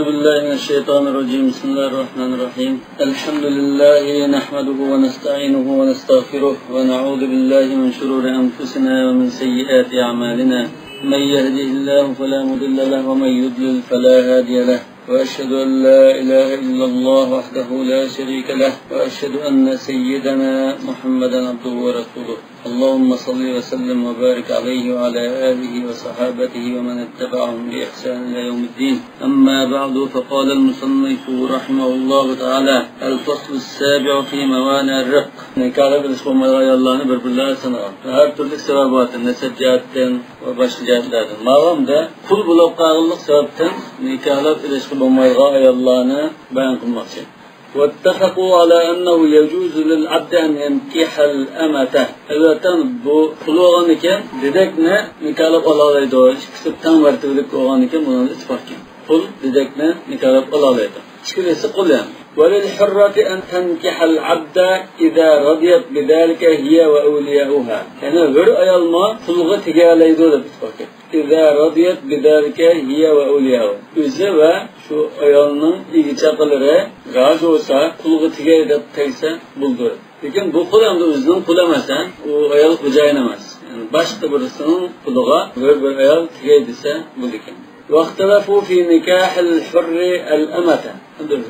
بالله من الشيطان الرجيم. بسم الله الرحمن الرحيم. الحمد لله نحمده ونستعينه ونستغفره ونعوذ بالله من شرور أنفسنا ومن سيئات أعمالنا. من يهده الله فلا مضل له ومن يضلل فلا هادي له. وأشهد أن لا إله إلا الله وحده لا شريك له وأشهد أن سيدنا محمدا عبده ورسوله. اللهم صل وسلم وبارك عليه وعلى آله وصحابته ومن اتبعهم بإحسان إلى يوم الدين. أما بعد فقال المصنف رحمه الله تعالى: الفصل السابع في موانع الرق. Nikahlar bilişme ayarlarını birbirlerine sanırlar. Her türlü sebebatın, neseccahatten ve başka cihetlerden. Mağamda kul bulup kağıllık sebepten nikahlar bilişme ayarlarını beyan kılmak için. واتفقوا على أنه يجوز للعبد أن ينكح الأمة. Elbette bu kul olan iken dedekne nikahlıp alalıydı. Çıkıp tam vertilik olan iken bunun ittifak iken. Kul dedekne nikahlıp alalıydı. Çıkırısı kul yani. وللحرة أن تنكح العبد إذا رضيت بذلك هي وأولياؤها. Yani bir ayalma kulga tigalıydı da ittifak iken. İzâ radiyet bidâlike hiye ve evliyâhu. Üzü ve şu ayalının ilgi çakıları razı olsa, kulgu tigay da teyse buldur. Lekin bu kul hem de üzünün kul emesen, o ayal kucayınamaz. Yani başka birisinin kuluğa bir ayal tigay dese buldur. وَاخْتَلَفُوا فِي نِكَاحِ الْحُرِّ الْأَمَةَ.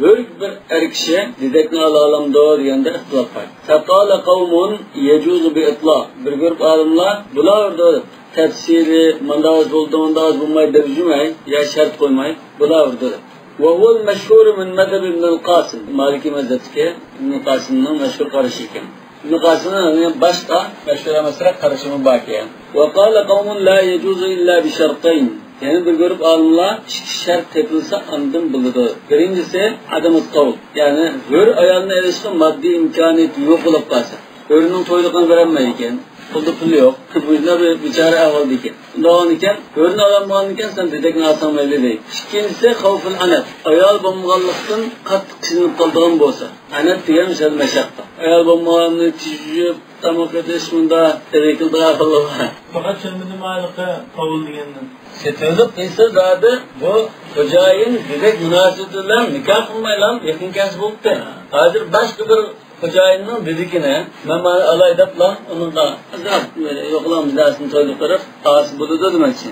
Hür bir erkişe didekni alalım doğru diyende ihtilaf var. فَقَالَ قَوْمٌ يَجُوزُ بِإِطْلَاقٍ. Bir grup alimler bular doğru. Tefsiri, mandaz bulduğunda bulmayı devcümey, ya şart koymayı, bula vurdur. وَهُوَ الْمَشْهُورُ مِنْ مَذَبِ İbn الْقَاسِمِ. Maliki mezhepteki İbn Kasım'ın meşhur karışı iken. İbn Kasım'ın başka meşhur mesela karışımı baki. وَقَالَ قَوْمٌ لَا يَجُوزُ إِلَّا بِشَرْطَيْنِ. Yani bir grup alimler şart tepilse andın buludur. Birincisi adam-ı kavl. Yani hür ayağına erişkin maddi imkaniyeti yok olup kalsa. Hürünün toylukunu veremeyken. Pulda pul yok. Bu yüzden bir biçare ahval diken. Doğan iken, hürün adam bağın iken sen dedekini alsam öyle değil. İkincisi havful anet. Ayal bomballıktan kat kısınıp kaldığın bolsa. Anet diye mesela meşakta. Ayal bombalını tücüyüp, tamam kardeşiminde tevekkülde akıllı var. Fakat çölmedi malıkı kavul degenden. Setözlük ise zaten bu hocayın direkt münasebetiyle nikah kılmayla yakın kes buldu. Hazır başka bir hocayının dedikine memar alaydapla onun da azap böyle yoklam bizasını toydukları ağası buludu demek için.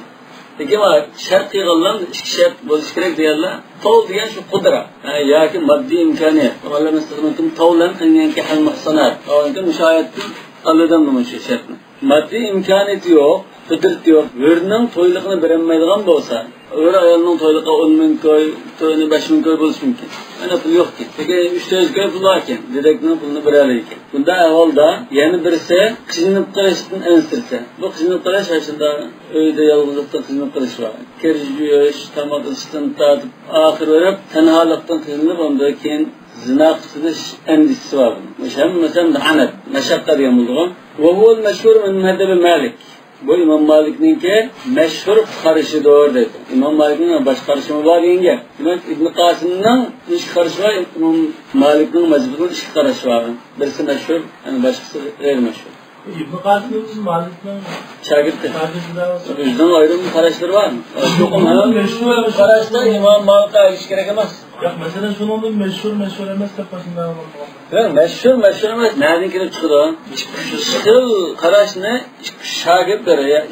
Peki ama şart kıyılan şart buluş gerek diyorlar. Tol diyen şu kudra. Yani ya ki maddi imkaniyet. Allah mesleğimizin tavlan en yenkihal muhsanat. O ünke müşahittin Allah'dan mı şartını. Maddi imkaniyeti yok. Kudret yok. Hürünün toylukunu veremeydiğin bolsa, öyle ayalının toyluğa 10.000 köy, toyunu 5.000 köy buluş mümkün. Yani pul yok ki. Peki 300 köy pul varken, dedekinin pulunu vereliyken. Bunda evvelda yeni birisi kızınıp kılıçtın ensirse. Bu kızınıp kılıç yaşında öyde yalnızlıktan kızınıp kılıç var. Kerciyoş, tamaklıçtan tatıp, ahir verip tenhalıktan kızınıp onda keyin zina kısılış endişsi var bunun. Hem mesela de anet, meşakka diye bulduğum. Ve huvel meşhur min mezhebi Malik. Bu İmam Malik'ninki meşhur karışı doğru dedi. İmam Malik'nin baş karışımı var yenge. Demek İbn Kasım'ın iş karışı var, İmam Malik'nin mezhebinin iş karışı var. Birisi meşhur, yani başkası gayri meşhur. İbn Kasım'ın Malik'nin şagirti. O yüzden ayrı bir karışları var mı? Yok ama meşhur karışta İmam Malik'e iş gerekemez. Ya mesela şunun meşhur emez tepasında var. Meşhur emez. Nereden girip çıkıyor? Çıkıl karaş ne? Şagirtlere ya.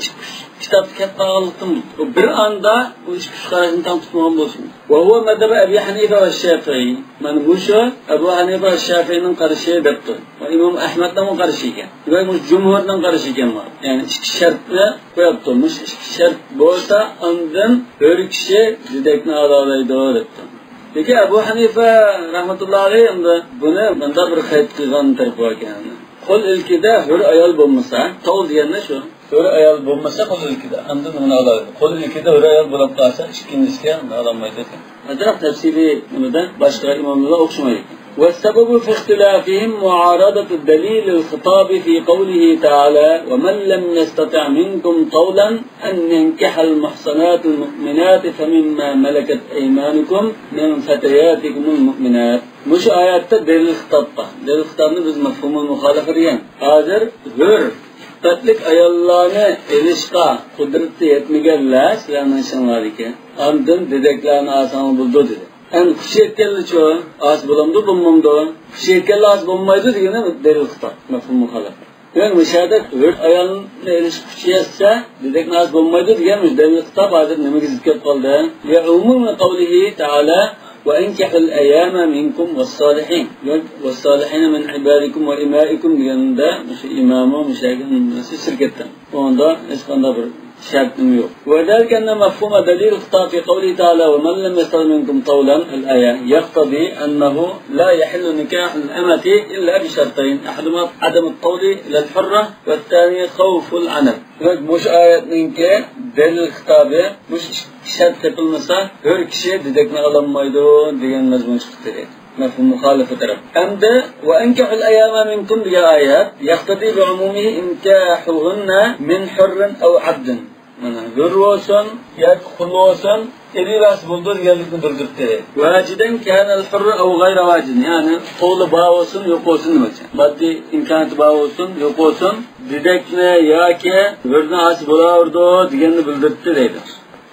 Kitap bağlılıktım. Bir anda bu iş karşını tam tutmam olsun. Ve huve mezhebi Ebu Hanife ve Şafii. Yani bu şu Ebu Hanife ve Şafii'nin karışığı depti. İmam Ahmet'den karışıyken. Ve bu Cumhur'dan karışıyken var. Yani şartla koyaptırmış. Şart bolsa andın bir kişi dedekini alaydı doğru depti. Peki Ebu Hanife rahmetullahi aleyhi bunu bunda bir kayıt kılgan tarafı var yani. Kol ilkide hür ayal bulmasa, tavul diyen ne şu? Hür ayal bulmasa kol ilkide, andın onu alalım. Kol ilkide hür ayal bulup kalsa, ikincisi alamaydı. Hazret tefsiri bunu da başka imamlarla okşamaydı. والسبب في اختلافهم معارضة الدليل الخطاب في قوله تعالى ومن لم يستطع منكم طولا أن ينكح المحصنات المؤمنات فمما ملكت أيمانكم من فتياتكم المؤمنات. Muş ayette delil hitapta. Delil hitabını biz mefhumun muhalefı diyen. Hazır hür tatlik ayallarını erişka kudreti yetmegenler silahını nişanlar iken. Andın dedeklerini asan buldu dedi. En kuş etkelli çoğu, az bulamdı bulmamdı. Kuş etkelli az bulmaydı diyene delil kitap, mefhum muhalef. Yani müşahede hürt ayağının erişip kuş etse, dedeklerini az bulmaydı diyemiş, delil kitap adet nemek izleyip kaldı. Ve umum kavlihi Teala, وَاَنْكَحُ الْاَيَامَ مِنْكُمْ وَالصَّالِحِينَ وَالصَّالِحِينَ مِنْ عِبَادِكُمْ وَاِمَائِكُمْ diyeninde imamı, müşahidin şirketten. Onda eskanda bir şartım yok. وَذَلْكَ أَنَّ مَفْهُمَ دَلِيلُ الْخِطَابِ فِي قَوْلِهِ تَعَالَى وَمَنْ لَمْ يَسْتَطِعْ مِنْكُمْ طَوْلًا الْآيَةِ يَقْتَضِي أَنَّهُ لَا يَحِلُّ نِكَاحُ الْأَمَةِ إِلَّا بِشَرْطَيْنِ أَحَدُهُمَا عَدَمُ الطَّوْلِ إِلَى الْحُرَّةِ وَالثَّانِي خَوْفُ الْعَنَتِ. Muş ayetninki delil kitabı muş şart yapılmasa her kişi dedekne alamaydı diyen mezmun çıktı. Mefhum muhalefet taraf. Hem de ve enkehul eyyama minkum diye ayet yaktadi bi umumihi inkahuhunna min hurrin ev abdin. Hür olsun ya kul olsun eliras buldur geldikini bildirdi. Vaciden kânel hurru ev gayra vacid. Yani oğlu bağ olsun yok olsun demek. Maddi imkanatı bağ olsun yok olsun. Dedekne ya ki hürne as bulardı diyenini bildirdi dedi.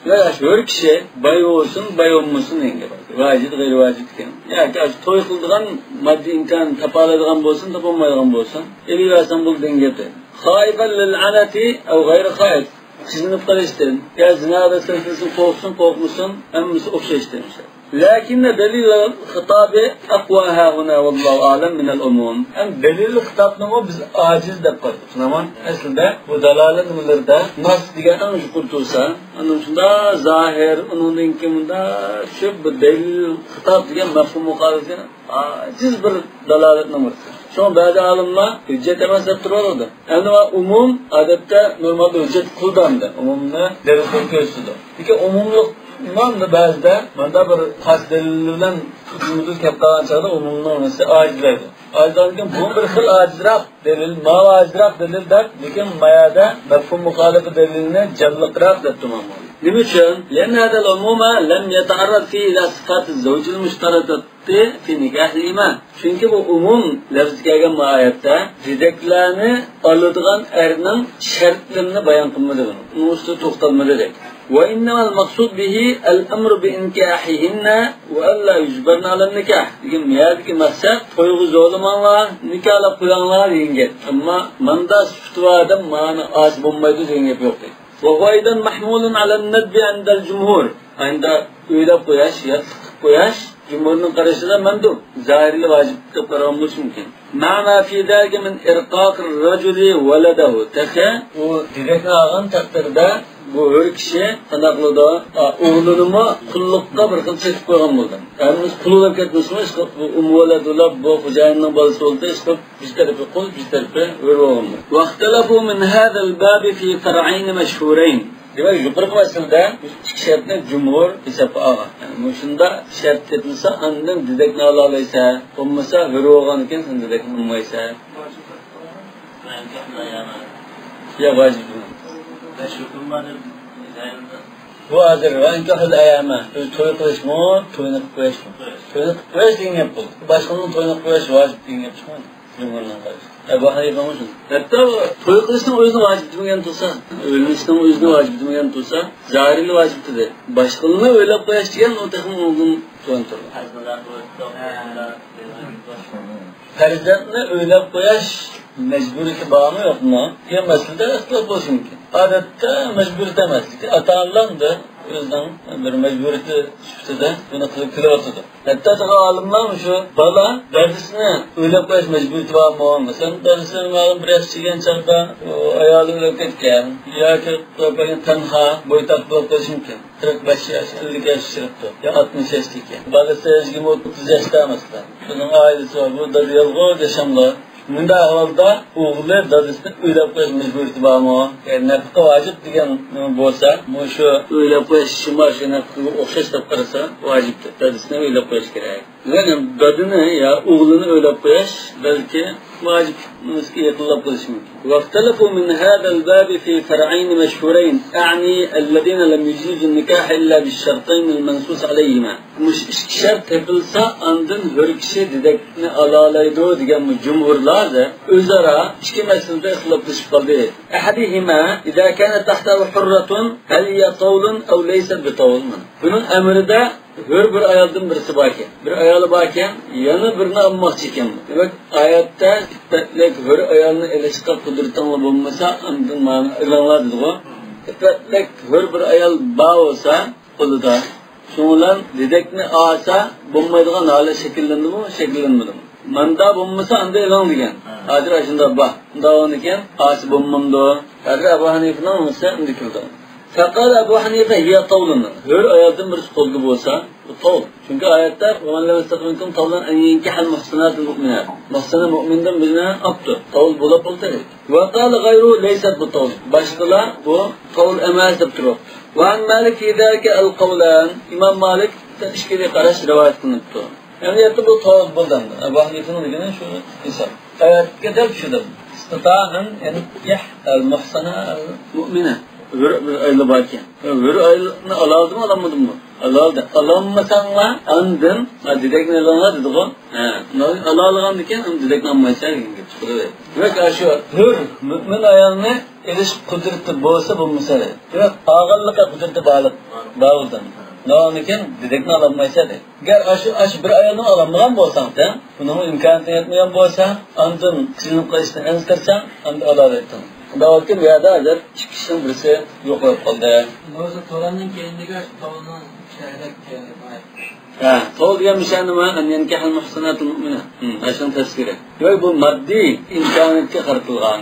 Ya şu kişi bay olsun, bay olmasın denge var. Vacid, gayri vacid diken. Ya ki toy kıldığın maddi imkan tapaladığın bolsun, tapamayadığın bolsun. Eli versen bul dengede. Haifen lil anati ev gayri haif. Sizin ıfkar isteyin. Ya zinada sırfısın, korkmuşsun, emmisi okşa istemişler. Lakin delil hitabı akva hâhuna vallahu alem minel umum. Hem delil hitabını o biz aciz de koyduk. Ama aslında bu dalalet nımılırda nas diyen şu kurtulsa, onun şunda zahir, onun inkimunda şu delil hitab diyen mefhum muhalefetine aciz bir dalalet nımırdır. Şu an bazı alimler hüccet emez yaptır orada. Yani umum adette normalde hüccet kuldandı. Umumda delil köşüdür. Peki umumluk İmam da bazıda, bana bir has delillerden tutumuzun kaptanan çağda umumlu olması acizlerdi. Acizlerken bu bir xil acizrak delil, mal acizrak delil der, lekin mayada mefhum muhalifi deliline canlıkrak da tamam oldu. Demek için, لأن هذا العموم لم يتعرض فيه إلى صفات الزوج المشترطة في نكاح الإيمان. Çünkü bu umum lafzı gelgen ayette dedeklerini alıdığan erinin şartlarını bayan kılmadı bunu. Bunu üstü toxtalmadı değil. وإنما المقصود به الأمر بإنكاحهن وألا يجبرن على النكاح. Dedim miyadaki maksat toyğu zorlamanlar, nikahla kılanlar diyenge. Ama manda sütuvada mana az bombaydı diyenge yok değil. وهو أيضا محمول على الندب عند الجمهور. عند öyle koyaş ya koyaş cumhurun karşısında mendup. Zahirli vacipte karanmış mümkün. Ma'na fi zâlike min irqâk raculi veledehu. Teke o direkt ağın takdirde bu her kişi tanaklıda oğlunu kullukta bir kıl çekip koygan buldu. Yani kulluğa ketmişmiş, umveledullah bu hocayının balası oldu, işte bir tarafı kul, bir tarafı öyle oldu. وَاخْتَلَفُوا مِنْ هَذَا الْبَابِ فِي فَرْعَيْنِ مَشْهُورَيْنِ. Demek yukarı meselede şartını cumhur hesabı ağa. Yani şunda şart etmişse andın dedekini alalıysa, olmasa hürü oğan iken sen dedekini olmaysa. Ya vacip mi? Bu hazır ve enkahül eyyâme. Toy kılıç mı? Toyunu kılıç mı? Toyunu kılıç din yapıldı. Başkanın toyunu kılıç vacip din yapışmadı. Cumhurla karşı. Ebu Hanife olmuşsun. Hatta toy kılıçın o yüzden vacip etmegen tutsa, ölmüşten o yüzden vacip etmegen tutsa, zahirli vacipti de. Başkanını öyle koyaş diyen o takım olduğunu toyun turdu. Ferzatını öyle koyaş mecburiyeti bağımı yok mu? Ya meselede ıslap olsun ki. Adette mecburiyet demezdik. Ata-Allah'ın o yüzden bir mecburiyeti şüphede bunu kılıvatıdır. Hatta da alimler şu bala dersine öyle koyaş mecburiyeti var mı olmaz. Sen dersine malum biraz çiğen çağda ayağını öyle ketken ya ki tenha boyutak bulup koşunken 45 yaş, 50 yaş şırıktı ya 60 yaşlıyken. Balası ezgimi 30 yaşta mesela. Bunun ailesi var. Burada bir yolgu yaşamlar. Bunda ahvalda oğlu dadısını öyle koyaş mecburiyeti var mı? Yani nefika vacip diyen bolsa, bu şu öyle koyaş şımar şu nefika okşaş tapkarsa vaciptir. Dadısını öyle koyaş gerek. Yani dadını ya oğlunu öyle koyaş belki vacip yaqinlab qilish mumkin. Vaqtalafu min hada al-bab fi far'ayn mashhurayn a'ni alladhina lam yujizu an-nikah illa bi-shartayn al-mansus alayhima. Mush ikki shart tepilsa andin bir kishi dedekni alalaydi degan jumhurlar da o'zaro ikki masalada ixtiloflashib qoldi. Ahadihima idza kanat tahtahu hurratun hal hiya tawlun aw laysa bi-tawl. Bunun emrida bir ayoldan birisi var ekan. Bir ayoli bor ekan, yana birini olmoqchi ekan. Demak, oyatda ifatlik bir ayolni elishga qudratingiz bo'lmasa, undan ma'no ilonlar dedi-ku. Ifatlik bir ayol bor bo'lsa, qo'lida shundan dedekni olsa, bo'lmaydigan holat shakllandimi, shakllanmadimi? Manda bo'lmasa, unda ilon degan. Hozir shunda bor. Unda ekan, olsa bo'lmamdi. Hozir Abu Hanifning bo'lsa, unda kirdi. Faqat Abu Hanifa hiya tawlun. Her ayatın birisi qoldi bo'lsa, bu tawl. Çünkü ayette "Ve la yastaqimkum tawlan an yankihal muhsanatul mu'minat." Muhsana mu'mindan birine aptı. Tawl bo'lib qoldi. Ve qala gayru laysat bu tawl. Başqalar bu tawl emas deb turib. Ve an Malik idaka al-qawlan. İmam Malik tashkiliy qarash rivoyat qilibdi. Yani yatta bu tawl bo'ldi. Abu Hanifa'nın degani shu hisob. Ayatga deb tushdim. İstita'an yankih al-muhsana al-mu'minat. Bir aylı varken. Bir aylını alaldım alamadım mı? Alaldı. Alanmasanlar andın. Dedekne alanlar dedik o. Alalığın diken dedekne almaysa gibi çıkıyor. Demek şu hür mümin ayağını eriş kudreti boğsa bulmasa. Demek ağırlığa kudreti bağlıdan. Ne olurken dedekne alamaysa de. Eğer aşı bir ayağını alamılan bolsan da, bunun imkanı yetmeyen bolsa, andın kişinin kayısını enzkersen, andın alavetten. Davulkin veya da hazır çıkışın birisi yok olup kaldı. Doğrusu Toran'ın kendine Toran'ın şehrek Tol diye müşahede mi? En yenkihal muhsanatul mu'mine. Aşın tezkire. Ve bu maddi imkaniyeti kırtılgan.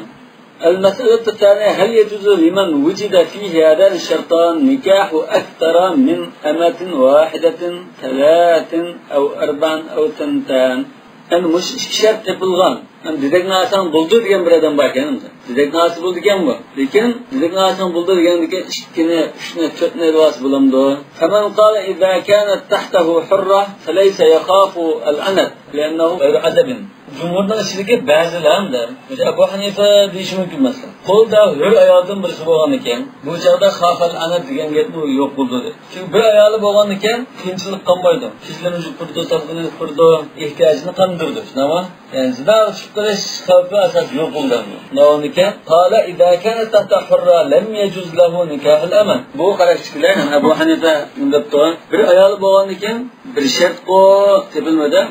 المسألة الثانية هل يجوز لمن وجد فيه هذان الشرطان نكاح أكثر من أمة واحدة 3 أو 4 أو 2 Yani şart yapılgan. Yani dedekne asan buldu diyen bir adam var kendim de. Dedekne ası buldu diyen bu. Lekin dedekne asan buldu diyen diken işkine, üçüne, çötüne rivası bulamdı. Hemen kâle izâ kânet tahtahu hurra feleyse yakâfu el-anet lennehu gayru adabin. Cumhurdan işleki bazılarım der. Mesela Ebu Hanife deyişi mümkün mesela. Kolda hür ayağından birisi boğan iken, bu çağda khafal anet diyen getme yok buldu der. Çünkü bir ayağı boğan iken, kıyımsızlık kanmaydı. Kişilerini kurdu, tapkını kurdu, ihtiyacını kandırdı. Ama yani zina çıkırış khafı asas yok buldu. Ne oldu iken? Kâle idâ kânet tahta hurra lem yecuz lehu nikâhil emen. Bu karışıklar yani Ebu Hanife mündepti. Bir ayağı boğan iken, bir şart o tepilmedi.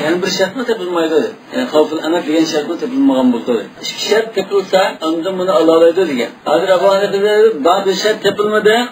Yani bir şart mı tepilmeydi? Yani khaful anak diyen şart mı tepilmeyen buldu? İki şart tepilse, anladım bunu alamaydı diye. Hazır Ebu Hanife dedi, bana bir şart tepilmedi,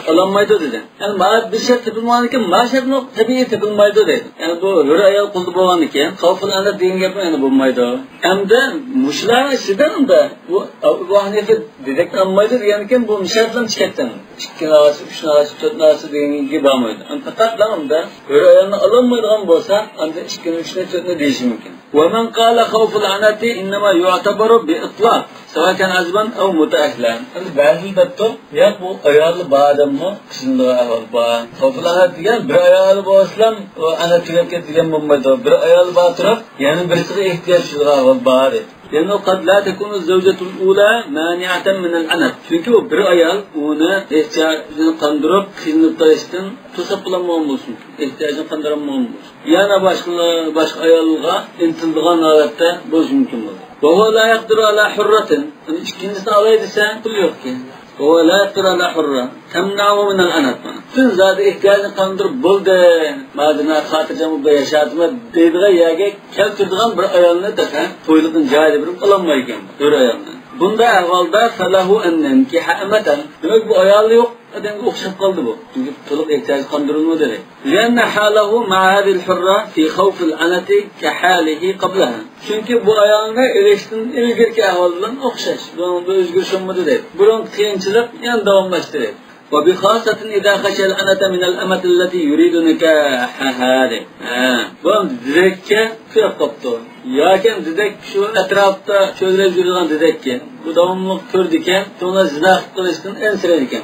alamaydı dedi. Yani bana bir şart tepilmeyen iken, bana şart mı tabii tepilmeydi dedi. Yani bu hür ayağı kuldu boğan iken, khaful anak diyen gibi yani bulmaydı. Hem de muşlar sizden de bu Ebu Hanife dedekten almaydı diyen iken bu şartla çıkarttın. 2 ağası, 3 ağası, 4 ağası diyen gibi almaydı. Fakat lan da hür ayağını alamaydı olsa, ancak 2'nin 3'üne 4'üne değişir mümkün. ومن قال خوف العنات إنما يعتبر بإطلاق سواء كان عزبا أو متأهلا. بعض البتو يا بو أيال بعدم مو كسندوا أهل با خوف العنات يعني برأيال بوسلم وأنا تريك تيجي ممدو برأيال باترف يعني برسل احتياج شلغا أهل باري. لأنه قد لا تكون الزوجة الأولى مانعة من العنات. Çünkü o bir ayal onu ihtiyacını kandırıp kızını taştın tusapılamam olsun. İhtiyacını kandıramam olsun. Yani başka ayalga intildiğin halette boş mümkün olur. وهو لا يقدر على حرة. İkincisini alaydı sen kul yok ki. وهو لا يقدر على حرة تمنعه من العنات. Tüm zaten ihtiyacını kandırıp buldu. Madına hatırcamı bu yaşadıma dediği yage keltirdiğin bir ayalını da toyluğun cahil bir kılamayken bir ayalını. Bunda ahvalda salahu ennen ki ha'meten. Demek bu ayalı yok. Adamı okşap kaldı bu. Çünkü toluk ihtiyacı kandırılma dedi. لأن حاله مع هذه الحرة في خوف العنة كحاله قبلها. Çünkü bu ayağına eleştirin ilgirki ahvalından okşaş. Bunun da özgür şunmadı dedi. Bunun kıyımçılık yani devamlaştırır. وبخاصة إذا خشى العنة من الأمة التي يريد نكاحها. Bunun didekke kıyap kaptı. Yaken didek şu etrafta çözüle yürüyen didekke. Bu devamlılık kördüken sonra zina kılıçtın en sıradiken.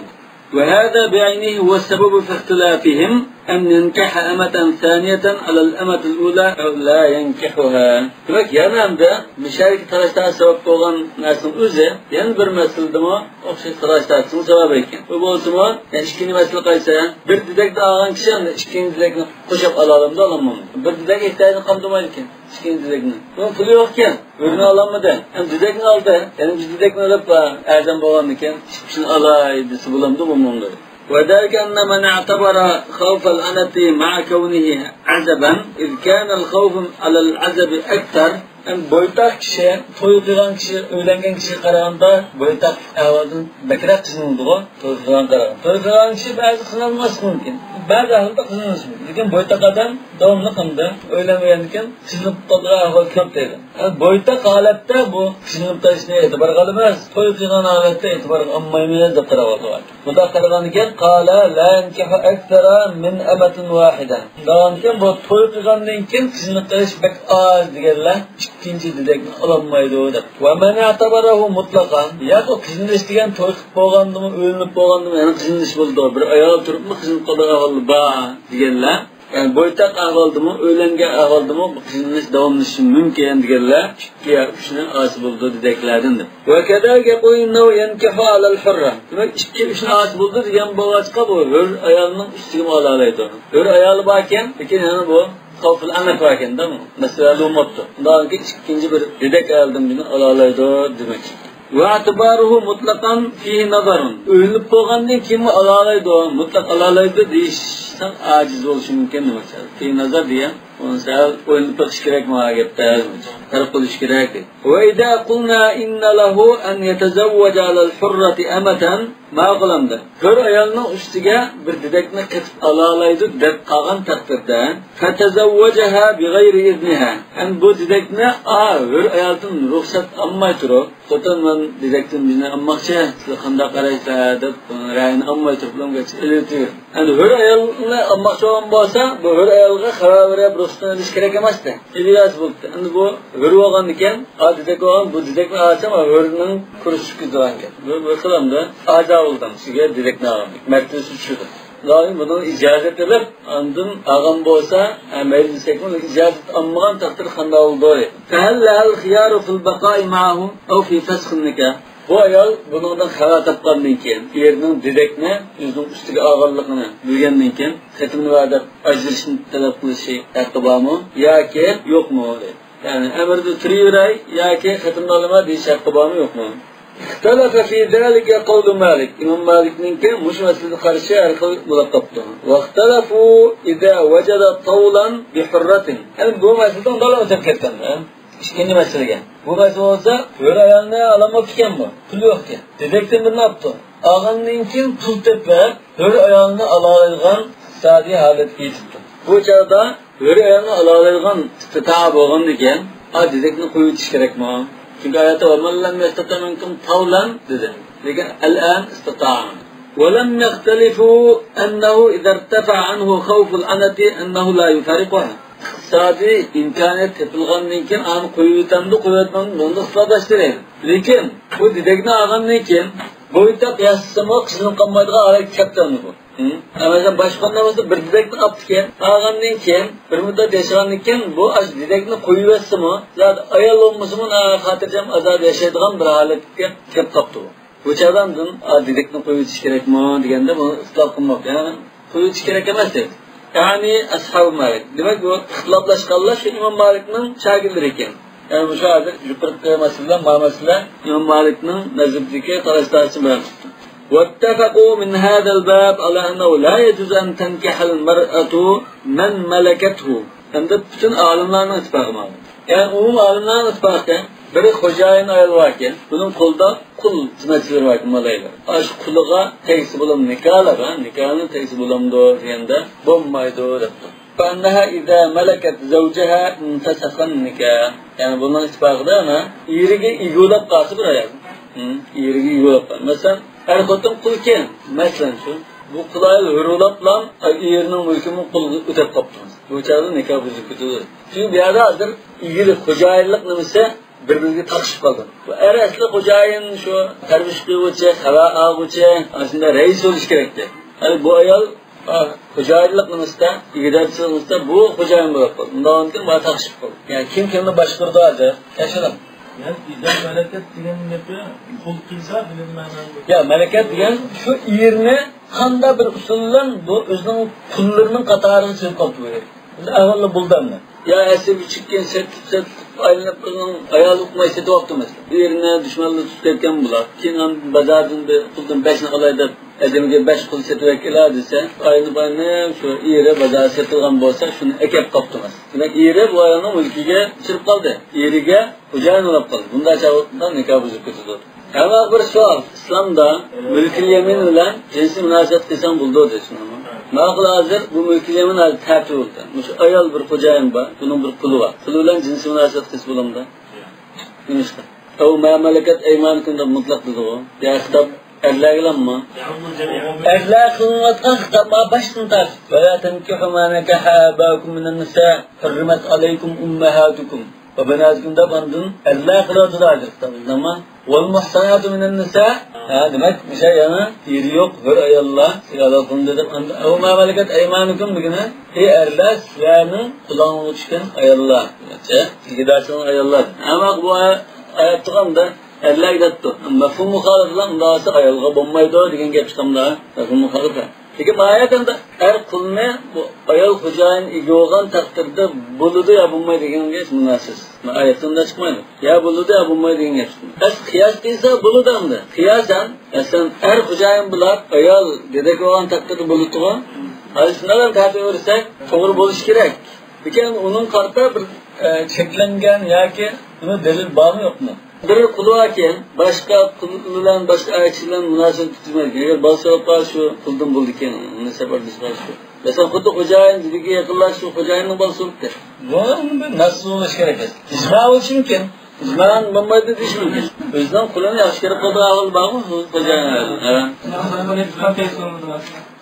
وهذا بعينه هو السبب في اختلافهم أن ينكح أمة ثانية على الأمة الأولى أو لا ينكحها. Demek yanında müşerik taraftan sebep olan nasıl üze, yani bir meselede mi o şey taraftan sebep ekin. Bu olsun yani ikinci mesele kaysa bir didek de ağan kişi yani ikinci didekini koşup alalım da alamam. Bir didek ihtiyacını kamdamayırken ikinci didekini. Bunun pulu yokken ürünü alamadı. Hem didekini aldı. Yani biz didekini alıp erden bağlanırken hiçbir şeyini alaydısı bulamdı bulmamları. وذلك أن من اعتبر خوف الأنة مع كونه عزبا إذ كان الخوف على العزب أكثر. Yani boytak kişi, toy kılan kişi, öğlengen kişi kararında boytak avazın bekrak kısmındı o, toy kılan kararında. Toy kılan kişi bazı kısınılması mümkün. Bazı ahırda kısınılması mümkün. Lakin boytak adam devamlı kımdı, öğlenmeyendikken kısınıp tadığı ahval köpteydi. Yani boytak halette bu kısınıp taşına etibar kalımaz. Toy kılan halette etibar ammayımına da tarafı var. Bu da kararınken kâlâ lâ enkeha ekstra min emetin vâhiden. Dağınken bu toy kılanınken kısınıp taşı bek ağız digerler. İkinci didekni alamaydı o da. Ve men i'tabarahu mutlakan. Ya o kızın isteyen toy qilib bo'lgandimi, o'linib bo'lgandimi, yani kızın ish bo'ldi. Bir ayol turibmi, kızın qo'li ahvoli ba deganlar. Yani boytak ahvoldimi, o'ylangan ahvoldimi, bu kızın ish davomlashi mumkin deganlar. Ikki yo uchni osi bo'ldi dideklardan. Ve kadalika qo'yinnu yankahu alal hurra. Demak, ikki uchni osi bo'ldi degan bo'g'achqa bu bir ayolning ustiga ola oladi. Bir ayoli bor ekan, lekin yana bu Kavful anak varken değil mi? Mesela lumottu. Daha önce ikinci bir dedek aldım bunu alalaydı demek. Ve atibaruhu mutlakan fihi nazarun. Övünüp boğandan kimi alalaydı o? Mutlak alalaydı deyişsen aciz oluşu mümkün demek. Fihi nazar diye. Onun sebebi övünüp bakış gerek mi agepte? Taraf kılış gerek değil. Ve idâ kulna inna lahu en yetezevvece alel hurrati emeten ma kılandı. Hür ayalının üstüge bir dedekini kıtıp alalaydı dep kalan takdirde fetezevveceha bi gayri izniha. Yani bu dedekini hür ayalının ruhsat almay turu. Kotan ben dedektim bizine ammakça kanda karaysa dep rayını almay turup geç iletiyor. Yani hür ayalını ammakça olan bolsa bu hür ayalga karar verip ruhsatını ediş gerek emezdi. İlyas buldu. Yani bu hür olan iken dedek olan bu dedekini alsam hürünün kuruşuk duran gel. Bu kılamda aza oldan size dedekini alalım. Mertesi şudur. Lakin bunun icazet edip andın ağam bolsa meclis ekmen icazet almagan takdir kanda oldu. Fehellehel khiyaru fil baqai ma'ahu ev fi feskhin nikah. Bu ayol bundan xabar topgandan keyin erning dedekni o'zining ustiga og'irligini bilgandan keyin xatimni va'da ajrashni talab qilishi haqqi bormi yoki yo'qmi? Yani emirde turiveray yoki xatimni olaman deyish haqqi bormi yo'qmi? اختلف في ذلك قول مالك. إمام مالك نينكه مش مسألة خارجية أرخي ملقبته. واختلفوا إذا وجد طولا بحرة. يعني bu مسألة ضل أتذكرتن. İkinci mesele. Bu mesele olsa hür ayağını alamak iken bu. Pul yok ki. Dedekten bir ne yaptı? Ağanınkin pul tepe hür ayağını alalaygan sadi halet getirdi. Bu çağda hür ayağını alalaygan istitaab olgan iken dedekni koyup yetiş gerek mi? Çünkü ayette وَمَنْ لَمْ يَسْتَطِعْ مِنْكُمْ طَوْلًا dedi. Lakin الآن استطاع. وَلَمْ يَخْتَلِفُوا أَنَّهُ إِذَا ارْتَفَعَ عَنْهُ خَوْفُ الْأَنَةِ أَنَّهُ لَا يُفَارِقُهَا. Sadi imkaniyet yapılgandan keyin ani qo'yutamdi, qo'yatmamdi, bunda ixtiloflashtiradi. Lekin bu dedekni olgandan keyin boyda qiyoslasam qizilib qolmaydigan holat kaptani bu. Masalan boshqanda bo'lsa bir dedekni olibdi, olgandan keyin bir muddat yashagandan keyin bu dedekni qo'yiversimi, zot ayol bo'lmasimi, xotirjam azod yashaydigan bir holatga kelib qolibdi bu. Bu chog'dan dedekni qo'yib yetish kerakmi deganda buni ixtilof qilmoqda. Yani qo'yib yetish kerak emas dedi. Yani Ashab-ı Malik. Demek bu ixtiloflashganlar shu İmam Malikning shogirdlari ekan. Yani bu shoir yuqorqi masalalar, ma'masalalar İmam Malikning nazardagi qarashlarchi bilan tutdi. واتفقوا من هذا الباب على أنه لا يجوز أن تنكح المرأة من ملكته. Endi bütün alimlarning ittifoqi ma'lum. Yani umum alimlarning ittifoqi bir xo'jayin ayol var ekan, buning qo'lida qul xizmatchilar var ekan, malaylar. Shu quliga tegsi bo'lam nikohlaga, nikohni tegsi bo'lamdi deganda bo'lmaydi debdi. فأنها إذا ملكت زوجها انفسخ النكاح. Yani bundan ittifaqida ana eriga egolab qolsa bir ayol. Eriga egolab qolsa. Masalan, er xotin qulken, masalan shu bu qulay hurulablan erining mulkini qulga o'tab qopdi. Bu chog'da nikoh buzib ketadi. Çünkü bir yerda hozir eri xo'jayinlik nimasi bir-biriga taqishib qoldi. Bu er asli xo'jayin shu tarbish qiluvchi, xabar oluvchi, aslida rais bo'lish kerakdi. Yani bu ayol Xo'jayinlik nimasi, igedarchiligimizda bu xo'jayin bo'lib qoldi. Undan keyin va taqshib qoldi. Ya'ni kim kimni boshqardi hozir? Yashirin. Yani idam malakat degan gapi qul qilsa bilinmayman. Ya malakat degan shu yerni qanday bir usul bilan bu o'zining pullarining qatorini silib qolib qo'yadi. Avvalo buldamni. Ya asli chiqqan set aylanib qilgan ayol uqmay setib olibdi masalan. Bu yerni dushmanlar tutib ketgan bular. Keyin bozordan bir quldan 5 ni olay deb adamga 5 qul setib keladi desa, ayni shu eri bozor setilgan bo'lsa, shuni ekib qopdi masalan. Demak, eri bu ayolning mulkiga chirib qoldi. Eriga xo'jayin bo'lib qoldi. Bunday javobdan nikoh buzib ketadi. Ama bir savol, islomda mulkil yamin bilan jinsiy munosabat qilsam bo'ldi deysiz. Ma'qul hozir bu mulkil yamin tartib bo'ldi. Shu ayol bir xo'jayin bor, uning bir puli bor. Puli bilan jinsiy munosabat qilsa bo'lamda. Nima? O mamlakat aymankundan mutlaq dedi o. Ya xitob erlargami? Erlar qilinayotgan xitobga boshdan tart. Va la tankihu ma nakaha abakum minan nisa, hurrimat alaykum ummahatukum. Ve benazgün de bandın erler kıladılar zaman. Vel muhsanatu minen nisa. Demek bir şey yani yeri yok. Hır ayallah. Sigara kondedir. O mamalakat eymanukum degine. Erler silahını kulağına çıkan ayallah. Gidersin ayallah. Ama bu ayattıkam da erler gidetti. Mefhum muhalefetler ndağısı ayalga bombaydı degen gep çıkamda. Mefhum muhalefet. Peki bu ayetinde her kulne bu ayol xo'jayin ega olgan taqdirda bo'ladi ya bo'lmaydi degan gap münasib. Ayetinde çıkmaydı. Ya bo'ladi ya bo'lmaydi degan gap. As qiyos qilsa bo'ladi endi. Qiyosan aslında her xo'jayin bilan ayol dedek olgan taqdirda bo'ladi-ku. Hali shundan tartib bersak, to'g'ri bo'lishi kerak. Lekin uning qarta bir cheklangan yoki buni dalil bormi yo'qmi? Bir kulu hakem, başka kululan, başka ayetçilerin münasebet tutulmaydı. Eğer balsayıplar şu kuldum buldukken, ne sefer düşman şu. Mesela kutu hocayin dedi ki yakınlar şu hocayinin balsayıptı. Bu nasıl oluş gerekir? İcma oluşu mümkün. İcma'nın bombaydı diş mümkün. O yüzden kulunu yakış gerek olduğu ağıl bağlı mı? Hocayin evet.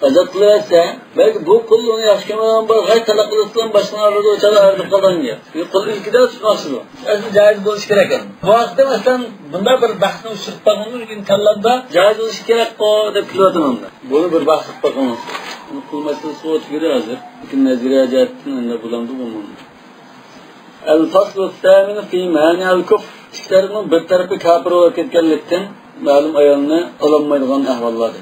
Azatlıverse, belki bu kul onu yaşkamadan bak, gayet talaklıktan başına arada uçalı ayrılık kalan ya. Kul ilkide tutması bu. Aslında caiz buluş gereken. Bu vakti mesela bunda bir bahsini uçurup bakımını gün kallanda caiz buluş gerek o da pilotun onda. Bunu bir bahsip bakımını. Bunu kılmasını soğut gidiyor hazır. Bütün nezire acayetin önüne bulandı bu bunu. El-faslu thaminu fi mani al-kuf. Çıklarının bir tarafı kafir olarak etkenlikten malum ayarını alamaydıgan ahvalladı.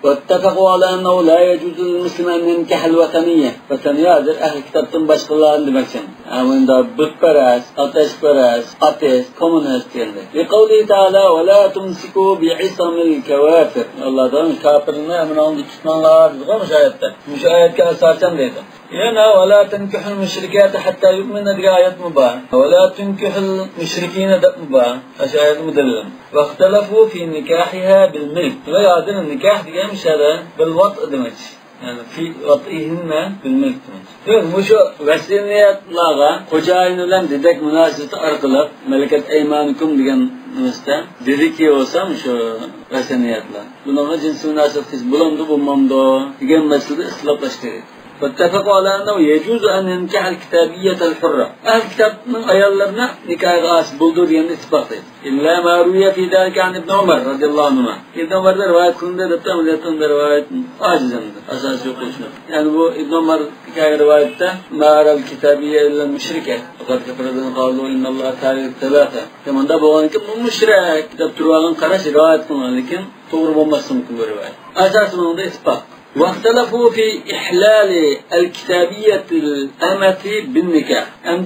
واتفقوا على أنه لا يجوز للمسلم أن ينكح الوثنية. وثنية هذا أهل كتابتهم başkalarını demeksin. Amında bütperest, ateşperest, ateist, komünist geldi. لقوله تعالى ولا تمسكوا بعصم الكوافر. Allah'tan kafirini emin oldu tutmanlar. Olmuş ayette. Şu ayetke esasen dedi. Yani ولا تنكحوا المشركات حتى يؤمن diye ayet mübah. ولا تنكحوا المشركين de mübah. Aşağı ayet müdellem. واختلفوا في نكاحها بالملك. Ve adının nikah diye müşahede بالوطء demek. Yani fi vat'ihinne bilmek demek. Yok bu şu vesiniyetlağa hocayin bilen dedek münasebeti arkalıp meleket eymanukum diyen nüste dedi ki olsam şu vesiniyetla. Bununla cinsi münasebet bulandı bulmamdı diyen meselede ıslaplaştırır. واتفقوا على أنه يجوز أن ينكح الكتابية الحرة. أهل الكتاب من أيالنا نكاح غاس بلدور ينتفقه. إلا ما روي في ذلك عن ابن عمر رضي الله عنهما. ابن عمر رواية كنده دبتا مليتون رواية عاجزا أساس يقولشنا. يعني هو ابن عمر نكاح روايته ما أرى الكتابية إلا المشركة. وقد كفرنا قالوا إن الله تعالى ثلاثة. كما دبوا كم مشرك دبترواغن قرش رواية كنا لكن تغرب مصمكم برواية. أساس من هذا إثبات. واختلفوا في إحلال الكتابية الأمة بالنكاح. Hem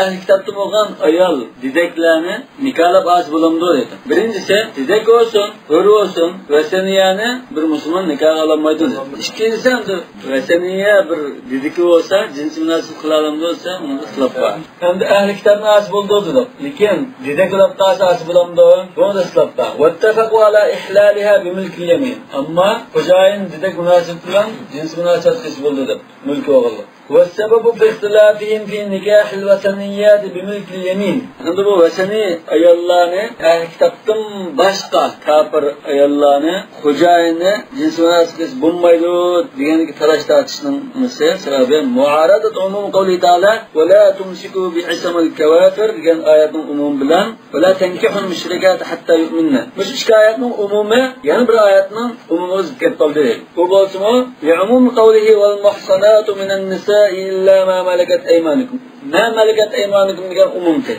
ahli kitapta olan ayal dideklerini nikahla bağış bulamıyor dedi. Birincisi didek olsun, hır olsun ve seniyane bir Müslüman nikah alamaydı dedi. İkincisi de ve seniye bir dideki olsa, cinsi münasip kılalımda olsa onun ıslaf var. Hem de ahli kitabına ağız buldu dedi. Lakin didek olarak ağız bulamıyor, onun da ıslaf var. وَاتَّفَقُوا عَلَى إِحْلَالِهَا بِمِلْكِ الْيَمِينَ. Ama hocayin didek münasip kılan cinsi münasip kıs buldu dedi. Mülkü oğullu. والسبب في اختلافهم في نكاح الوثنيات بملك اليمين. Şimdi bu veseni ayollarını, kitaptın başka kafir ayollarını, hocayını cinsi münasebeti bulmaydı diyen ki talaş tartışının sebebi muaradat umum kavli Teala ve la tumsiku bi'isamil kafir diyen ayetin umum bilen ve la tenkihul müşrikat hatta yu'minna. Bu ayetin umumu yani bir ayetin umumu zikret kaldı. Bu bolsun o ya umum kavlihi vel muhsanatu minen nisa illa ma malakat eymanukum. Ma malakat eymanukum diyen umumdur.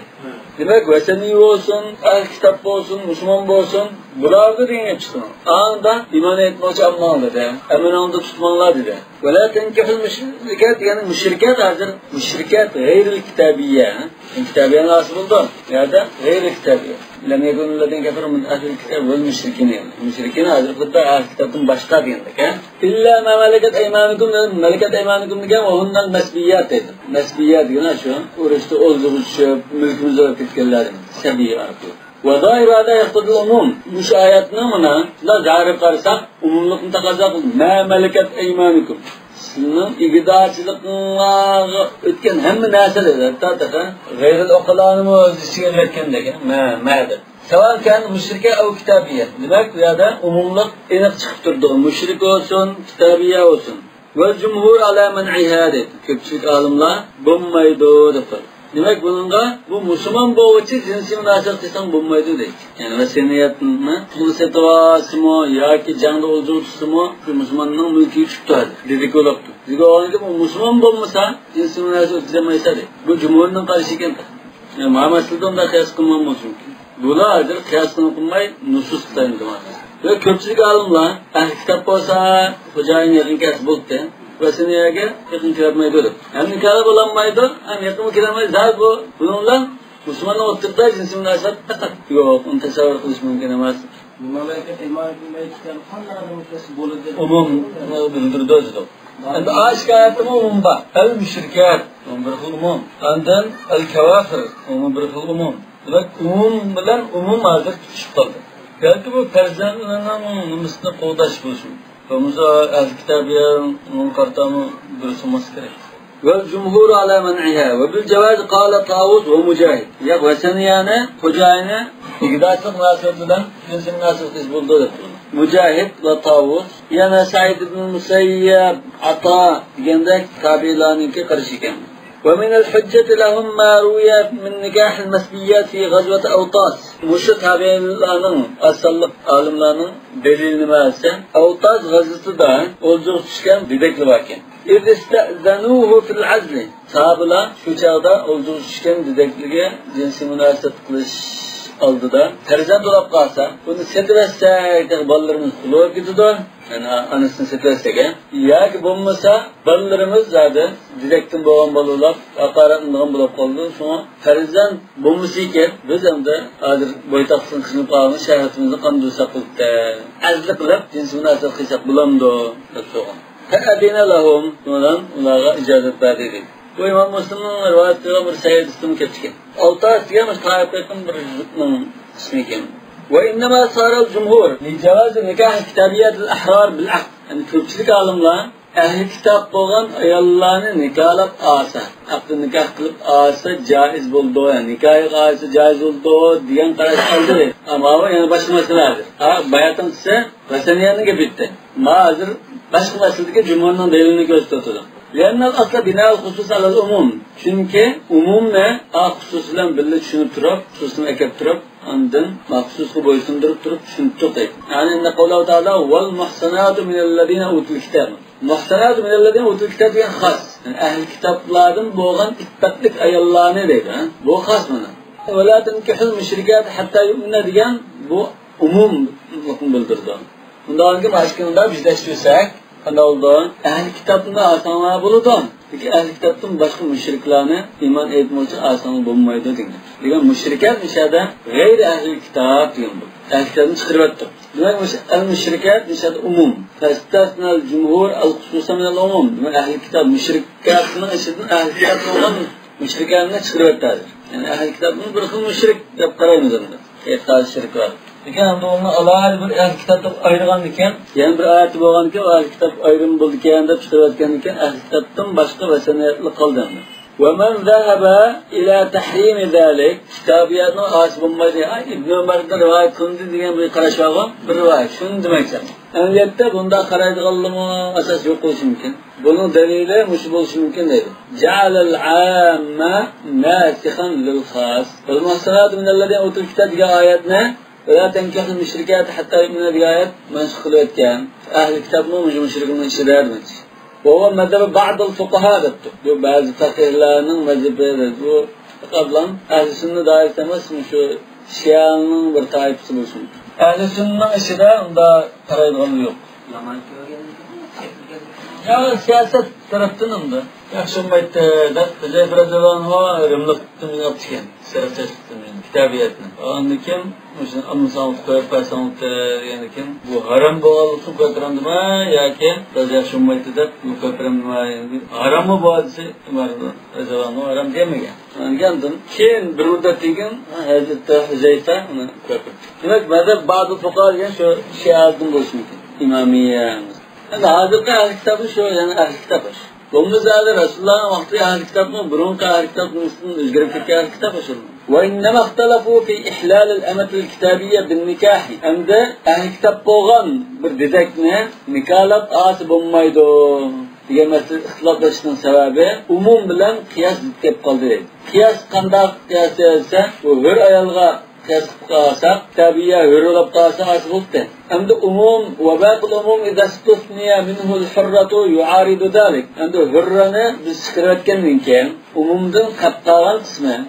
Demek veseni olsun, kitap olsun, Müslüman olsun, bularda dine çıkın. Anında iman etmesi amman dedi. Emin anında tutmanlar dedi. Ve la tenkihul müşrikat yani müşrikat hazır. Müşrikat gayril kitabiye. Kitabiye nasıl buldu? Ya da gayril kitabiye. Lem yekunulladin kafir min ahlil kitab vel müşrikin. Müşrikin hazır kıtta ahli kitabın başka diyendik. İlla ma malakat eymanukum dedim. Malakat eymanukum diyen ondan mesbiyat dedim. Mesbiyat diyen şu. Uğraştı olduğumuz şu mülkümüzü öpütkellerim. Sebiye artıyor. Ve zahir hâdâ yahtadil umum. Bu ayet namına da zahir karsak umumluk mutakazak ma malakat eymanukum. Sizin igidacılıkla ötken hem nasıl eder? Hatta gayril okulanımı şiirletken de ma'dır. Seval kan müşrike ev kitabiye. Demek ya da umumluk enek çıkıp durdu. Müşrik olsun, kitabiye olsun. Ve cumhur ala men'iha dedi. Köpçülük alimler bulmaydı dedi. Demek bununla bu Müslüman boğucu cinsi münasebetinden bulmaydı dedi. Yani veseniyetini kılısı var mı ya ki canlı olduğu mu Müslümanın mülki tutar. Dedik olaktu. Dedik olanı ki bu Müslüman bulmasa cinsi münasebetinden maysa dedi. Bu cumhurun karşıyken yani Muhammed Sultan da kıyas kılmamız mümkün. Bunlardır kıyasını kılmayı nusus sayındı maalesef. Ve köpçülük alimler kitap olsa hocayın yakın kıyas buldu. Veseniyege yakın kiramayı böyle. Hem nikahı bulanmaydı hem yakın kiramayı zaten bu. Bununla Müslümanın oturduğu cinsi münasebet yok. Onu tasavvur kılış mümkün olmaz. Memleket iman etmeyi isteyen hangi müşrikası bulacak? Umum bildirdi özüdür. Yani aşk ayetimi umumda. El müşrikat. Bir umum. Ondan el kafir. Bir umum. Demek umum bilen umum hazır tutuşup kaldı. Belki bu perzendlerinin müslüman qoğdaş bulsun. Famuza el-kitabiyen kartamı duruşulması gerek. Vel cumhur ala men'iha ve bil cevaz kâle Tavus ve Mücahid. Ya veseniyane, hocayine, ikidaslık münasebetinden cinsi münasebetiz buldu dedi. Mücahid ve Tavus, yana Said ibn Musayyab, Ata diyende tabiilaninki karışıken. ومن الحجة لهم ما روي من نكاح المسبيات في غزوة أوطاس. Muşu tabi'inlerin, asıllık alimlerinin delilini verse, Avtaz gazısı da olacak düşken didekli varken. İz iste'zenuhu fil azli. Sahabeler şu çağda olacak düşken didekliğe cinsi münasebet kılış aldı da. Terzan dolap kalsa, bunu setvetsek, ballarımız kuluğa gidiyor. Yani anasını setvetsek, ya ki bulmasa, ballarımız zaten direktin boğan balılar, akaratından bulup kaldı. Sonra terzan bulmasıyken, biz hem de adır boytaksın kısmı almış, şehretimizi kandırsak kılıp azlı kılıp, cinsi münasebet kıysak bulamdı. Fe'adine lahum, sonradan onlara icazet verdi. Bu İmam Müslim'in rivayetleri bir Seyyid ismi keçken. Avtaz diyemiş tayyipletin bir rüzgünün ismi iken. Ve innema sarıl cumhur li cevazı nikah kitabiyatil ahrar bil aqd. Yani köpçülük alimler ehli kitap boğan ayallarını nikahlap asa. Aklı nikah kılıp asa caiz buldu. Yani nikahı asa caiz buldu diyen karaş aldı. Ama o yani başka meseledir. Bayatın ise veseniyenin gibi bitti. Mazır başka meseledeki cumhurun delilini gösterdi. لأن الأصل بناء الخصوص على الأموم. Çünkü umum ne? Hususla birlikte düşünüp durup, hususunu ekip durup, andın mahsuslu boyutundurup durup düşünüp durup. Yani inne kavlahu Teala vel muhsanatu minellezine utul kitab. Muhsanatu minellezine utul kitab diyen khas. Yani ehli kitaplardan boğan ispatlık ayallarını deydi. Bu khas bana. Ve la tenkihul müşrikat hatta yu'mine diyen bu umum bildirdi. Bundan önce başkanında bizleştirsek, ne oldu? Ehli kitabında asanlar bulundu. Peki ehli kitabın başka müşriklerine iman etmek için asanlar bulunmaydı diyor. Diyor müşrikler nişada gayri ehli kitap diyor bu. Ehli kitabını çıkarttı. Diyor el müşrikat nişada umum. Festasnal cumhur al hususa min al umum. Diyor ehli kitap müşrikatının eşitinin ehli kitabı olan müşriklerine çıkarttı. Yani ehli kitabını bırakın müşrik yap karayın üzerinde. Etkaz şirk var. Lekin endi uni alohida bir ahli kitobdan ayirgan ekan, yana bir oyat bo'lgan ekan, ahli kitob ayrim bo'ldi ekan deb chiqarayotgan ekan, ahli kitobdan boshqa vasaniyatli qoldi. ومن ذهب إلى تحريم ذلك كتابياتنا حاسب ماذا ابن عمر رواية كنت ديان بقراشوا برواية شنو demek Emniyette bunda karaydıqallımı asas yok olsun mümkün. Bunun delili müşü olsun mümkün değil. Cealel amme nâsihan lil khas. Al-Muhsanat minellezîne utul kitâb diye ayet ne? Ve la tenkihul müşrikât hatta yu'minu diye ayet mensuh etken. Ahli kitap mı müşrikin işi dermiş. وهو مذهب بعض الفقهاء دكتور. Bu bazı fakirlerin mezhebi bu kablan ahli sünnet dair temas mı şu Şia'nın bir taifesi olsun. Ahli sünnet işi de onda karaydıqalı yok. Ya siyaset tarafından da yaxşımaydı da Hüzeyfe radıyallahu anh rımlıktım yaptıkken siyaset kitabiyetini. Anladım. Mesela amsan koyarsan yani kim bu haram boğalısı koyarlandı mı ya ki da yaşamaydı da bu koyarlandı mı haram mı boğalısı vardı o haram demiyor. Yani kendim kim bir müddet dikin Hazreti Hüzeyfe onu koyardı. Demek bazı fuqaha yani şu şey aldım olsun ki İmamiye. Yani Hazreti ahli kitabı şu yani ahli kitabı. Bunun Resulullah'ın vakti ahli kitabı mı? Bunun ahli kitabının üstünde özgürlük ahli kitabı şu. وإنما اختلفوا في إحلال الأمة الكتابية بالنكاح. عند أهل كتاب بوغان برددكنا نكالب آسب أميدو. diye mesela ihtilaflaştığın sebebi umum bilen kıyas dikkep kaldı. Kıyas kandak kıyas etse bu hür ayalga kıyas kalsak tabiye hür olup kalsa asıl oldu. Hem de umum ve bâkul umum idâ stufniye minhul hurratu yu'aridu dâlik. Hem de hürranı biz çıkarırken ki umumdan kaptalan kısmı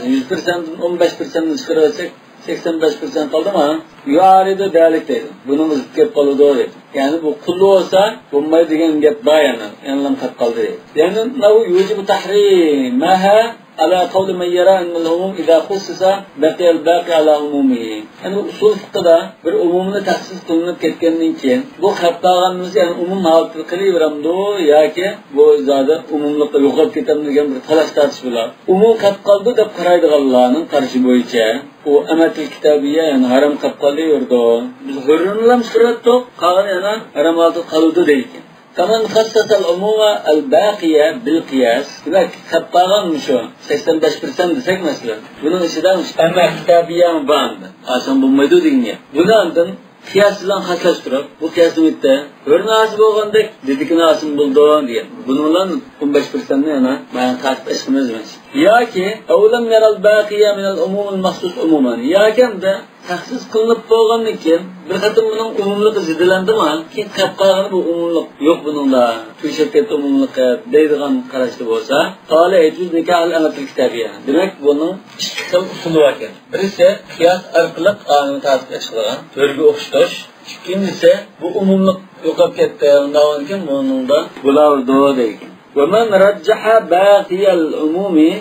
100%'den 15%'ni çıkarırsak 85% kaldı mı? Yu'aridu dâlik dedi. Bunun dikkep kalı doğru. Yani bu kullu olsa bulmayı diyen gep bayana yanılan kap kaldı. Yani navu yucibu tahrimaha ala kavli men yara ennel umum idâ khussisa baqiyel baqi ala umumihi. Yani bu usul fıkhıda bir umumunu tahsis kılınıp ketkenliğin ki bu kaptağanımız yani umum halatı kılıveramdı ya ki bu zada umumlukta yokup ketemdigen bir talaş tartışmalar. Umum kap kaldı da karaydı Allah'ın karşı boyunca. O emetil kitabiye yani haram kap kalıyordu. Biz hürrünülam sırattık. Kağın yana haram altı kalıdı deyken. Kaman khassatal umuma al-baqiya bil-qiyas. Demek kaptağanmış o. 85% desek mesela. Bunun içinden emel kitabiye mi bağımdı? Asan bulmaydı dinle. Bunu andın. Kıyasından haslaştırıp, bu kıyasını bitti. Hür nasip olgandık, dedik nasip buldu diye. Bununla 15%'ni yana bayan tartışmamız var. Ya ki, evlem yaral baqiya minel umumul mahsus umuman. Ya ki hem de tahsis kılınıp boğanlık ki, bir katım bunun umumluk zidilendi mi? Ki kapkağını bu umumluk yok bununla. Tüşekket umumluk deydiğen karıştı olsa, kâle etüz nikahal emetil kitabiye. Demek bunun iki kıl usulu var. Birisi, kıyas arkalık anını tasdik çıkılan, örgü okşutuş. İkincisi, bu umumluk yokap ketti. Ondan ki bunun da bulavurdu deyken. وَمَنْ رَجَّحَ بَاقِيَ الْعُمُومِ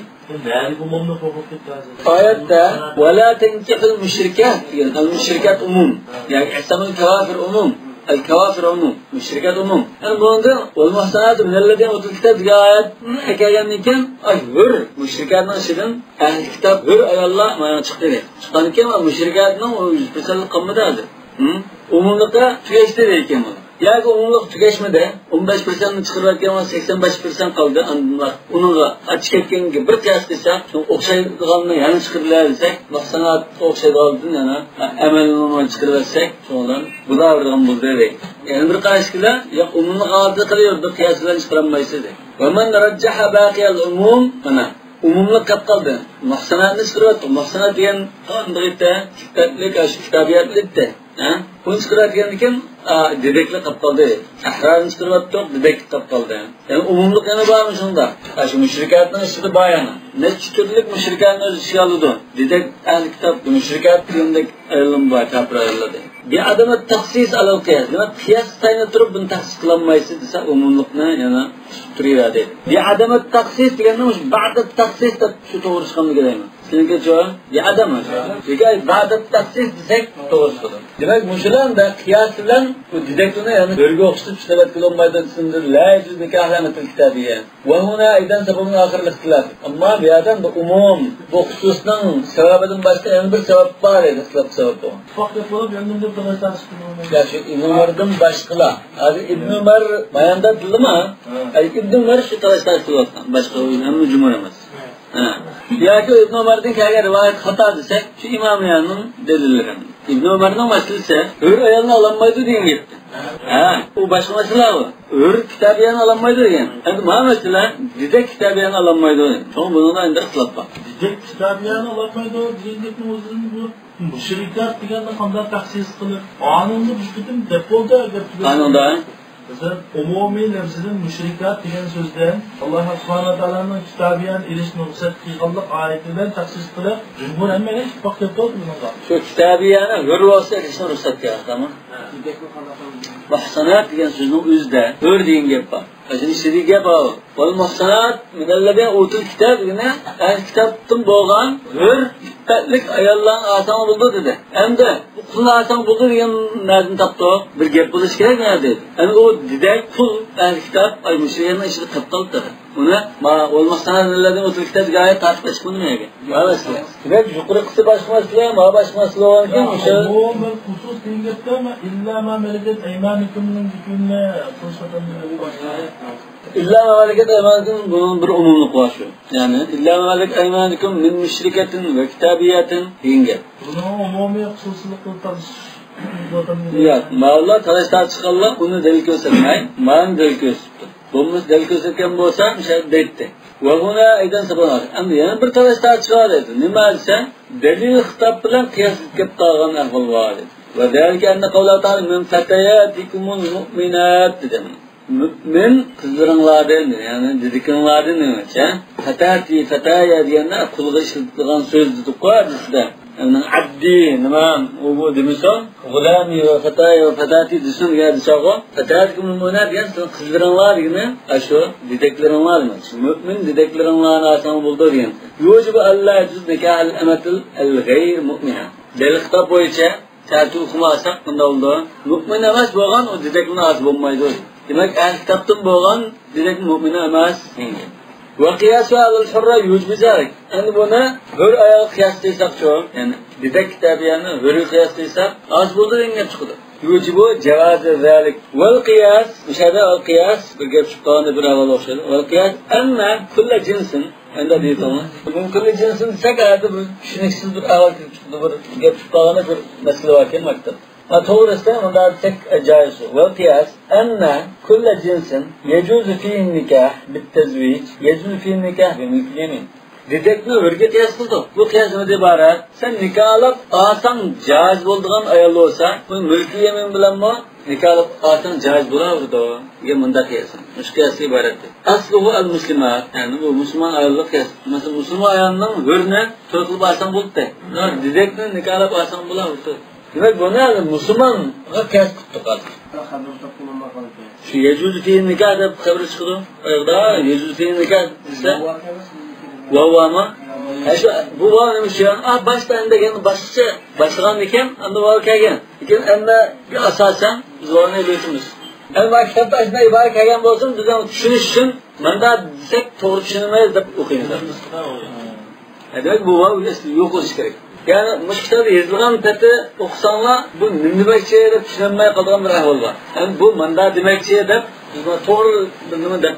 Yani bu umumluk hukuk gitti. Ayette وَلَا تَنْكِحُ الْمُشْرِكَاتِ El-müşrikat umum. Yani ihsamul kevafir umum. El-kevafir umum. Müşrikat umum. Yani bunun olmazsanatı minellezîne utul kitâb diye ayet hikayenliken hür. Müşrikatın işinin ehl-i kitap hür ayallah mana çıktı diye. Çıkanken müşrikatın o 100%'lik kımıdadır. Umumlukta tükeşti deyken bunu. Yani umumluk tükeşmedi. 15%'ni çıkarırken 85% kaldı. Onunla açık etken gibi bir kıyas desek, okşaydıqalını yani çıkarırlar desek, sanat okşaydıqalını yani emelini çıkarırsak, sonra bu da avırdan buldu değil. Yani bir kıyasıyla ya umumluk ağırda kalıyordu, kıyasıyla çıkaramayız dedi. وَمَنْ رَجَّحَ بَاقِيَ الْعُمُومِ umumluk kap kaldı. Mahsanatını çıkarttı. Mahsanat diyen andırıkta, kitabiyatlıkta. Bunu çıkartırken dedekle kap kaldı. Ahrarını çıkarttı, dedek kap kaldı. Yani umumluk yanı varmış onda. Şu müşrikatın üstü bayanı. Ne türlük müşrikatın özü şey alıyordu. Dedek ahli kitap, müşrikat diyendek ayrılım var, kapra ayrıladı. bir adamı taksis alal kıyas. Demek kıyas tayını durup bunu taksis kılanmayısı dese umumlukna yana tutuyor deydi. Bir adamı taksis diye neymiş? Ba'da taksis de şu doğru çıkanı geleyim. Sizin çoğu bir adam mı? Çünkü ba'da taksis desek doğru çıkıyor. Demek muşulan da kıyas bilen bu didektuna yani bölge okşutup işlevet kılınmaydı isimdir. La yecüz nikahlemetil kitabiye. Ve huna aydan sebebin ahir ihtilaf. Ama bir adam da umum bu hususdan sebebinin başka en bir sebep var edi. Islah sebep o. Fakat olup yanımda bir tane tartıştım. Ya şu İbn Umar'dan başkala. Abi İbn Umar mayanda dildi mi? İbn Umar şu tartıştırıyor. Başka oyun hem cumhuriyet. Ya ki İbn Umar'dan eğer rivayet hata desek şu İmamiyanın delilleri. İbn Umar'dan başlıysa ör ayağını alamaydı diye gitti. O başka mesele o. Ör kitabiyanı alamaydı diye. Yani ma mesela didek kitabiyanı alamaydı diye. Çünkü bununla indi ıslap var. Didek kitabiyanı alamaydı o didek mi uzun bu? Müşrikat degende qanday taxsis qilib, qonunni buzdim deb bo'ldi deb Qonunda Bizlar umumiy lafzidan müşrikat degan so'zdan Alloh subhanahu va taoloning kitobiyan erishni ruxsat qilganlik oyatidan taxsis qilib, jumhur hammaga ittifoq keltirdi bunga. Şu kitabiyani hurvosda erishni ruxsat qilganmi? Muhsanat degan so'zning o'zida hur degan gap bor. Ajin istediği gap o. Ol muhsanat minallabin utul kitab degani kitobdan bo'lgan hur iffetlik ayollarning asoni bo'ldi dedi. Endi bu qulning asoni bo'ldi degan narsani topdi. Bir gap bo'lish kerak dedi. Endi o didek pul kitap ay mushriyatning ichida qilib Buna ma olmazsa nelerden otur kitap gayet tartışmış bunu neye? Maalesef. Demek yukarı kısa başmasıyla ma başmasıyla olan kim? Bu ben husus dingette ama illa ma meleket eymanikum'un hükmüne fırsatın bu başlığı. İlla ma meleket eymanikum bunun bir umumluk var şu. Yani illa ma meleket eymanikum min müşriketin ve kitabiyetin dinge. Bunu umumi hususluqla tartışmış. Ya mağla tartışlar çıkarlar bunu delil göstermeyin. Mağın delil gösterdi. Bunun delil gösterken bolsa müşahede etti. Ve buna aydan sabahlar. Ama yani bir tartışlar çıkar dedi. Nima dese delil hitap bilen kıyaslık kep dağılan ahval var dedi. Ve değerli enne kavla ta'ala min fetayatikumul mu'minat dedim. Mümin kızlarınlardan yani dedikinlardan demek ya. Fetaya diyenler kulga işletilen söz dedik var bizde. Yani abdi, nimam, bu demişon, gulami ve fetaya ve fetati düşün geldi çağı. Fetatikumul mu'minat diyen kızlarınlar yine aşu dediklerin mı? Mümin dediklerin asan buldu diyen. Yucibu Allah cüz nikahal emetil el gayr mu'mina. Delil kitap boyunca tertib okumasak bunda oldu. Mümin emas bo'lgan o dediklerin az bo'lmaydi. Demek kitaptan bo'lgan dedek mümin emas. Ve kıyas ve alel hurra yucbu zalik. Yani buna hür ayağı kıyaslıysak çoğu. Yani didek kitabiyanı hürü kıyaslıysak az buldu denge çıkıdı. Yucbu cevazı zalik. Vel kıyas, müşahede al kıyas, bir gep çıktığında bir havalı okşadı. Vel kıyas, emme kulle cinsin. Enda değil tamam. Bugün kulle cinsin desek adı bu düşüneksiz bir havalı çıktı. Bir gep çıktığında bir mesele varken maktab. Doğrusu onda tek caiz ve kıyas enne kulle cinsin yecuzu fihi nikah bittezvic yecuzu fihi nikah bimilk yemin. Dedekni örgü kıyas kıldı. Bu kıyas ne ibaret? Sen nikah alıp asan caiz bulduğun ayarlı olsa bu mülki yemin bilen mi? Nikah alıp asan caiz bulamırdı o. Yemunda kıyasın. Üç kıyası ibarettir. Asluhu el muslimat. Yani bu Müslüman ayarlı kıyas. Mesela Müslüman ayarının hürne çocuklu asan buldu de. Dedekni nikah alıp asan bulamırdı. Demek bu ne? Müslüman'a kıyas kuttu kaldı. Şu yecuzu fihi nikah da haberi çıkıyor. Ayakta yecuzu fihi nikah ise vavvama. Bu var demiş ya. Başta ende gelin başlayan iken anda var kaygen. İken ende bir asasen biz var ne büyütümüz. Ama kitapta aslında ibaret kaygen olsun bizden düşünüş için ben daha desek doğru düşünülmeyiz de okuyunuz. Demek bu var yok olmuş gerek. Yani müşkilatı yazılgan peti okusanlar bu nimdemekçiye de düşünülmeye kaldıran bir ahval var. Yani bu manda demekçiye de doğru nime de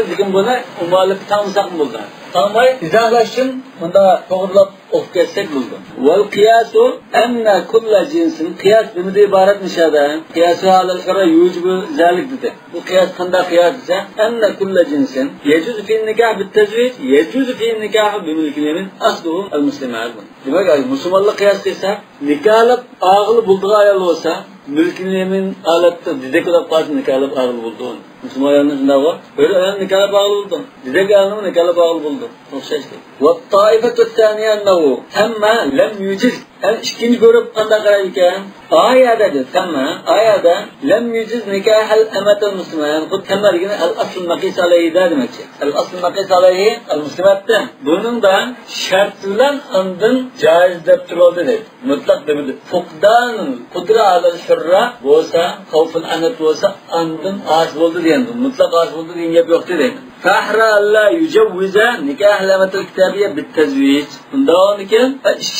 dedim buna umarlık tanısak mı buldu? Tanımay izahlaşın bunda doğrulap okuyacak buldu. Vel kıyasu enne kulla cinsin kıyas bimide ibaret müşahede. Kıyasu halal kara yucubu zalik dedi. Bu kıyas kanda kıyas ise enne kulla cinsin yecuzu fi'l nikah bit tezvic yecuzu fi'l nikah bimilkil yemin asluhu el muslimat. Demek Müslümanlık kıyaslıysa nikahlıp ağılı bulduğu ayarlı olsa mülkün yemin alatta didek olarak parti nikahlıp ağılı bulduğun. Müslüman ayolning shunday bor. Böyle ayol nikahga bağlı buldu. Bizdeki ayolning nikahga bağlı buldu. O'xshashdi. Va taifatu thaniya annahu hamma lam yujiz. Yani ikinci grup qanday qarar ekan? Oyada dedi. Hamma oyada lam yujiz nikahal amatul muslima. Yani bu tamargina al asl maqis alayhi demakchi. Al asl maqis alayhi al muslimatda. Buning da shart bilan andin joiz deb turadi dedi. Mutlaq demadi. Fuqdan qudra alal hurra bo'lsa, xavful anat bo'lsa andin az bo'ldi degan. Mutlaq az bo'ldi degan gap yo'q dedi. Fahra alla yujawwiza nikah alamatul kitabiyya bitazwij. Bundan ekan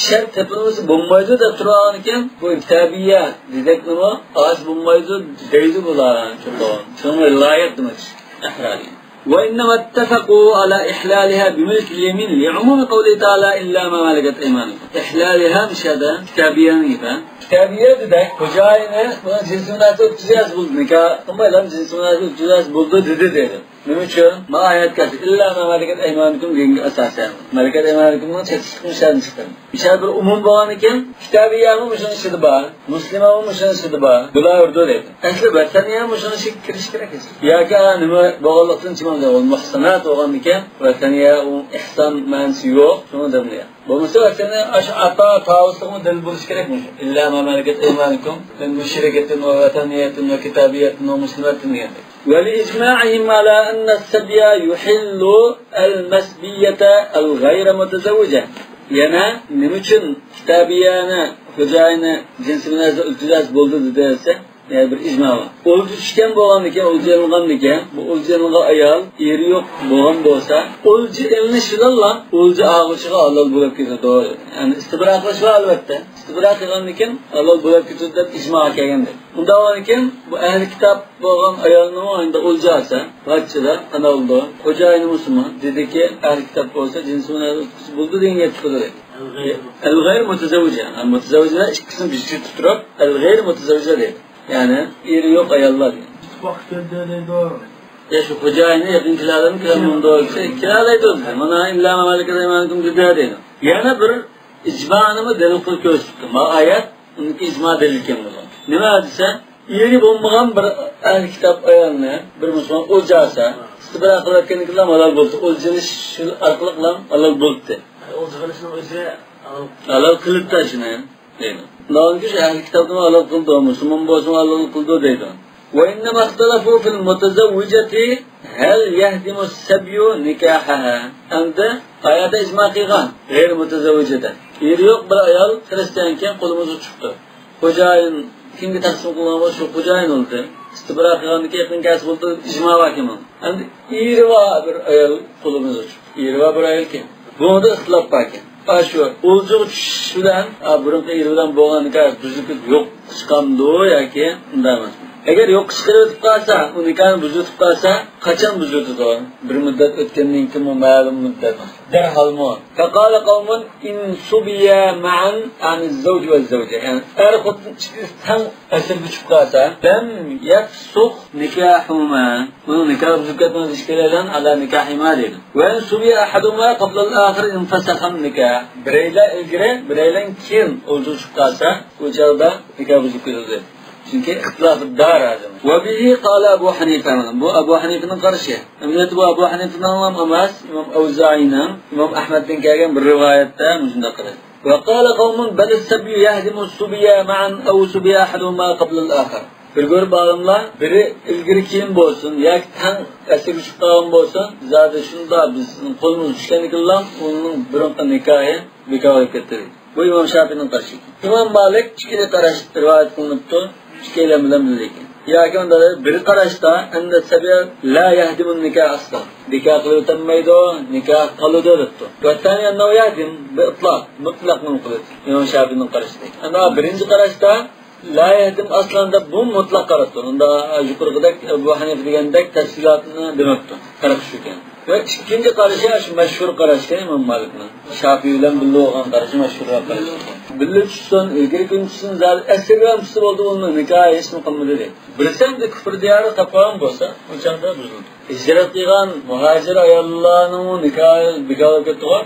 shart tepinmesi bo'lmaydi deb turgan ekan. Bu kitabiyya dedik nima? Az bo'lmaydi deydi bular. Shunga loyiq demak. Ahrali. وإنما اتفقوا على إحلالها بملك اليمين لعموم قوله تعالى إلا ما ملكت أيمانكم. إحلالها مش هذا كتابيا نيفا. كتابيا ده كجاينا ما جنسونات تجاز بولدنكا ثم لم جنسونات تجاز بولد ده. Niçin? Ma ayet kasi illa ma malikat aymanukum degan asosan. Malikat aymanukumning chekishini chiqdi. Ishar bir umum bo'lgan ekan, kitobiyami mushuni ichida bor, muslimami mushuni ichida bor. Bular urdu dedi. Asli vataniya mushuni ichiga kirish kerak edi. Yoki nima bog'liqdan chiqmadi, ol muhsanat bo'lgan ekan, vataniya u ihson ma'nosi yo'q, shuni demlaydi. Bo'lmasa vataniya ash'ata tavsiqni dil bo'lish kerakmi? Illa ma malikat aymanukum, bu shirkatdan va vataniyatdan va kitabiyatdan va muslimatdan degan. ولإجماعهم على أن السبي يحل المسبية الغير متزوجة. Yana nima uchun kitabiyani xo'jayini jinsi bilan iltijos bo'ldi desa, yani bir ijmo bor. O'lja tushgan bo'lgan ekan, o'lja ilingan ekan, bu o'lja ilingan ayol eri yo'q bo'lgan bo'lsa, o'lja ilinish bilan o'lja og'ishiga halol bo'lib ketadi. Yani istibroq qilish va albatta istibroq qilgan ekan halol bo'lib ketadi deb ijmo kelgandi. Unda bo'lgan ekan bu ahli kitob bo'lgan ayolning o'yinda o'lja olsa, vaqtida ana oldi. Xo'jayini musulmon dediki, ahli kitob bo'lsa jinsi bilan bo'ldi degan gap chiqadi. El-gayr mutazavvija. Mutazavvija ikkisini birga tuturib, el-gayr mutazavvija deydi. Yani eri yo'q ayollar. Vaqt keldi deydi. Ya şu xo'jayini yaqinchilardan kiramunda olsa, kiralaydi o'zi. Mana illa mamlakatda imankum deydi. Yana bir ijmoni dalil qilib ko'rsatdi. Ma oyat uniki ijmo dalil ekan bu. Nima desa, eri bo'lmagan bir ahli kitob ayolni bir musulmon o'ljasa, istibroq qilayotganliklar halol bo'ldi. O'ljilish shu orqali ham halol bo'ldi. O'zg'ilishning o'zi halol qilib tashini deydi. Nongish ahli kitobni halol qildi, musulmon bo'lsa halol qildi deydi. Wa innama ikhtalafu fil mutazawwijati hal yahdimu as-sabyu nikahaha. Endi oyatda ijmo qilgan, g'ayr mutazawwijada. Eri yo'q bir ayol xristiankan qo'limizni chiqdi. Xo'jayin kimga taqsim qilgan shu xo'jayin o'ldi. Istibroq qilgandan keyin kasb bo'ldi, ijmo vakimi. Endi eri va bir ayol qo'limizni chiqdi. Eri va bir ayol kim? Bunda ixtilof bor ekan. Aşu olcu tuş bilen burunqa yeridan bo'lganiga buzilib yo'q chiqamdi yoki unday emas. Agar yo'q chiqarib qolsa, unikani buzilib qolsa, qachon buzildi? Bir muddat o'tgandan keyin ma'lum muddat. Darhalmo. Faqala qawmun in subiya ma'an an az-zawj va az-zawja. Yani er xotin tan asir bichib qolsa, lam yafsukh nikahuma. Bunu nikah buzilgan ishkaladan ala nikahima deydi. Va in subiya ahaduma qabla al-akhir infasakha nikah. Bireyler ilgiri, bireyler kim olcu çıkarsa, o çağda nikah buzuk edildi. Çünkü ihtilafı dar adamı. Ve bihi kâle Ebu Hanife'nin. Bu Ebu Hanife'nin karşı. Emniyeti bu Ebu Hanife'nin anlam amaz, İmam Evza'i'nin, İmam Ahmet'ten gelgen bir rivayette müzünde kırır. Ve kâle kavmun belis-sebyu yehdimu subiya ma'an ev subiya ahaduma qabla'l akhar. Bir görüp bağımlar, biri ilgiri kim bolsun, ya tan esir çıkan bolsun, zaten şunda bizim kolumuz düşkenlikle onun burunqa nikahı bekar ettirir. Bu İmam Şafii'nin karşı. İmam Malik çikili karşı rivayet kılınıptı, çikiyle bilen bildikin. Ya ki onda bir karışta ende sebebi la yahdimun nikah asla. Nikah kılıp tanmaydı, nikah kalıdı tuttu. Ve tani enne o yahdim bi itlaq, mutlaq mümkün. İmam Şafii'nin karşı. Ama birinci karışta la yahdim aslında bu mutlaq qarashdi. Unda yuqorqidek Ebu Hanife degandek tafsilotini demabdi. Qaraq shukan. Ve ikinci qarışı şu meşhur qarashga İmam Malikning. Şafii bilan birga bo'lgan qarashi meşhur qarash. Birga tushsin, ilgari kunsin, zal asirlamsi bo'ldi uni nikoh hech muqammada deydi. Bilsam de kufr diyori topgan bo'lsa, o'shanda buzildi. Hijrat qilgan muhojir ayollarning nikohi bekor ketdi.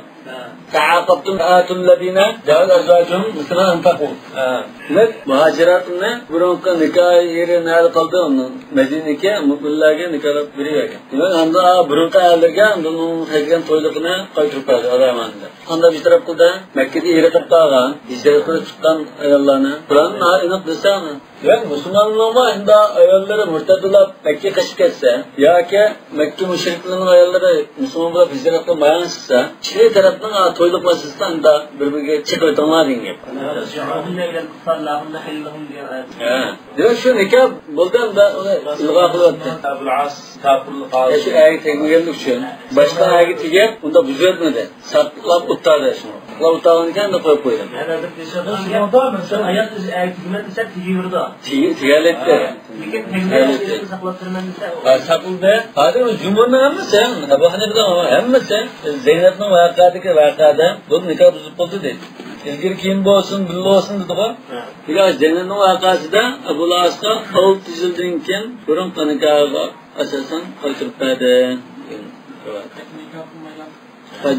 Ta'aqabtum atul ladina ja'al azwajum misla anfaqu. Demak, muhajiratni burunqi nikoh yeri nari qoldi uni. Madinaga mu'minlarga nikohlab bergan. Demak, unda burunqi ayollarga uni qilgan to'yligini qaytarib berdi odamlar. Qanday bir taraf qildi? Makkada yeri qilib qolgan, hijrat qilib chiqqan ayollarni Qur'onni aniq bilsami? Yani Müslümanlar unda ayolları murtadılab Mekke kaçıp ketse, ya ki Mekke müşriklerinin ayolları Müslümanlar hicret kılmayan çıksa, çiğ tarafından toyluk masasından da birbirine çıkartanlar diyeyim. Demek şu nikah buldan da ilga kılıvattı. Ya şu ayet tekniğinlik için. Başka ayet tekniği onda büzüldmedi. Saklap uttadı şunu. Saklap uttağınken de koyup koydum. Ayet tekniği ise tigiyordu. Tigaletdi. Saqildi. Hozir jumurni hammasi, Abu Hanifa ham hammasi Zeynabning voqeada bu nikoh buzib qoldi dedi. İlgari kiyim bo'lsin, billo bo'lsin dedi-ku. Degan Zeynabning voqeasida Abu Lasqa 6 yildan keyin burun nikohga asosan qaytirib berdi.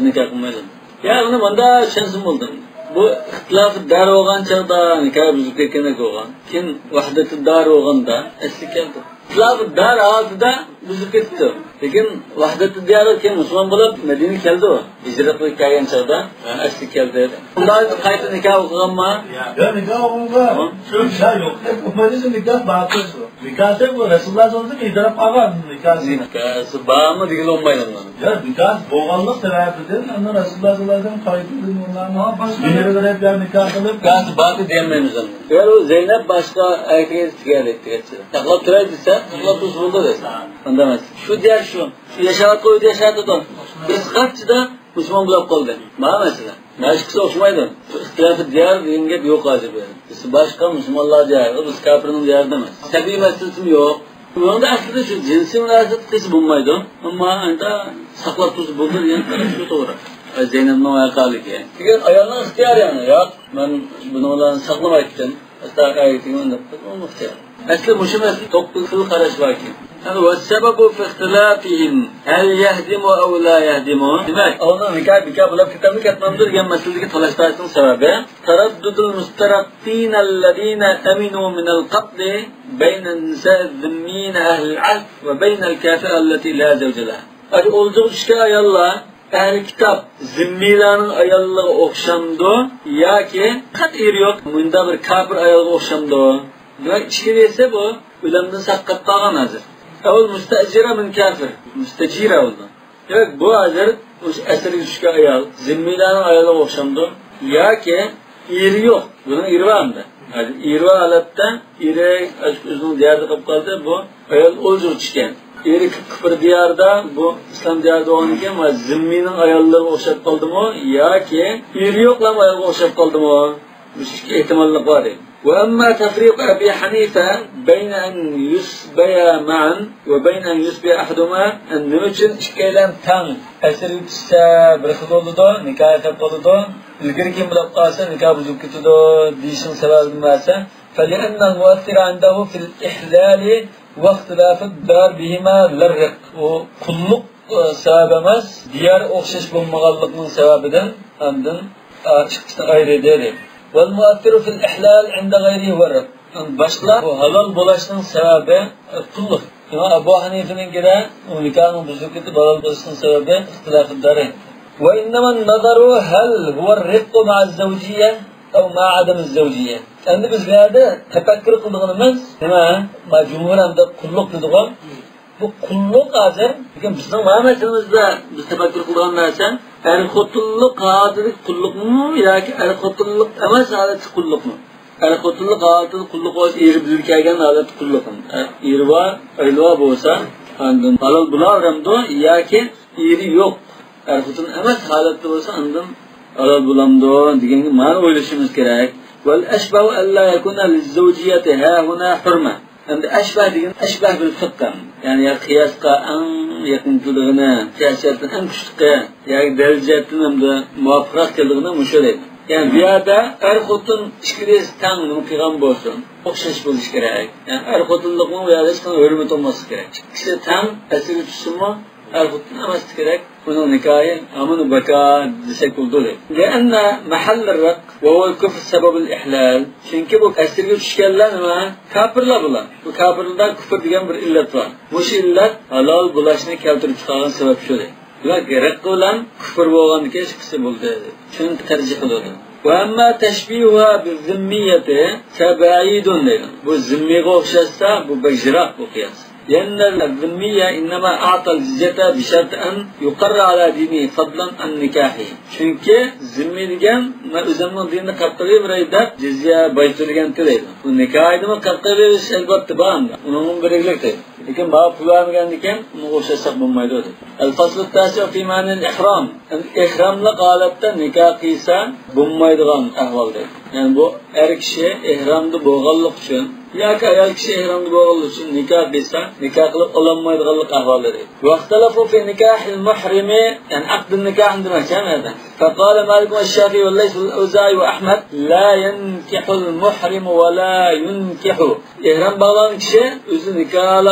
Nikoh qilmaydi. Ya uni bunda chansim bo'ldi. Bu ixtilof dar bo'lgan chog'da nikoh buzib ketgan bo'lgan. Keyin vahdati dar bo'lganda asli keldi. Ixtilof dar oldida buzib ketdi. Lekin vahdati dar keyin musulmon bo'lib Madinaga keldi. Hijrat qilib kelgan chog'da asli keldi. Undan qayta nikoh o'qiganmi? Ya nikoh o'qigan. Shu şey yo'q. Ummatining nikoh baqi shu. Nikoh bu Rasululloh sollallohu alayhi vasallam qilgan nikoh. Nikoh bormi degan olmaydi. Ya nikoh bo'lganlik sababidan ana Rasululloh sollallohu alayhi vasallam qaytib ularni nikoh qilib gaz baqi demaymiz. Eğer o Zeynep başka erkeğe tigaletdi geçti. Taklap turaydı ise taklap tuz buldu dedi. Anlamaz. Şu diğer şu yaşavat koydu yaşattı da. Biz kaççıda Müslüman bulup kaldı. Bana mesela. Başkası hoşmaydı. İhtilafı diğer diyengep yok hazır böyle. Biz başka Müslümanlar diğer. Biz kafirinin diğer demez. Tabi meselesi yok. Bunun da aslında şu cinsi münasebet kısmı bulmaydı. Ama anda saklap tuz buldu diyen taraf şu doğru. Zeynep'in ayakalı ki. Çünkü ayağına ihtiyar yani. Ya ben bunu olan saklamaydım. Hatta ayetini anlattım. Onu ihtiyar. Aslı muşum aslı topluluğu karış var ki. Yani وَالسَّبَبُ فِي اخْتِلَافِهِمْ هَلْ يَهْدِمُ اَوْ لَا يَهْدِمُ. Demek onun nikah bulup kitabını katmamdır diyen meseledeki talaştarsın sebebi تَرَدُّدُ الْمُسْتَرَقِّينَ الَّذ۪ينَ اَمِنُوا مِنَ الْقَبْلِ بَيْنَ النِّسَاءِ الذِّمِّينَ اَهْلِ الْعَهْدِ وَبَيْنَ الْكَافِرَ الَّتِي لَا زَوْجَ لَهَا. Hadi olacak işte ayarlar. Ehl kitap zimmilarning ayollariga o'xshamdi yoki qat'iy yo'q bunda bir kafir ayolga o'xshamdi. Demak ichki esa bu ularni saqlab qolgan hozir. Avval mustajira min kafir, mustajira bo'ldi. Demak bu hozir o'sha asrga tushgan ayol zimmilarning ayoliga o'xshamdi yoki eri yo'q. Buni eri bormi? Hozir eri holatda eri o'zining diyarda qolib qoldi, bu ayol o'ldirib tushgan. Eri kıpır diyarda bu İslam diyarda olan iken ama zimminin ayarları o'xshab qoldimi yoki eri yo'qlam ayolga o'xshab qoldimi? Bu ikki ehtimollik bor. Ve amma tafriq Abi Hanifa bayna an yusbaya ma'an ve bayna an yusbaya ahaduhuma nima uchun ikkalan tang asr yutsa bir xil bo'ldi, nikoh qilib qoldi. Ilgari kim bilib qolsa nikoh buzib ketdi deyishning sababi nimasi? فلأن المؤثر عنده في الإحلال واختلاف الدار بهما للرق وكلق sebebimiz diğer okşaş bulmagallıkның sebebinden andın ayrı dedi. Vel muattiru fil ihlal inde gayri varık. Başla bu halal bulaşının sebebi kulluk. Ama Abu Hanife'nin göre nikahın buzuketi halal bulaşının sebebi ihtilafı darı. Ve innemen nazaru hel huve rikku ma'az-zavciyye ev ma'adam-ı zavciyye. Endi bizlarda tefekkür qilganimiz nima? Ma jumhuramda qulluq dedik-ku. Bu qulluq hozir, lekin bizning ma'nosimizda biz tefekkür qilgan narsa er-xotinlik holatida qulluqmi yoki er-xotinlik emas holatda qulluqmi? Er-xotinlik holatida qulluq bo'lsa, eri bilib kelgan holatda qulluqmi? Eri bor, ayollar bo'lsa, andin halol bo'laveramdi yoki eri yo'q, er-xotin emas holatda bo'lsa, andin halol bo'lamdi deganga ma'no o'ylashimiz kerak. والأشبه ألا يكون للزوجية ها هنا حرمة. عند أشبه دين أشبه بالفقه يعني قياس أن يكون تلغنا قياسات أن كشتقة يعني درجات نمدا موافقة تلغنا مشارك يعني بيادا أرخوتن إشكريز تام نمكيغان بوسون أخشش بولش كراك يعني أرخوتن لقمة ويادش كان hürmet olması gerek. İşte tam esir tutuşma Erkutun namazı gerek. Bunun nikahı amın beka desek oldu. Lianna mahall rak ve o küfür sebebül ihlal. Çünkü bu esirge düşkenler ama kafirler bular. Bu kafirlerden küfür diyen bir illet var. Bu illet halal bulaşını keltirip çıkaran sebep şöyle. Ve gerek olan küfür boğanlık eşkisi buldu. Çünkü tercih kılıyordu. وَاَمَّا تَشْبِيهُهَا بِالذِّمِّيَّةِ فَبَعِيدٌ لَيْلًا. Bu zimmiye okşarsa bu becrak bu kıyas. لأن الذمية إنما أعطى الجزية بشرط أن يقر على دينه فضلا عن نكاحه. Çünkü zimmi degen özümün dinini kaptırıyor bir ayda cizye baytırgen tüydi. Bu nikah edimi kaptırıyor elbette bağımda. Onun birlikte. Lekin bağ pulamagan ekan, uni o'xshasak bo'lmaydi dedi. Al-fasl at-tasi fi ma'na al-ihram. Ihramlik holatda nikoh qilsa bo'lmaydigan ahvolda. Ya'ni bu er kishi ihramda bo'lganlik uchun yoki ayol kishi ihramda bo'lganlik uchun nikoh qilsa, nikoh qilib ololmaydiganlik ahvolda dedi. Vaqtalafu fi nikah al-muhrimi, ya'ni aqd an-nikah demakchi. فقال مالك والشافعي والليث والأوزاعي وأحمد لا ينكح المحرم ولا ينكح. İhram bağlanan kişi özü nikah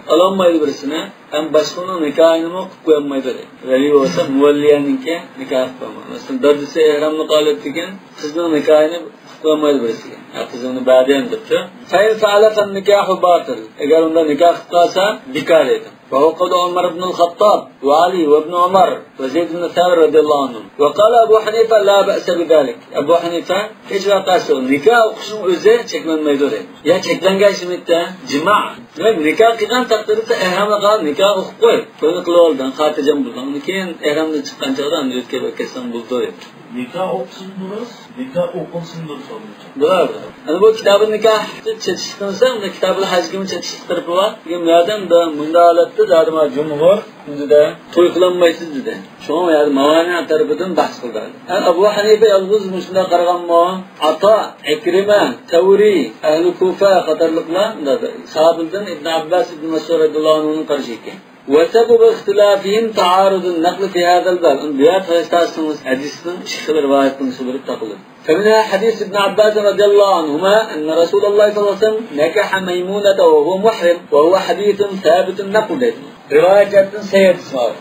alamaydı birisine. Hem başkanın nikahını mı koyamaydı. Veli olsa muvalliyeninki nikah koyamadı. Mesela dadisi ihramlık alettiken kızının nikahını koyamaydı birisi. Kızını badiyen tuttu. فَاِنْ فَعَلَ فَالنِّكَاحُ بَاطِلٍ. Eğer onda nikah kılsa dikkat edin. وهو قول عمر بن الخطاب وعلي وابن عمر وزيد بن ثابت رضي الله عنهم. وقال أبو حنيفة لا بأس بذلك. Ebu Hanife hiç vakası yok. Nikah okuşun özü çeklenmeydi oraya. Ya çeklengen şimditte cima. Demek nikah kılan takdirde ehramla kalan nikah okuk koy. Böyle kılı oldan, hatıcam buldan. Onu keyin ehramda çıkan çağdan ötke beklesen buldu oraya. Nikah okusundur, nikah okunsundur sonuçta. Doğru. Yani bu kitabın nikah çetiştiğinizde, bunda kitabın hacgimi çetiştik tarafı var. Bugün da bunda alattı, zaten cumhur, şimdi de toykulanmaysız dedi. Şu an yani mavani tarafından bahs kıldı. Yani Ebu Hanife yalnız müşünde kargan mı? Ata, Ekrime, Tevri, Ehl-i Kufa katarlıkla, sahabıldan İbn Abbas, İbn Mesud radıyallahu anh'ın karşıyken. وسبب اختلافهم تعارض النقل في هذا الباب. Diğer hadislerin hadisinin şıklı rivayetinin şuburub tapılır. فمنها حديث ابن عباس رضي الله عنهما أن رسول الله صلى الله عليه وسلم نكح ميمونة وهو محرم وهو حديث ثابت النقل. Rivayetin seyyidisi var.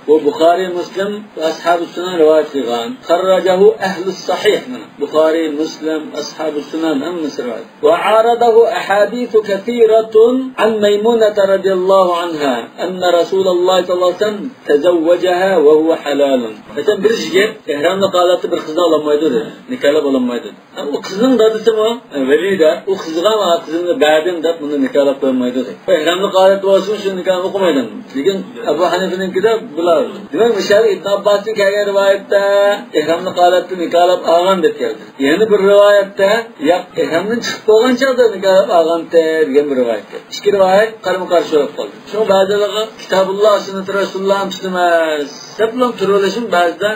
Bu Bukhari, Müslim ve Ashab-ı Sunan rivayet edilen. Karracahu ehl-i sahih. Bukhari, Müslim, Ashab-ı Sunan hemmisi rivayet. Ve aradahu ahadithu kethiratun an Meymunete radiyallahu anha. Enne Resulullah sallallahu aleyhi ve sellem tezevvecaha ve huve halalun. Mesela bir şige ihramda kalatı bir kızı alamaydı dedi. Nikahla alamaydı. O kızın dadısı mı? Veli de. O kızına ama kızını beğendim de bunu nikahla koyamaydı dedi. İhramda kalatı olsun şu nikahını okumaydı. Lekin Ebu Hanife'ninki de bular. Demek mesela İbn Abbas'ın kelgan rivayette ihramni holatda nikohlab olgan deb keldi. Yana bir rivayette ya ihramdan chiqib bo'lgan chog'da nikohlab olgan degan bir rivayet. Ikki rivayet qarama-qarshi bo'lib qoldi. Shu ba'zilarga Kitobulloh sunnat Rasulullohni tutmas. Seplam turulishim ba'zida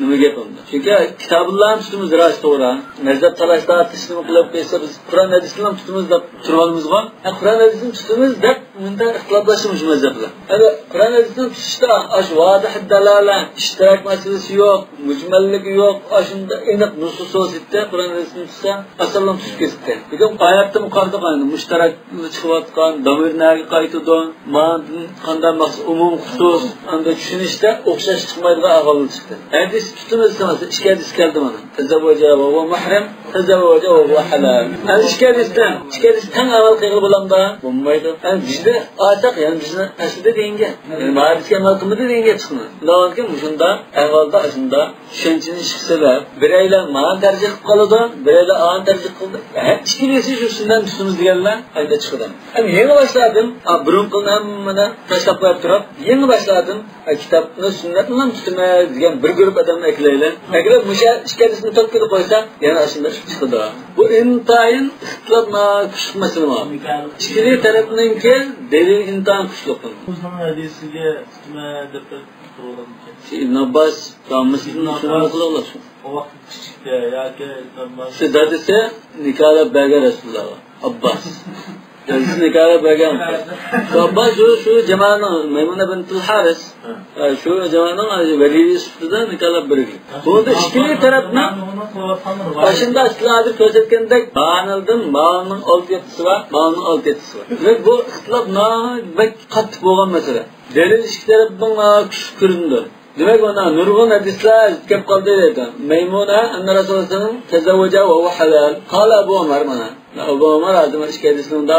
nima gap unda. Chunki Kitobullohni tutimiz rost to'g'ri. Mazhab talashda tishni qilib qo'ysa biz Qur'on hadisni ham tutimiz deb turganimiz bor. Qur'on hadisni tutimiz deb bunda ixtiloflashimiz mazhablar. Hadi Qur'on hadisni tutishda ash vodih dalala, ishtirak masalasi yo'q, mujmallik yo'q. Ashunda aniq nusus o'sitda Qur'on hadisni tutsa asallam tushib ketdi. Lekin oyatda muqarrada qoldi. Mushtaraklik chiqayotgan, damirlarga qaytadi. Man qanday maqsad umum xusus anda tushunishda o'xshash chiqmaydigan ahvol chiqdi. Hadis tutimiz sanasi ikki hadis keldi mana. Tazawwaja va huwa muhrim, tazawwaja va huwa halal. Ana ikki hadisdan avval qilib bo'landa bo'lmaydi. Yani bizde artık yani bizni aslida deyinge. Yani hadisga amal qilmadi deyinge chiqdi. Lekin shunda ahvolda aslında tushunchini chiqsalar, biraylar ma'an tarjih qilib qoladi, biraylar an tarjih qildi. Ikkinchisi shu shundan tutimiz deganlar qayda chiqadi. Yani yangi boshladim, burunqini hammani tashlab qo'yib turib, yangi boshladim. Kitobni sunnat bilan tutmaymiz degan bir guruh odamlar eklaylar. Agar musha ishkadisini topkilib qo'ysa, yana shunda chiqadi. Bu intayin ixtilofma kuchmasini. Ikkinchi tarafninki delil intayin kuchli. Muslim hadisiga tutma deb turganmikan. Ibn Abbas Müslim'in şunu kılıyorlar. O vaqt kichikda yoki Şu dadisi nikohlab bergan Rasululloh Abbas. Siz nikahga bergan. Baba şu jamoaning Maymuna bintul Haris. Şu jamoaning valisi sifatida nikohlab bergan. Bunda ikkili tarafni başında sizlarga ko'rsatgandek ma'nildim, ma'ning 6-7si bor, ma'ning 6-7si bor. Ve bu ixtilof nahayat qattiq bo'lgan masala. Delil ikki tarafning kuch ko'rindi. Demek ona nurgun hadisler kep kaldı dedi. Meymuna anna Resulullah tezavvaca ve huve halal. Kala Ebu Ömer bana. Ebu Ömer azim işki hadisinin da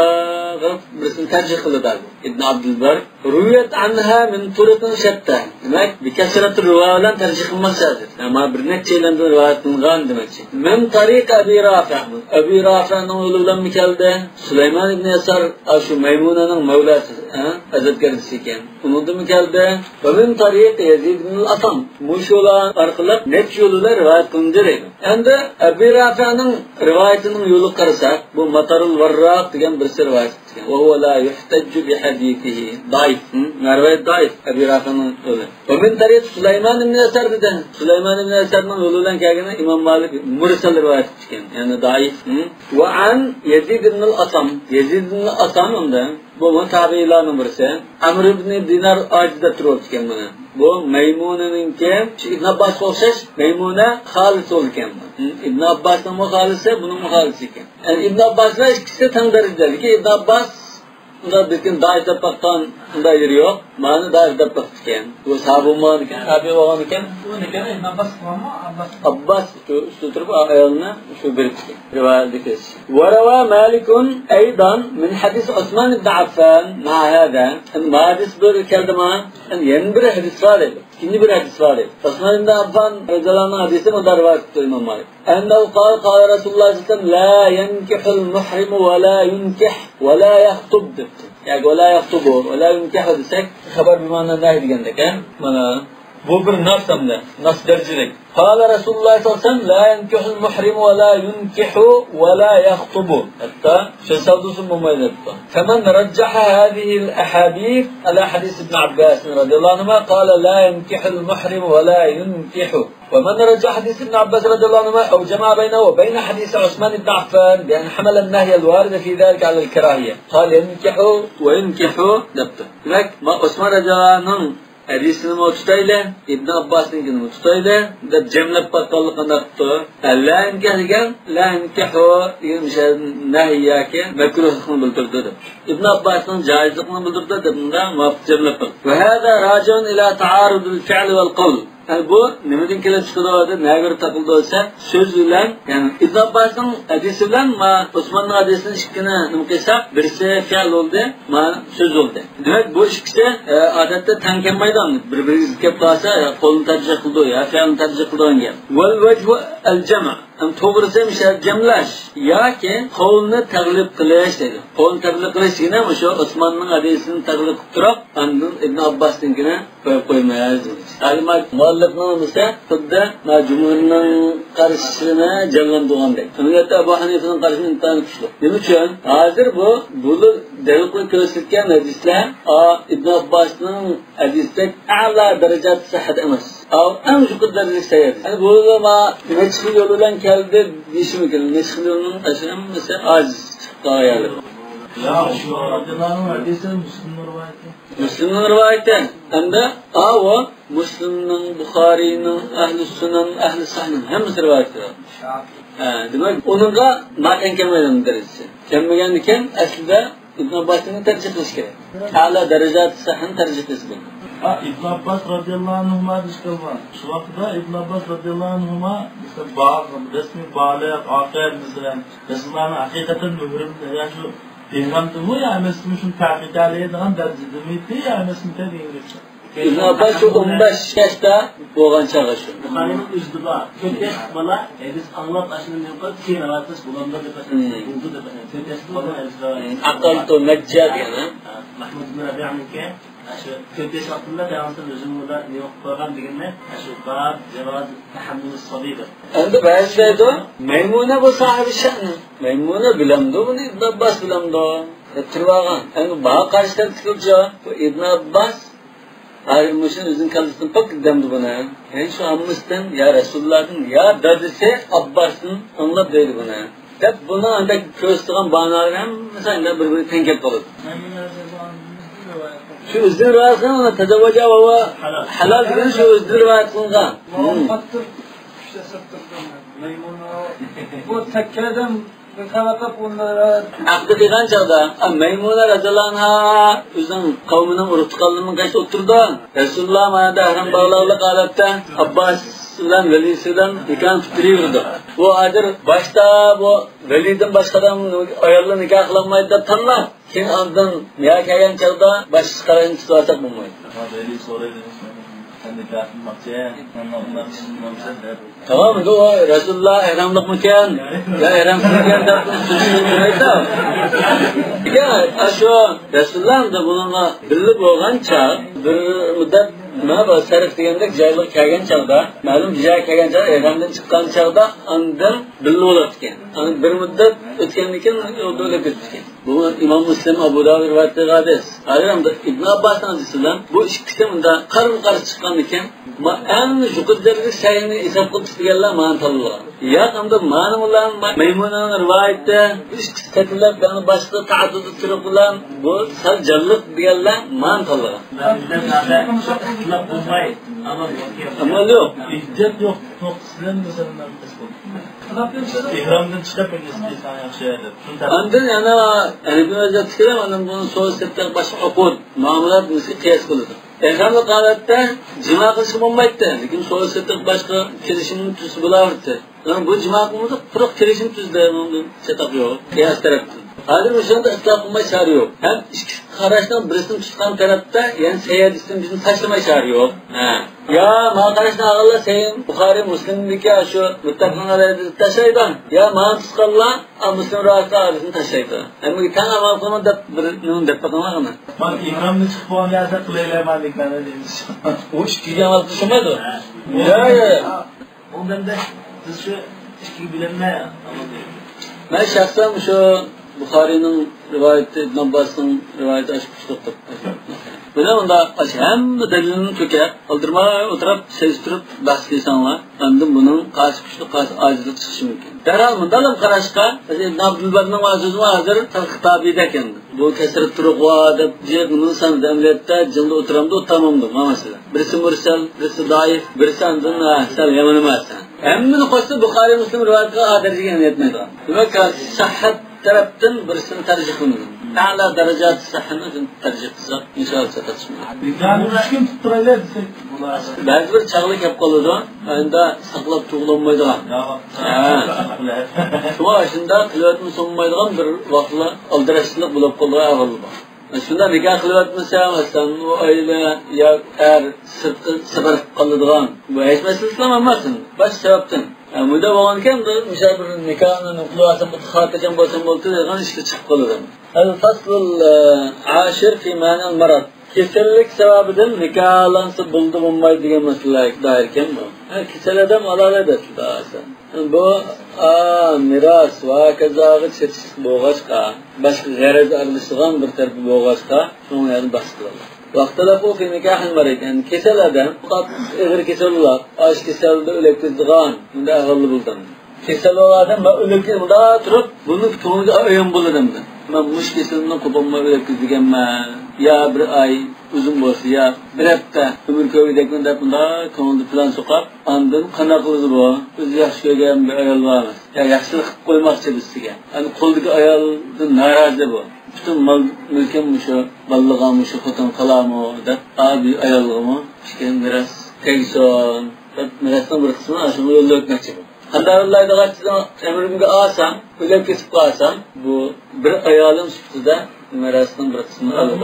birisini tercih kıldı derdi. İbn Abdülber. Rüyet anha min turuqin şetta. Demek bir kesret rüvayadan tercih kılmazsadır. Ama bir netçeyle rüvayetin gan demekçi. Min tariq Ebi Rafi'. Ebi Rafi'nin yolundan mı geldi? Süleyman İbn Yasar şu Meymuna'nın Mevlası. Hazret Gerdisi iken. Unuttu mu geldi? Ve min tariq Yazid ibn al-Asam. Muş olan arkalık net yoluyla rivayet kılınca deydi. Endi Ebi Rafi'nin rivayetinin yolu karısak bu Matarul Varraq degan birisi rivayet etgan. Ve huve la yuhtaccu bi hadithihi. Daif. Rivayet daif. Ebi Rafi'nin yolu. Ve min tariq Süleyman ibn Yasar dedi. Süleyman ibn Yasar'ın yoluyla gelgene İmam Malik mursal rivayet etgan. Yani daif. Ve an Yazid ibn al-Asam. Yazid ibn al-Asam onda bu tabiilarning birisi. Amr ibn Dinar ajda turibdi mana. Bu Maymunaninki Ibn Abbas o'xshash Maymuna xolis bo'lgan. Ibn Abbasning muxolisi buning muxolisi ekan. Yani Ibn Abbaslar ikkisi teng darajadagi. Ibn Abbas unda bizning daifda paqqan unda yeri yo'q. Ma'ni daifda paqqan. Bu sahabi bo'lgan ekan, tabi'i bo'lgan ekan. Bu nikah Ibn Abbas qilganmi? Abbas üstü turib ayolni shu beribdi. Rivoyatda Wa rawa Malikun aydan min hadis Osman ibn Affan ma hada. Hadis bir keldima, yana bir hadis var edi. İkinci bir hadis var edi. Osman ibn Affan radhiyallohu anhu hadisi bu rivayet etti İmam Malik. Ennehu qala Resulullah sallallahu aleyhi ve sellem la yankihul muhrim ve la yunkih ve la yahtub dedi. Yani ve la yahtubu ve la yunkih desek haber bir manada degandek ha. Mana bu bir nas hamda, nas dercilik. Qala Resulullah sallallahu aleyhi ve sellem la yankihul muhrim ve la yunkihu ve la yahtubu. Hatta şu savdusu mumayyizetto. Femen raccaha hadihil ahadith ala hadis ibn Abbas radıyallahu anhuma qala la yankihul muhrim ve la yunkihu. ومن رجع حديث ابن عباس رضي الله عنهما أو جمع بينه وبين حديث عثمان بن عفان بأن حمل النهي الوارد في ذلك على الكراهية قال ينكحوا وينكحوا دبته لك ما عثمان رضي الله عنه hadisini mi tutayli, İbn Abbas'ninkini mi tutayli, deb jamlab batqanligini aytdi. La inkah degan, la inkahu degan o'sha nahiyaki makruhlikni bildirdi deb. İbn Abbasning joizlikni bildirdi deb bunda muvofiq jamlab qildi. Va hada rajiun ila ta'arudil fi'l wal qawl. Yani bu nimadan kelib chiqadi, nega ko'ra topildi bo'lsa, so'z bilan, ya'ni Ibn Abbasning hadisi bilan ma Usmonning hadisini ikkini nima qilsak, birisi fe'l bo'ldi, ma so'z bo'ldi. Demak, bu ikkisi odatda tang kelmaydi. Bir-biriga kelib qolsa, qo'lni tarjih qildi, yo fe'lni tarjih qilgan. Wal wajhu al-jam'. To'g'risi misal jamlash yoki qo'lni taglib qilish dedi. Qo'lni taglib qilishgina o'sha Usmonning hadisini taglib qilib turib, andin Ibn Abbasninkini qo'yib qo'ymaydi. Alimat muallifning esa xuddi jumhurning qarshisini jamlandigandek. Albatta Abu Hanifaning qarshisidan intan kuchli. Nima uchun? Hozir buni dalil qilib ko'rsatgan hadislar Ibn Abbasning hadisdek a'la darajat sihhat emas. Eng yuqori darajada sayyor. Yani bu nechxil yo'l bilan keldi deyish mumkin. Nechxil yo'lning ashamasi aziz qoyali. Ya şu radyaların hadisi Müslüm'ün rivayeti. Müslüm'ün rivayeti. Hamda o Müslüm'ün, Bukhari'nin, Ahl-i Sunan, Ahl-i Sahih'nin hepsi rivayeti var. Demek onunla maten kelmeden derecesi. Kelmegen iken aslında İbn Abbas'ın tercih kılış gerek. A'la derecat sahih'in tercih kılış gerek. İbn Abbas radıyallahu anhuma dışkılma. Şu vakıda İbn Abbas radıyallahu anhuma mesela resmi bağlayak, akayet mesela Resulullah hakikaten mühürüm yani şu Peygamber'in ya mesela şun tahkik aleyhinden derecede miydi ya mesela dediğin İbn Abbas şu 15 yaşta boğan çağı şu. Bukhari'nin üzdüba. Kötü bana biz anlat aşının yukarı ki rahatsız bulandı da başında buldu da başında. Kötü bana ezra. Akal to neccat yani. Mahmud bin Rabi'nin ki şu kötü şartında devamlı lüzumunda yok koygan diğerine şu bab cevaz tahammül sabîdir. Endi bazıları da Meymuna bu sahibi şanı. Meymuna bilamdı bunu İbn Abbas bilamdı. Turvagan. Endi bağa karşıdan çıkınca İbn Abbas Ayrılmışın üzün kalısın pak demdi buna. Yani şu ammıştın ya Resulullah'ın ya dadisi Abbas'ın anlat dedi buna. deb buni anda ko'rsatgan banolar ham masalan bir-birini tengib qoladi. Şu o'zining rivoyatida uni tazavvaja va halol degan shu o'zining rivoyat qilingan. Bu takkadan qanaqa bunlar Aqdi degan chog'da Maymuna radhiyallohu anha o'zining qavmining urug'chiqanligini qayd o'tirdi. Rasululloh mana dahram bog'liqlik holatda Abbos bilan Velisi bilan nikah tutirdi. Bu hozir boshda bu Velidan boshqadan ayolni nikoh qilmaydi deb tanlab, keyin ondan nikoh qilgan chog'da boshqa qaran tutsa bo'lmaydi. Veli so'raydi. Tamam mı? O Resulullah ihramlık mıken? Ya ihramsız mıken de sürüştürmeydi. Ya şu Resulullah da bununla birlik olgan çağ, bir müddet nima sarf degandek joylik kelgan chog'da, ma'lum joyga kelgan chog'da ihramdan chiqqan chog'da ondan birlik bo'ladi ekan. Ani bir muddat o'tgandan keyin o'lib ketdi. Bu İmam Müslim Abu Davud rivoyat qilgan hadis. Ayrimda Ibn Abbos hadisidan bu ikkisi bunda qarama-qarshi chiqqan ekan. En yuqoridagi sayni hisob qilib tutganlar ma'no tanlagan. Ya hamda ma'no bilan Maymunaning rivoyatida ikkisi taklif bilan boshqa ta'addud turuq bilan bu sal jalliq deganlar ma'no tanlagan. Ama yok. İhtiyaç yok. Sizden mesela İhramdan çıkıp insan yaxshi edi. Ondan yana bir o'zi tikram, ondan buni so'zlab boshqa o'qib, muomalat musiy qiyos qiladi. Ihramda holatda jima qilish bo'lmaydi, lekin so'zlab boshqa kelishimning tusi bo'lardi. Bu jima qilmasa, quruq kelishim tuzda bundan chetaq yo'q. Qiyos tarafdan. Hozir o'shanda isloq qilmay shari yo'q. Ham ikki qarashdan birisini tutgan tarafda, ya'ni sayyidisini bizni tashlamay shari yo'q. Ya ma qarashdan Allah sayyid Buxoriy Muslimniki shu muttafaqlarni tashlaydi. Ya ma tutganlar Muslim rivoyatlarini tashlaydi. Hamma tan amal qilmay deb birini deb taqamag'ini. Men ihramni chiqib olgansa qilaylarman deganlar deymiz. O ikkiga amal qilishmaydi. Ya. Undanda siz shu ikki bilinma. Men shaxsan shu Buxoriyning rivoyati, Ibn Abbosning rivoyati ashib chiqdi. Buni unda hamma dalilini to'kab, oldirmay o'tirib, seztirib bahs qilsanglar, endi buning qarshi kuchli, qarshi ojizlik chiqishi mumkin. Darhol bundalam qarashqa, Ibn Abdulbarning so'zi hozir xitobida ekan. Bu kasrat turuq va deb jibning sanadamlarda jilda o'tiramda o'tamamdi, masalan. Birisi mursal, birisi doif, birisi andan sal yomon emas. Hammani qo'shsa Buxoriy Muslim rivoyatiga darajaga yetmaydi. Demak, sahhat tarafdan birisini tarjih qiladi. A'la darajat sahhani tarjih qilsa, inshaalloh satishmaydi. Yani mümkün tutturaylar desek. Ba'zi bir chaqli kelib qoladi, endi saqlab tug'ilmaydigan. Shuma shunda qilayotmi so'nmaydigan bir vaqtlar aldirashlik bo'lib qolgan ahvol bor. Shunda nikoh qilayotmasa, masalan, u oila yo safar qiladigan, bu hech masala emas. Boshqa sababdan Müde olan kim de misafir nikahının ukluası mutfaatacağım bolsam boltu degan işe çıkıp kalır. El faslul aşir fi manal marad. Kesellik sebebinden nikahlansa buldu bulmaydı degan meseleler dair kim bu? Kesel adam alal eder şu da asan. Bu miras va kazagı çeşit boğaçka, başka g'araz aralashgan bir tarafı boğaçka, şunu yani bahsediyorlar. Vaqtalafu fi nikahil marid. Yani kesel adam, faqat ig'ir kesellar, osh keselda o'lakizdigan, bunda ahvolli bo'ldim. Kesel adam va o'lakizda turib, buni to'nga o'yin bo'ladim. Men mush keselni qo'polmay o'lakizdiganman. Ya bir ay uzun bo'lsa, ya bir hafta umr ko'ydekman deb bunda ko'ngilni plan so'qab, ondan qanaqa qildi bu? O'zi yaxshi ko'rgan bir ayol bor. Ya yaxshilik qilib qo'ymoqchi bizga. Yani qo'ldagi ayoldan norozi bu. Bütün mal mülkem şu, ballığa şu, xotin qalamı da abi ayolğımı, işken biraz tegson, mirasdan bir qismini aşımı yo'lda o'tmoqchi bu. Qandarlarga qachidan emrimga olsam, o'lib ketib qolsam, bu bir ayolim sifatida mirasdan bir qismini olib.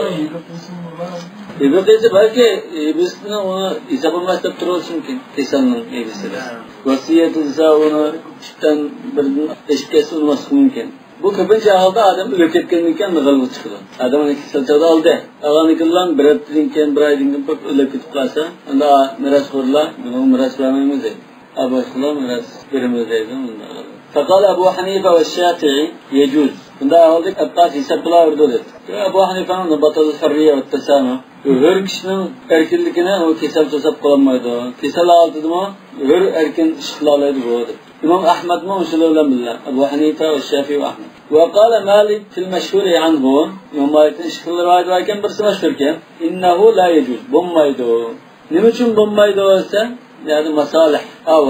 E'bidesi balki ebisini onu hisoblamas deb turishi mumkin. Kesanning ebisida. Vasiyat esa uni ishdan bir ishkasi olmasligi mumkin. Bu ko'pincha ahvolda odam o'lib ketgandan keyin g'alva chiqadi. Odam kesalchada oldi. Avanikilan bir haftadan keyin, bir oydan keyin o'lib ketib qolsa, unda mirasxo'rlar buni miras bermaymiz deydi. Boshqalar miras beramiz deydi unda. Faqat Abu Hanifa va Shafi'i yejuz. Bunda ahvolda Abbas hisoblayverdi dedi. Abu Hanifa'ning batal farriya va tasama. Her kişinin erkinlikine o kesel tosap qo'lmaydi. Kesel aldimi? Her erkin ishqilalaydi bu dedi. İmam Ahmad mı usulüyle billah. Ebu Hanife ve Şafii ve Ahmed. Ve kâle Malik fil meşhuri anhu. İmam Malik'in şıkkılı rivayet varken birisi meşhurken. İnnehu la yecuz. Bombaydı o. Ne için bombaydı o ise? Yani masalih.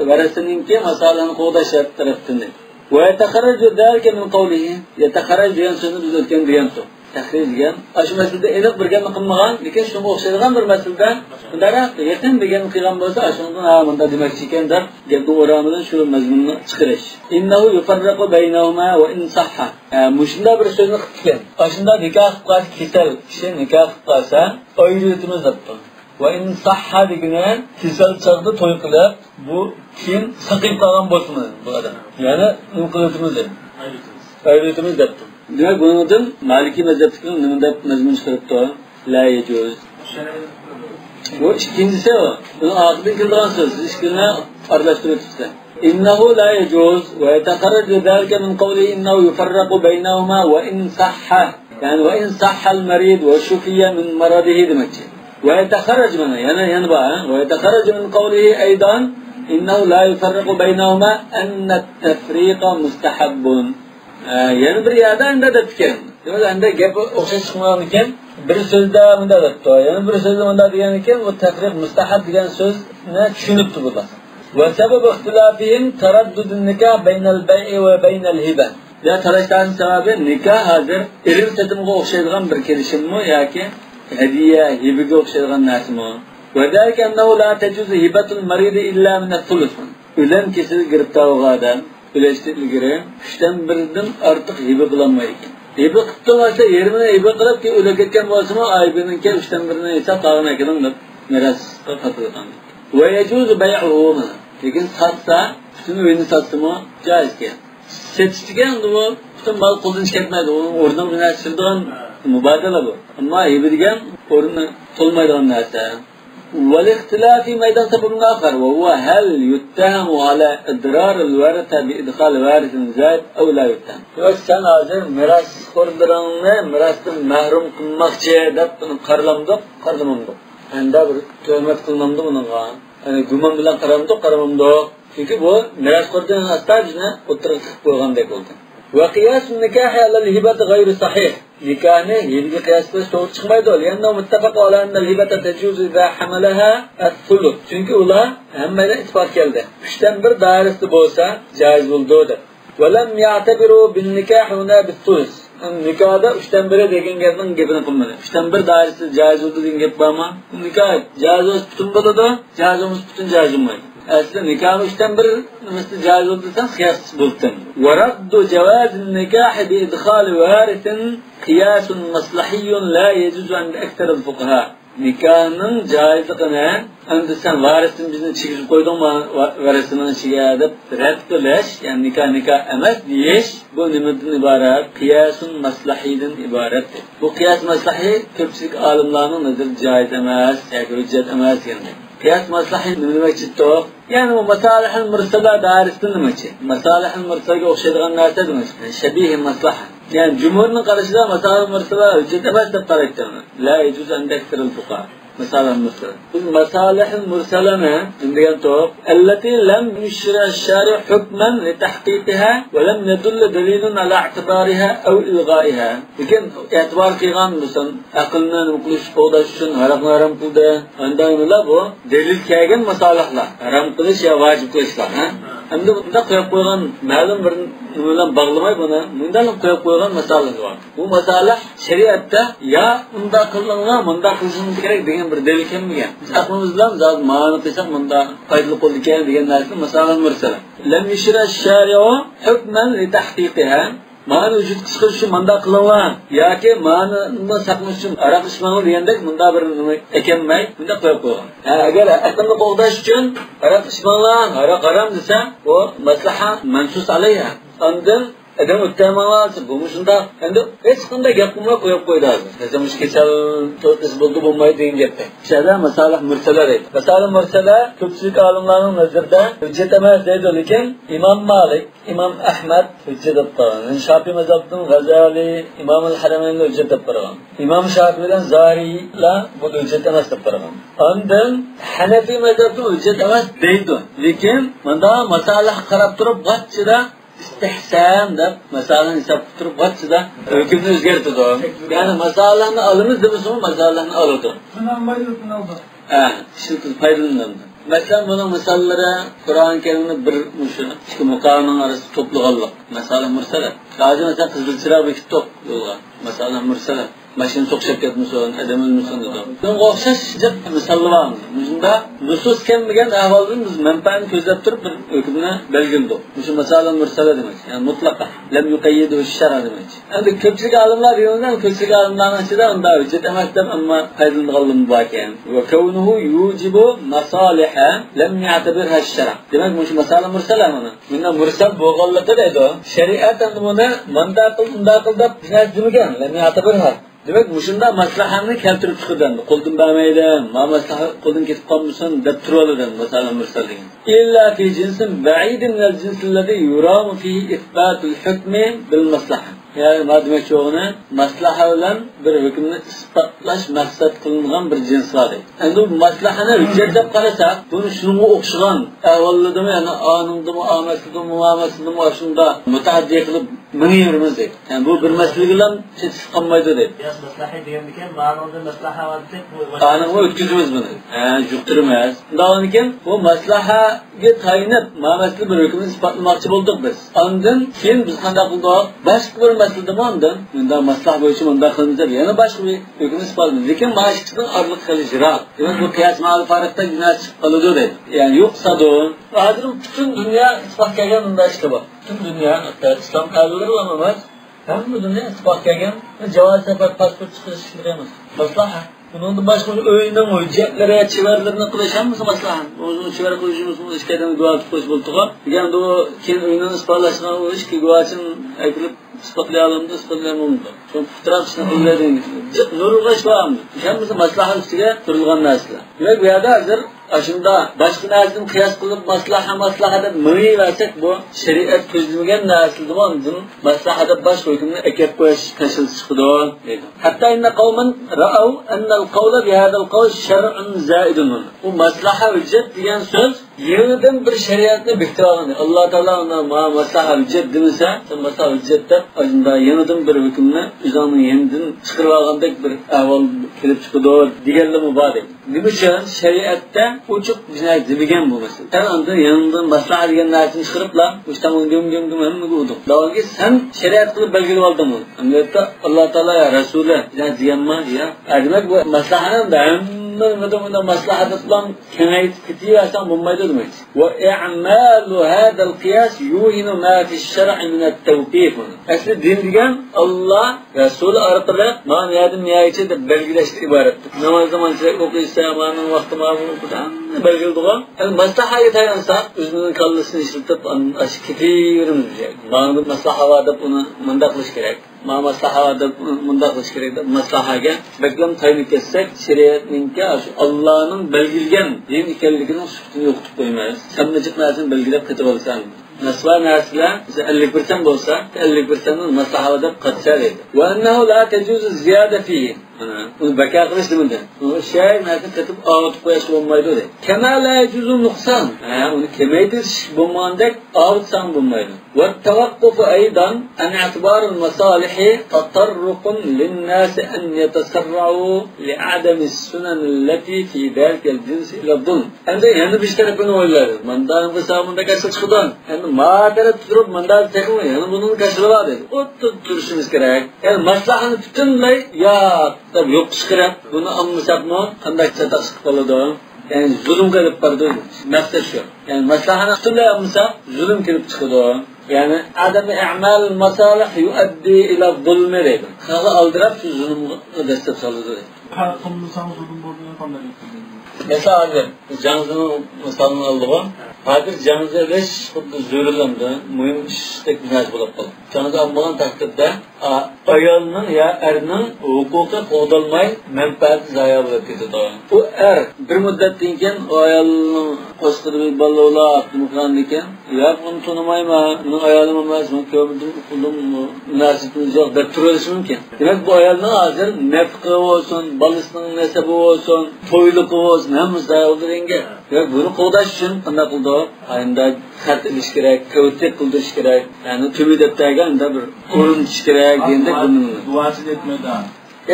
Veresininki masalihini koğda şart tarafından. Ve yetekarracu derke min kavlihi. Yetekarracu diyen sözünü biz ötken diyen su. Tahriz diyen. Aşı meselede elik bir gelme kılmağın. Lekin şunu okşaydıgan bir meselede. Bunlara yakın bir gelme kıygan bolsa aşınıdan ağamında demekçiken der. Geldi oramıdan şu mezmununu çıkırış. İnnehu yufarraku beynahuma ve in sahha. Muşunda bir sözünü kıtken. Aşında nikah kıtkas kisel. Kişi nikah kıtkasa ayrıtımız yaptı. Ve in sahha degine kisel çağda toy kılıp bu kim sakıp kalan bolsun bu adam. Yani nukılıytımız yaptı. Ayrıtımız yaptı. Demek bunun adım Maliki mezhepinin niminde mezmun çıkarıptı. La yecuz. Bu ikincisi o. Bunun akıbını kıldıran söz. İşkirine arlaştırıyor size. İnnehu la yecuz ve yetekarracu zâlike min kavli innehu yufarraku beynahuma ve in sahha. Yani ve in sahhal merid ve şufiye min maradihi demekçi. Ve yetekarracu bana yani bana. Ve yetekarracu min kavlihi eydan innehu la yufarraku beynahuma ennet tefrika mustahabbun. Yani bir yerde anda da tükerim. Demek anda gap okşay çıkmayan iken bir sözde anda da tutuyor. Yani bir sözde anda diyen iken o tefrik mustahab diyen söz ne düşünüptü burada. Ve sebep ihtilafihim teraddudun nikah beynel bey'i ve beynel hibe. Ya taraftan sebebi nikah hazır ilim satımına okşaydıgan bir kelişim mi ya ki hediye hibige okşaydıgan narsa mı? Ve derken ennehu la tecuzu hibetul maridi illa minel thuluth. Ölen kişi giripta olgadan Üleştirilgire, üçten birden artık hibe kılanmayı. Hibe kıtılmazsa yerimine hibe kılıp ki öyle ketken bolsa aybının ki üçten birine ise tağına ekilin de miras katılgan. Ve yecuzu bey'uhu mana. Lekin satsa, bütün ürünü satsa mı caiz ki. Setiştigen bu, bütün mal koldan çıkartmaydı. Onun oradan bir narsa çıldığın mübadele bu. Ama hibe degen orunu tolmaydıgan narsa. والاختلاف ميدان سبب آخر وهو هل يتهم على إضرار الورثة بإدخال وارث زائد أو لا يتهم. Yok sen hazır miras korduranını mirastan mahrum kılmakçı dep bunu karlamamdık. Anda bir töhmet kılmamdı bununla. Yani güman bilen karamamdık. Çünkü bu miras korduranın astajını oturup koyğandek oldu. وقياس النكاح على الهبة غير صحيح. Nikahını hibe kıyasla doğru çıkmaydı. لأنه متفق على أن الهبة تجوز إذا حملها الثلث. Çünkü ula hemen ittifak geldi. Üçten bir dairesi olsa caiz bulduğudur. وَلَمْ يَعْتَبِرُوا بِالنِّكَاحِ هُنَا بِالثُّلُثِ. Nikahda üçten bire degen geldiğin gibini kılmadı. Üçten bir dairesi caiz oldu diyen gibi ama nikah caiz olsa bütün buladı, caiz olmuş bütün caiz olmaydı. Aslında nikahın üçten bir mesela caiz olduysan kıyas buldun. وَرَدُّ جَوَازِ النِّكَاحِ بِإِدْخَالِ وَارِثٍ قِيَاسٌ مَصْلَحِيٌّ لَا يَجُزُ عَنْدَ أَكْثَرِ الْفُقَهَاءِ. Nikahının caizliğine anda sen varisin bizini çekip koydun mu varisinin içine edip red kıleş yani nikah emas diyeş bu nimeden ibaret kıyasun maslahiden ibarettir. Bu kıyas maslahi köpçük alimlerinin nedir caiz emas yani hüccet emas yani. Kıyas maslahi ne demek çıktı? Yani bu masalihul mursala dairesinde demek ki. Masalihul mursala'ya okşaydıgan narsa demek. Şebihi maslaha. Yani cumhurun karşısında masalihul mursala hüccet emas de tariktir. La yecuz endektiril fuqaha. مصالح المرسلة. المصالح المرسلة عندنا توق التي لم يشرع الشارع حكما لتحقيقها ولم يدل دليل على اعتبارها أو إلغائها. لكن اعتبار قيغان مثلا أقلنا نقولش قوداشون حرام قلده عندنا لا بو دليل كاغن مصالح لا حرام قلش يا واجب قلش لا. Hem de bunda koyup koygan malum bir nümuneden bağlamay buna bundan koyup koygan masalahlar var. Bu masalah şeriatta ya bunda kılıngan bunda kılınması gerek degan bir delil kelmagan. Aklımızdan zat ma'no qilsak bunda foydali bo'ldi degan narsa masalan mursala. Lam yushra ash-shari'u hukman li tahqiqiha. Ma'no vujud chiqish uchun bunda qilingan yoki ma'noni saqlash uchun aroq ichmang degandek bunda bir nima ekanmay bunda qo'yib qo'ygan. Agar aqlni qo'g'dash uchun aroq ichmanglar, aroq harom desa, bu maslaha mansus alayha. Ondan Adam o'ttamamasi bu shunda endi hech qanday gap qilmay qo'yib qo'ydi hozir. Masalan, shu kechal to'rtinchi bo'ldi bo'lmaydi degan gapda. Shada masalah mursalar edi. Masalah mursalar ko'pchilik olimlarning nazarida hujjat emas deydi, lekin Imom Malik, Imom Ahmad hujjat deb qaragan. Shafiy mazhabining G'azali, Imom al-Haramayn hujjat deb qaragan. Imom Shafiy bilan Zariylar bu hujjat emas deb qaragan. Ondan Hanafi mazhabi hujjat emas deydi. Lekin bunda masalah qarab turib vaqtida istihsan deb masalani hisob qilib vaqtida hukmni o'zgartirdi. Ya'ni masalani olamiz demasam masalani oladi. Shu foydalanadi. Masalan, buning misollari Qur'on Karimni bir ikki muqomning orasida to'plaganlik. Masalan, mursala. Hozir masalan qizil chiroq bekitib yo'lga. Masalan, mursala. Mashina so'qishib ketmasin, adam o'lmasin dedi. Bunga o'xshash misollar bor. Bunda nusus kelmagan ahvolda biz manfaatni ko'zlab turib bir hukmni belgiladik. Shu masalan mursala demak. Ya'ni mutlaqa lam yuqayyidu ash-shara demak. Endi ko'pchilik olimlar yo'ldan ko'pchilik olimlarning ichida unda hujjat emas deb ammo qaydanganlar bor ekan. Va kawnuhu yujibu masaliha lam ya'tabirha ash-shara. Demak, shu masalan mursala mana. Bunda mursal bo'lganligi deydi. Shariat endi buni manda qil deb demagan. Lam ya'tabirha. Demek shunda maslahatni keltirib chiqadi. Qo'ldan bermaydi, ma maslahat qo'ldan ketib qolmasin deb turadi masalan mursal degan. Illa fi jinsin ba'idin min al-jins alladhi yuramu fihi ithbat al-hukm bil maslaha. Yani demek çoğuna maslaha bilan bir hukmni isbotlash maqsad qilingan bir jins var. Endi bu maslahani hujjat deb qarasak, buni shunga o'xshagan avvalladimi, ya'ni anindimi, amasidimi, muamasidimi shunda mutaaddi qilib minirimiz deydi. Yani bu bir masala bilan chetib qolmaydi deydi. Yas maslaha degandan ma'noda maslaha var deb bu qanig'i o'tkazamiz buni. Juqtirmas. Undan keyin bu maslahaga tayinib ma'nosli bir hukmni isbotlamoqchi bo'ldik biz. Ondan keyin biz qanday qildik? Boshqa bir maslahadan bunda maslahat bo'yicha bunda qilamiz. Yana boshqa bir hukmni isbotlaymiz. Lekin ma'noshidan orliq qilishroq. Demak bu qiyos ma'al farqda gunoh chiqib qoladi deydi. Yani yo'qsadu. Hozir butun dunyo isbot qilgan bunda ishlar bor. Butun dunyo, hatta islom qavmlari emas, hamma dunyo isbot qilgan javoz safar pasport chiqarish emas. Maslaha. Bunun başka öğünden hüccetlere, çiverlerini kılışan maslaha. Onun çiver kılışımız bu işkeden dua tutmuş bulduk. Yani o kendi öğünden ispatlaşan o iş ki dua için ekilip ispatlayalım da ispatlayalım da. Çünkü fotoğraf için kılışan zorluğaş var mı? Hepimiz maslaha üstüne kurulgan nesle. Ve bu yada hazır aşında başka neslim kıyas kılıp maslahada mıhi versek bu şeriat közlügen nesildi var. Maslahada baş hükümünü ekip koyuş kaşıl çıkıdı. Hatta inne kavmen ra'av ennel kavle bihadel kavl şer'un zaidun. Bu maslaha hüccet diyen söz yeniden bir şeriatla bihtivalını. Allah Teala ona maslaha hüccet demişse sen maslaha hüccette aslında yeniden bir hükümünü üzerine yeniden çıkırılağındaki bir ahval kelip çıkıdı diğerle mübarek. Demişken şeriatte uçuk cinayet demigen bu mesele. Sen anda yanından maslaha diyen narsını çıkarıpla uçtamın göm hemini buldun. Daha ki sen şeriat kılıp belgeli oldun mu? Emniyette Allah Teala ya Resulü ya diyenma ya. Demek bu maslahanın da mıdımında maslahatından kenayet kitiyorsan bulmaydı demek. Ve i'malu hadal qiyas yuhinu ma fi şer'i min et-tevkif. Asli din diyen Allah Resulü arqılı maniyatın nihayeti de belgileşti ibarettir. Namaz zaman okuysa amanın vakti mağmurun kutan belgildi o. Yani maslahayı tayansa özünün kallısını işletip aşık kitiyoruz diyecek. Mağmur maslaha vadip onu mındaklıç gerek. Maslahaga mundaq kerak maslahaga beklam tayinib ketsek shariatninki Allohning belgilgan din ekanligining sutini yo'qitib qo'ymaymiz. Sammajiq narsani belgilab ketib olsan. Nasva narsalar 50% bo'lsa 50%ni maslaha deb qattiq edi. Va annahu la tajuzu ziyada fihi. Uni baka qilish demadi. U shay narsa ketib avut qo'yish bo'lmaydi dedi. Kama la yajuzu nuqson. Uni kamaytirish bo'lmagandek avutsan bo'lmaydi. Va tawaqquf aydan an i'tibar al-masalih tatarruqun lin-nas an yatasarra'u li'adam as-sunan allati fi dhalika al-jins ila dhulm. Endi yana bir tarafini o'ylaydi. Mandan hisobunda kasb chiqdan. Endi madara turib mandan tekmi, yana bunun kasbi bor dedi. O'tda turishimiz kerak. Yani maslahani butunlay ya tabi yo'q chiqarib buni olmasakmi qanday chatoq chiqib qoladi. Yani zulm qilib bordi. Maqsad shu. Yani maslahani butunlay olmasak zulm kelib chiqadi. Yani adam i'mal masalih yuaddi ila zulm dedi. Xalq aldirab shu zulmga dastlab soladi. Qilmasam zulm bo'lgan qanday? Mesela jangning misolini oldik. Hazır canınıza leş xuddi zo'rilamdi, muhim ishdek narsa bo'lib qoldi. Canınıza olmagan takdirde ayolning ya erning huquqi qo'dalmay manfaati zayo bo'lib ketadi. U er bir muddatdan keyin ayolning qo'shqirib balolar muqran ekan, ya buni tonimayman, men ayolim emas, men ko'rdim, qulim nasibim yo'q deb turishi mumkin. Demak bu ayolning hozir nafqa bo'lsin, balasining nasabi bo'lsin, to'yliqi bo'lsin, hammasi zayo bo'ladiga. Demak buni qo'dash uchun qanday qildi? Ayında xat ilish kerak, kavtlik qildirish kerak. Ya'ni to'midabdaganda bir o'rintish kerak, endi buni duochi etmadan.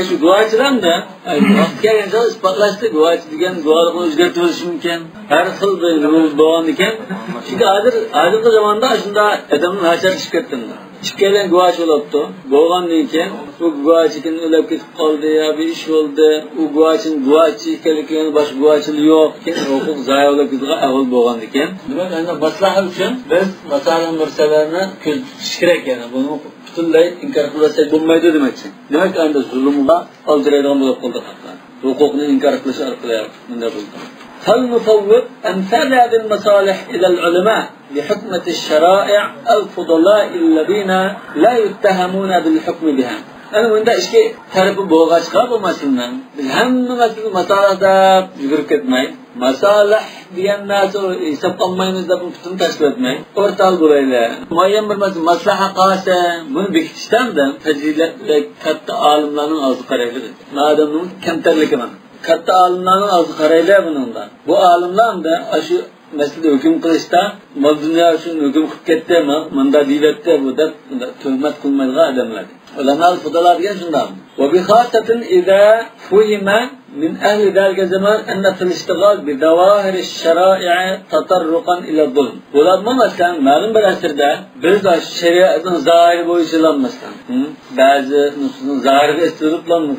Şu duaçıdan da kelgancha isbotlashdi, duachi degan duoni o'zgartirish mumkin. Har xil bir duo ekan. Chunki hozirgi zamonda shunda odamlar nachar ish ketdi. Chiqqan duachi bo'libdi. Bo'lgandan keyin u duachikin o'lib ketib qoldi, yo bir ish bo'ldi. U duachi ekanligini boshqa duachi yo'q. Keyin huquq zayo bo'lib ketgan ahvol bo'lgan ekan. Demak, endi maslahat uchun biz masalan narsalarni ko'z tutish kerak ekan. Buni butunlay inkor qilsak bo'lmaydi demakchi. Demak, endi zulmga oldiradigan bo'lib qoldi xalqlar. Huquqni inkor qilish orqali bunday bo'ldi. فالمفوض أمثال هذه المصالح إلى العلماء بحكمة الشرائع الفضلاء الذين لا يتهمون بالحكم بها. أنا من ده إشكي تعرف بوغاش قابو مثلاً هم مثل مصالحة يذكرت معي مصالح diyen nasu hesap almayınızda bunu bütün teşkil etmeyi ortal burayla muayyen bir maslaha kalsa bunu bekitişten de tecrübeyle katta alimlerin ağzı karaylıdır. Madem'in kemterlik hemen katta alimlerin ağzı karaylı bununla. Bu alimler de aşı mesela hüküm kılıçta mal dünya için hüküm kıpkette mi manda dilette bu da tuhmet kılmayla adamlar. Ulema fıdalar diye şundan. Ve bi khasatin iza fuhima من أهل ذلك الزمان أن في الاشتغال بظواهر الشرائع تطرقا إلى الظلم. ولما مثلا معلوم بالأسر ده biz şeriatın zahiri boyunca mesela bazı nususun zahiri istediklerini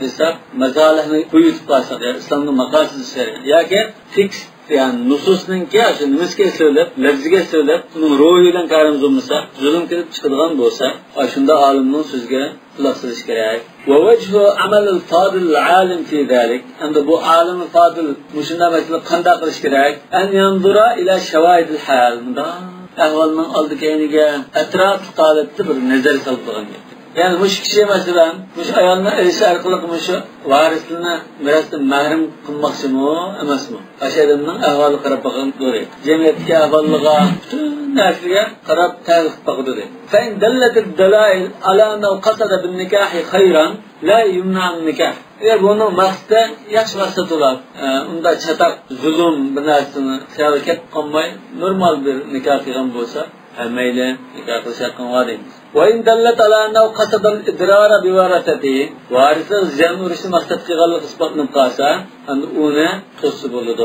mesalehini kuyutup kalsak ya İslam'ın makasıdı şeriat. Ya ki fix yani nususun ki aşı nüske söylep, lefzige söylep, bunun ruhuyla karımız olmasa, zulüm kirip çıkıdığan da olsa, aşında aliminin sözge kulaqsızış gerek. ووجه عمل الفاضل العالم في ذلك عند bu alim fadil muşunda mesela qanday qilish kerak an yanzura ila şavaid al-hal da ahvalning oldikayniga atrof holatni bir nazar solib qo'ygan. Yani mush kishi masalan mush ayolni erish orqali mush varisini mirosdan mahrum qilmoqchimi emasmi? Ashadimning ahvoli qarab boqgan to'g'ri. Jamiyatga ahvolliga butun narsaga qarab tarix qildi. Fa in dallat ad-dalail ala annahu qasada bin-nikahi khayran la yumna an-nikah. Eğer bunu maqsada yaxshi maqsad bo'lar, unda chataq zulm bir narsani harakat qilmay normal bir nikoh qilgan bo'lsa, mayli nikoh qilish haqqi deymiz. وإن دلت على أنه قصد الإضرار بورثته وارث زيان ورث مقصد قال إثبات نقاسا أن أنا تصب له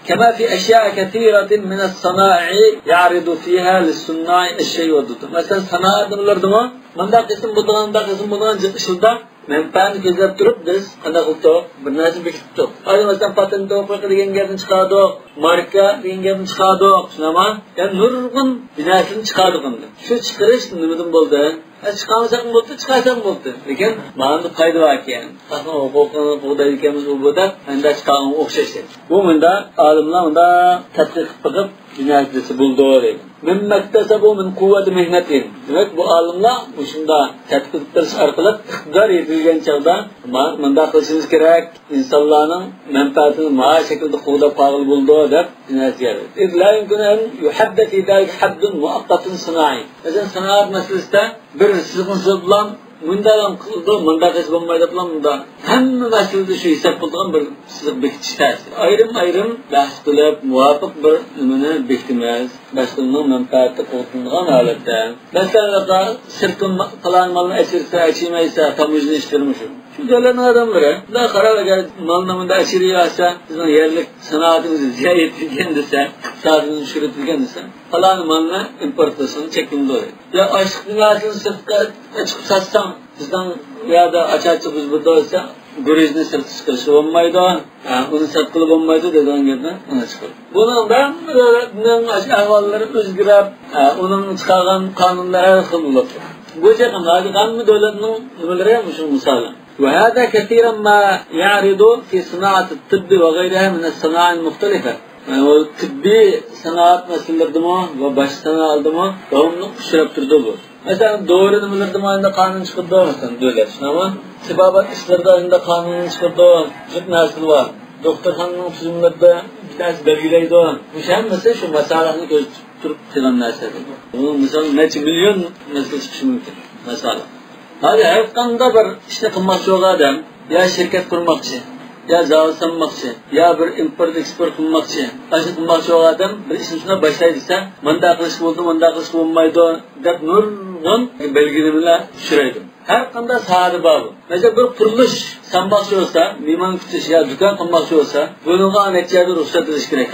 كما في أشياء كثيرة من الصنائع يعرض فيها للصناع الشيء والضد. مثلا صناعة نلردما من دا قسم بدغان شلدا menfaatni ko'zlab turib biz qanday qildik bir narsa bekitdik. Hozir masalan patent huquqi degan gapni chiqardik, marka degan gapni chiqardik, tushunama? Yani nurg'un binarsini chiqardik endi. Shu chiqarish nimadan bo'ldi? Chiqarmasam bo'ldi, chiqarsam bo'ldi. Lekin mana qayda bor ekan. Qanday huquqini qo'llayotganimiz u bo'ldi, endi chiqargan o'xshash. Bu menda olimlar unda tadqiq qilib binasisi buldu deydi. Min maktasabu min quvvati mehnatin. Demak bu olimlar shunda tadqiq qilish orqali iqtidor yetilgan chog'da menda qilishimiz kerak, insonlarning manfaatini mana shaklda qo'llab qolib bo'ldi deb binasiga. La yumkin an yuhaddath fi dalik haddun muaqqatun sana'i. Masalan sanoat masalasida bir sizg'in bilan bundan qildi, bundan qilish bo'lmaydi bilan bunda hamma masalada shu hisob qilgan bir siz bekitishda ayrim bahs qilib muvofiq bir nimani bekitamiz. Boshqaning manfaati qo'llanilgan holatda masalan sirtun qilingan asirsa achimaysa tamujni ishtirmish. Shu davlatning odamlari da qarab agar malnamada ashiriyasa bizning yerlik sanoatimizni ziyoda etgan desa, iqtisodimizni shuritilgan desa, falan malni importasini chekindi. Ya ashqinlarni sirtga chiqib satsam bizdan yoda achachi biz burada olsa guruzni sirtga chiqarish bo'lmaydi, uni sat qilib bo'lmaydi degan gapni ona chiqadi. Buning bilan ahvollari o'zgarib, uning chiqargan qonunlari har xil bo'ladi. Bu jihatdan hamma davlatning nimalari ham shu misolan. وهذا كثيرا ما يعرض في صناعة الطب وغيرها من الصناعات المختلفة. Yani o tıbbi sanat meselelerimi ve baştan aldımı devamlı kuşarıp durdu bu. Mesela doğru nümlerdim ayında kanun çıkırdı mesela diyorlar. Ama tibabat işlerde ayında kanun çıkırdı. Çok nasıl var. Doktorhanın tüzümlerde bir tanesi belgileydi o. Bu şey mesela şu meselelerini göz tutup filan nesnedir. Bunu mesela neçe milyon mesele çıkışı mümkün. Mesela. Hadi her kanda bir işte kılmakçı olan adam ya şirket kurmakçı. Ya zavod sanmakçı, ya bir import eksport qilmoqchi. Aşı qilmoqchi olan adam bir ishni shuna boshlaydi-sa, manda qilish bo'ldi, manda qilish bo'lmaydi deb nurg'un belgilar tushiradi. Har qanday sohada bor. Mesela bir qurilish sanmoqchi bo'lsa, mehmon kutish ya do'kon qilmoqchi bo'lsa, bunga anechada ruxsat olish kerak.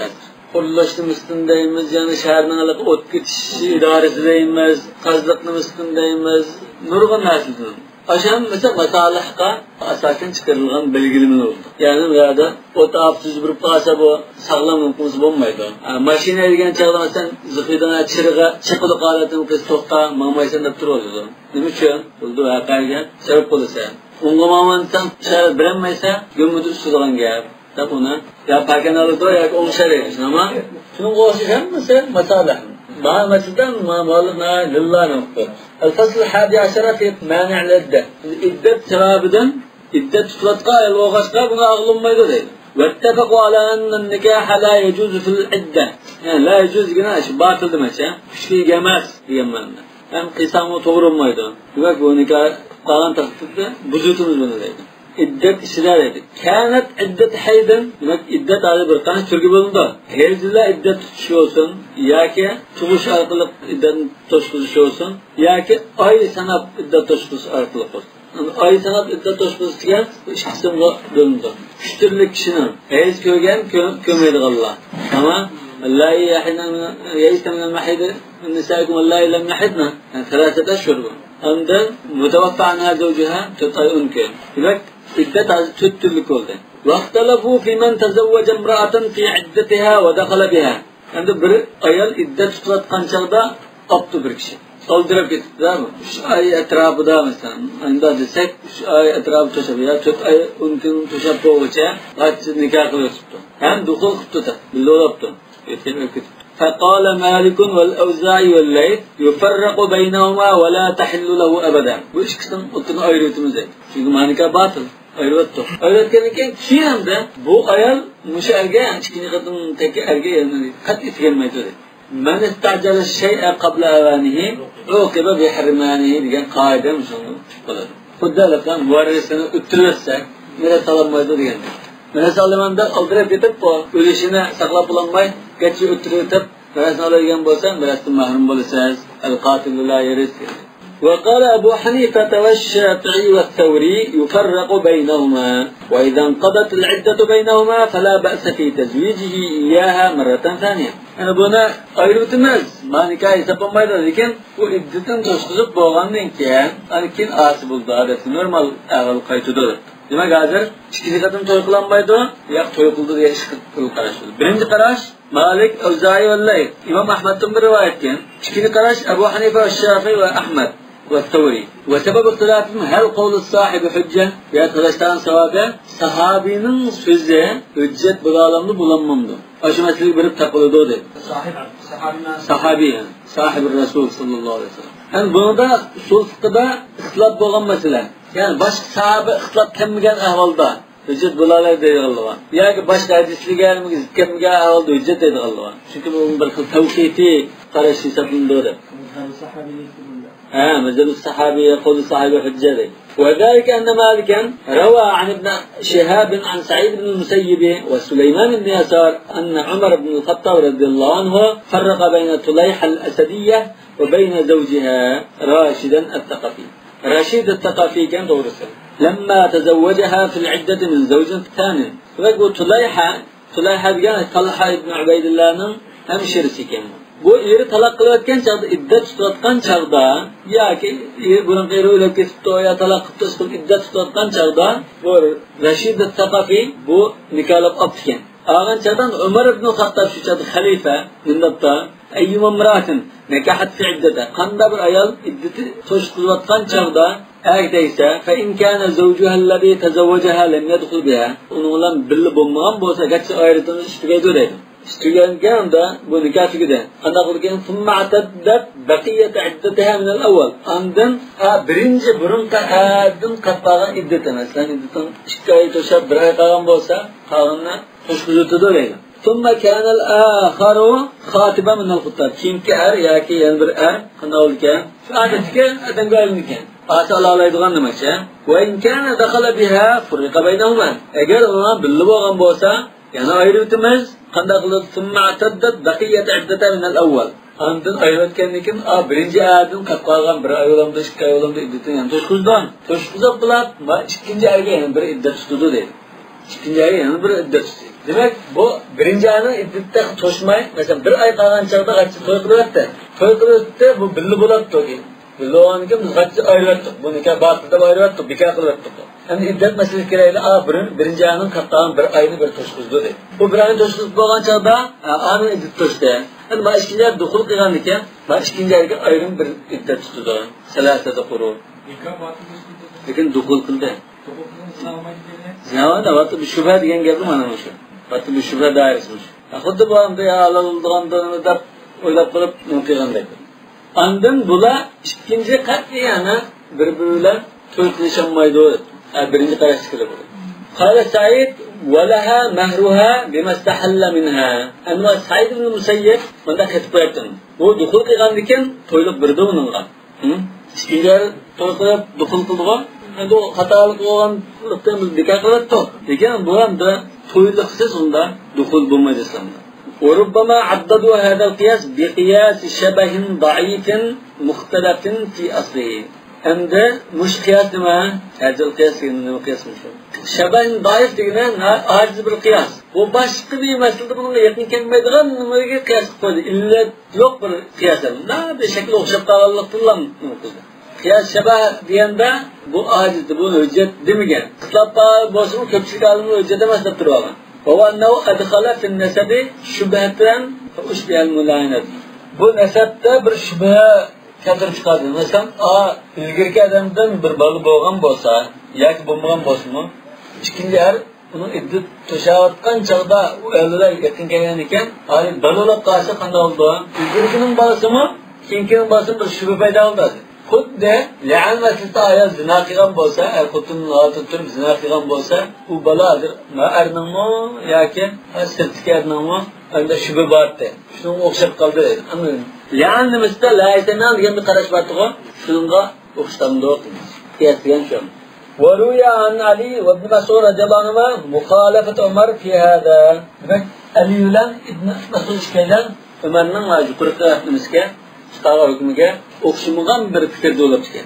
Qurilishni mustindaymiz, ya'ni shaharning o't ketish idorasi deymiz, qazliqni mustindaymiz, nurg'un narsalar. Aşam mesela masalahqa asasen çıkarılgan belgilimi oldu. Yani burada o tafsız bir pasa bu sağlam mümkünse olmaydı. Maşina ergen çağda mesela zıfıdan çırığa çıkılı qalatını kız toqqa mamaysan deb turadi. Nima uchun? Buldu vaqaga sabab bo'lsa. Unga mamansan shar bilinmaysa, gömüdü ustidan gap. Deb uni ya pakanalıda ya o'ngshaydi. Ama shuni qo'shisham mesela masalah. ما مثلا ما والله لله نقول الفصل 11 في مانع العدة العدة سبابا عدة تتوقع الوغشقة بما أغلب ما يدري واتفقوا على أن النكاح لا يجوز في العدة يعني لا يجوز جناش باطل دمشة في جماس يمنا هم قسامه طورم ما يدري يقول نكاح قالن تخطط بزوتهم من ذلك iddet işler edik. Kânet iddet haydın, iddet adı bir tane türkü bulundu. Heyzilla iddet tutuşu olsun, ya ki tuğuş arkalık iddet toşkusu olsun, ya ki ay sanat iddet toşkusu arkalık olsun. Yani ay sanat iddet toşkusu diyen iş kısımda bulundu. Üç türlü kişinin heyz köygen kömeydik Allah. Ama Allahi yahidna minel mahidi nisaikum Allahi lem yahidna. Yani 3 أشهر. Anda mutavaffa anha zevciha tutayun ki. Demek iddet tüttürlük oldu. واختلفوا في من تزوج امرأة في عدتها ودخل بها. Yani bir ayol iddet tutatkan çağda aptı bir kişi. Öldürüp gitti değil mi? Şu ay etrafıda mesela. Anda desek şu ay etrafı toşabı ya. Tut ay unkin toşabı olacak. Kaç nikah kılıyordu. Hem dukul kuttu da. Billi olaptı. فقال مالك والأوزاعي والليث يفرق بينهما ولا تحل له أبدا. Bu üç kısım otunu ayrıtımız et. Çünkü manika batıl. Ayrıttı. Ayrıtken kim de bu ayal müşerge çıkınca kadın tek erge yerine kat etkilemeydi. Men istacala şey'e qabla avanihi uqiba bi hirmanihi degan qoida musulmon bo'ladi. Xuddalakan varisini o'ttirsa, miras olmaydi degan. Miras olmanda oldirib ketib, o'lishini saqlab qo'yolmay, geçi o'ttirib, miras oladigan bo'lsa, mirasdan mahrum bo'lasiz. Al-qatil la yaris. وقال أبو حنيفة والشافعي والثوري يفرق بينهما وإذا انقضت العدة بينهما فلا بأس في تزويجه إياها مرة ثانية. Yani buna ayrıtmaz. Manikayı sapamaydı diken bu iddetten toşkuzup boğanın ki hani kim asıl buldu adeti normal ağıl kaytıdır. Demek hazır çikizi kadın toy kılanmaydı ya toy kıldı diye şıkkıl karaş oldu. Birinci karaş Malik, Evzai ve Layth. İmam Ahmet'ten bir rivayetken çikizi karaş Ebu Hanife ve Şafii ve Ahmet والثوري وسبب اختلافهم هل قول الصاحب حجة ya arkadaşların sevabı sahabinin sözü hüccet bulandı bulanmadı. Aşı meseleyi verip takıldı o dedi. Sahabi yani. Sahib-i Resul sallallahu aleyhi ve sellem. Yani bunu da usul fıkıda ıhtilaf boğan mesele. Yani başka sahabe ıhtilaf kemmigen ahvalda hüccet bulanlar dedi Allah'a. Ya ki başka hadisli gelmek kemmigen ahvalda hüccet dedi Allah'a. Çünkü bunun bir tevkiti karşı hesabında öyle. مذهب الصحابي يقول صاحب الحجة وذلك أن مالكا روى عن ابن شهاب عن سعيد بن المسيب وسليمان بن يسار أن عمر بن الخطاب رضي الله عنه فرق بين طليحة الأسدية وبين زوجها راشدا الثقفي. رشيد الثقفي كان دورسا لما تزوجها في العدة من زوج ثاني. ويقول طليحة بن طلحة بن عبيد الله هم شرسي كان. Bu eri talak kılarken çağda iddet tutatkan çağda ya ki bunun kıyruğuyla kesip ya talak tutatkan iddet tutatkan çağda bu Reşid el-Takafi bu nikalap aptiken. Ağan çağdan Ömer ibn Khattab şu çağda halife mindapta eyyum emratin nekahat fi iddete. Kanda bir ayal iddeti tutatkan çağda erkekse fe in kana zawjuha allazi tazawwajaha lem yadkhul biha. Onunla birli bulmagan bolsa geçse ayrıtını iştigaydı dedi. Tuganganda bu nikah tugadi. Qanday qilgan? Thumma ataddat baqiyat iddataha min al-awwal. Ondan birinchi burunqa adin qatpagan iddat emas. Iddatdan 2 oy to'shab 1 oy qolgan bo'lsa, qolganni to'shqizutdi deydi. Thumma kana al-akharu khatiban min al-khuttab. Kimki yoki yana bir qanday bo'lgan? Shu odatga adamga aylangan. Asal alaydigan demakchi. Va in kana dakhala biha furqa baynahuma. Agar ular birga bo'lgan bo'lsa, yana ayiribmiz. Qanday qilib? Thumma ataddat baqiyat iddataha min al-awwal. Ondan ayirayotgandan keyin birinchi adin qolib qolgan 1 oy yo'lamda 2 oy yo'lamda iddatni ham to'shqizdan. To'shqizib qilib, va ikkinchi oyga yana bir iddat tutdi deydi. İkinci ayga yana bir iddat tutdi. Demak, bu birinchi oyni iddatda to'shmay, masalan 1 oy qolgan chog'da qancha to'y qilyapti. To'y qilyapti, bu birli bo'ladi to'y. Birli bo'lgandan keyin biz qancha ayryapti. Bu nikah batida ayryapti, bekor qilyapti. Endi iddat masalasi kerakli, birinchi oyning qolgan 1 oyni bir to'shqizdi deydi. Bu 1 oyni to'shqizib bo'lgan chog'da, oyni iddat to'shdi. Endi mana ikkinchi oy duxul qilgan ekan, mana ikkinchi oyga ayrim bir iddat tutdi. Salasada quru. Nikah batida. Lekin duxul qildi. Zina vakti bir şüphe diyen geldi bana bu şu. Vakti bir şüphe dairesmiş. Xuddi bu anda ya Allah olduğundan da oylab qilib qilgandaydi. Ondan bular ikkinchi qat'iyana bir-birilar to'y qilisholmaydi. Birinchi qarashga kerak bo'ladi. Qala Said walaha mahruha bimastahalla minha. Anwa Said ibn Musayyib bunda ketib qo'yapti. Bu duxul qilgandan keyin to'ylib birdi uningga. Ikkinchi to'y qilib duxul qildi. Endi o xatolik bo'lganlikdan biz bekor qilyapti. Lekin bu hamda to'yliqsiz unda duxul bo'lmaydi islomda. وربما عددوا هذا القياس بقياس شبه ضعيف مختلف في أصله. عند مش قياس ما هذا القياس إنه قياس مش شبه ضعيف دينا عاجز بالقياس. وباشق bir meselede bununla yakın kelmeydiğen numaraga qiyas qo'ydi. İllet yok bir qiyaslar. Ne bir şekilde o'xshab qolganlikdan qiyas shabah deganda bu ajizdi, bu hujjat demagan. Qislabqa bo'lsa ko'pchilik olimlar hujjat emas deb turadi. Va annahu adkhala fi an-nasabi shubhatan fa ushbiha al-mulayinat. Bu nasabda bir shubha keltirib chiqadi. Masalan, ilgirki odamdan bir bola bo'lgan bo'lsa, yoki bo'lmagan bo'lsa-mu, ikkinchi uni iddat to'shayotgan chog'da u ayollar yaqin kelgan ekan, hali bolalar qarshi qanday bo'ldi? Ilgirkining bolasimi, keyingining bolasimi bir shubha paydo bo'ldi. Xuddi li'an masalada ayol zina qilgan bo'lsa, xotinning oldida turib zina qilgan bo'lsa, u boladir. Ma erningmi yoki sirtki erningmi? Unda shubha bordi. Shunga o'xshab qoldi. Li'an nimada laysana degan bir qarash bordi-ku, shunga o'xshamdi. Qiyasgan shu. وروي عن علي وابن مسعود رضي الله عنهما مخالفة عمر في هذا. علي bilan ibn Mas'ud kelgan Umarning yuqorqi nimasiga Stava hükmüge okşumugan bir fikir dolup çıkıyor.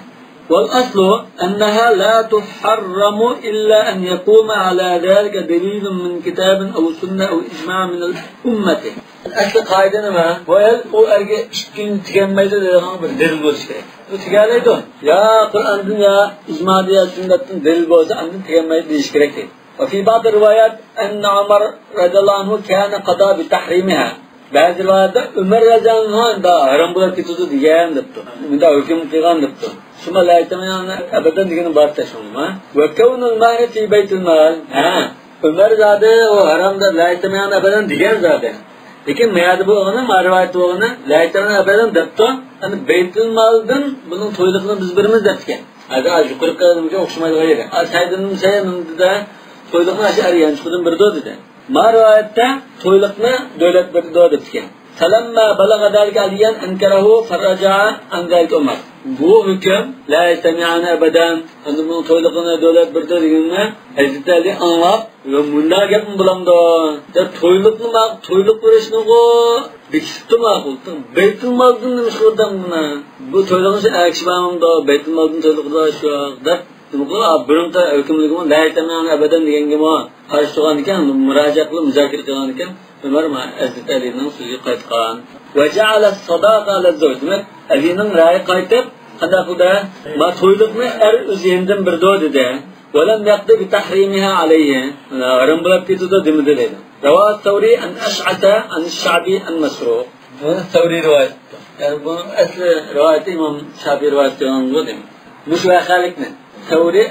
Vel aslu enneha la tuharramu illa en yakuma ala zâlike delilun min kitabin ev sünne ev icma' min el-ümmeti. Aslı kaide nima? Bu el o erge işkin tükenmeydi dediğin bir delil oluşu gerek. Bu tükenmeydi o. Ya Kur'an'dan ya icma' ya sünnetten delil olsa andın tükenmeydi deyiş gerek değil. Ve fi bazı rivayet enne Ömer radıyallahu anhu kâne qada bi tahrimiha. Bazı rivayette Ömer radıyallahu da haram bulup tutudu diyen depti. Bunda hüküm kılgan depti. Şuma laytamayanı ebeden digeni barta şunma. Ve kevnul mahri fi beytul mal. Ömer zade o haramda laytamayanı ebeden diyen zade. Lekin meyadı bu oğuna, marivayeti oğuna laytamayanı ebeden depti. Hani beytul maldan bunun toyluğunu biz birimiz deptiken. Hadi yukarı kadar okşumaydı gayri. Saydının sayınında toyluğunu aşağı yanlış kudun bir do dedi. Marivayette toyluqni davlat berdi debdigan. Salamma balagha dalika aliyan ankarahu faraja'a an zalika Umar. Bu hukm la yastami'ana abadan. Endi bu toyluqni davlat berdi deganni Hazrat Ali anlab va bunda gap bulamdi. Toyluq berishni go bekitdi ma'qul. Beytul maldan nima shurdan buna. Bu toyluqni akshbamda Beytul maldan toyluqda shu deb burunqa hukmligimi la yastami'ana abadan deganga qarshi turgan ekan, murojaat qilib muzokara qilgan ekan, Umar Hazrat Alining so'ziga qaytgan. Va ja'ala as-sadaqa ala-zawj. Demak, Alining ra'yi qaytib, qanday qildi? Ma to'yliqni o'z yendan bir do dedi. Va lam yaqdi bi tahrimiha alayhi. Haram bo'lib ketdi demidi dedi. Rawat Tawri an Ash'ata an Sha'bi an Masruq. Bu Tawri rivoyat. Ya'ni bu asli rivoyat Imom Sha'bi rivoyat qilgan bu demak. Mush vaqalikni Tevri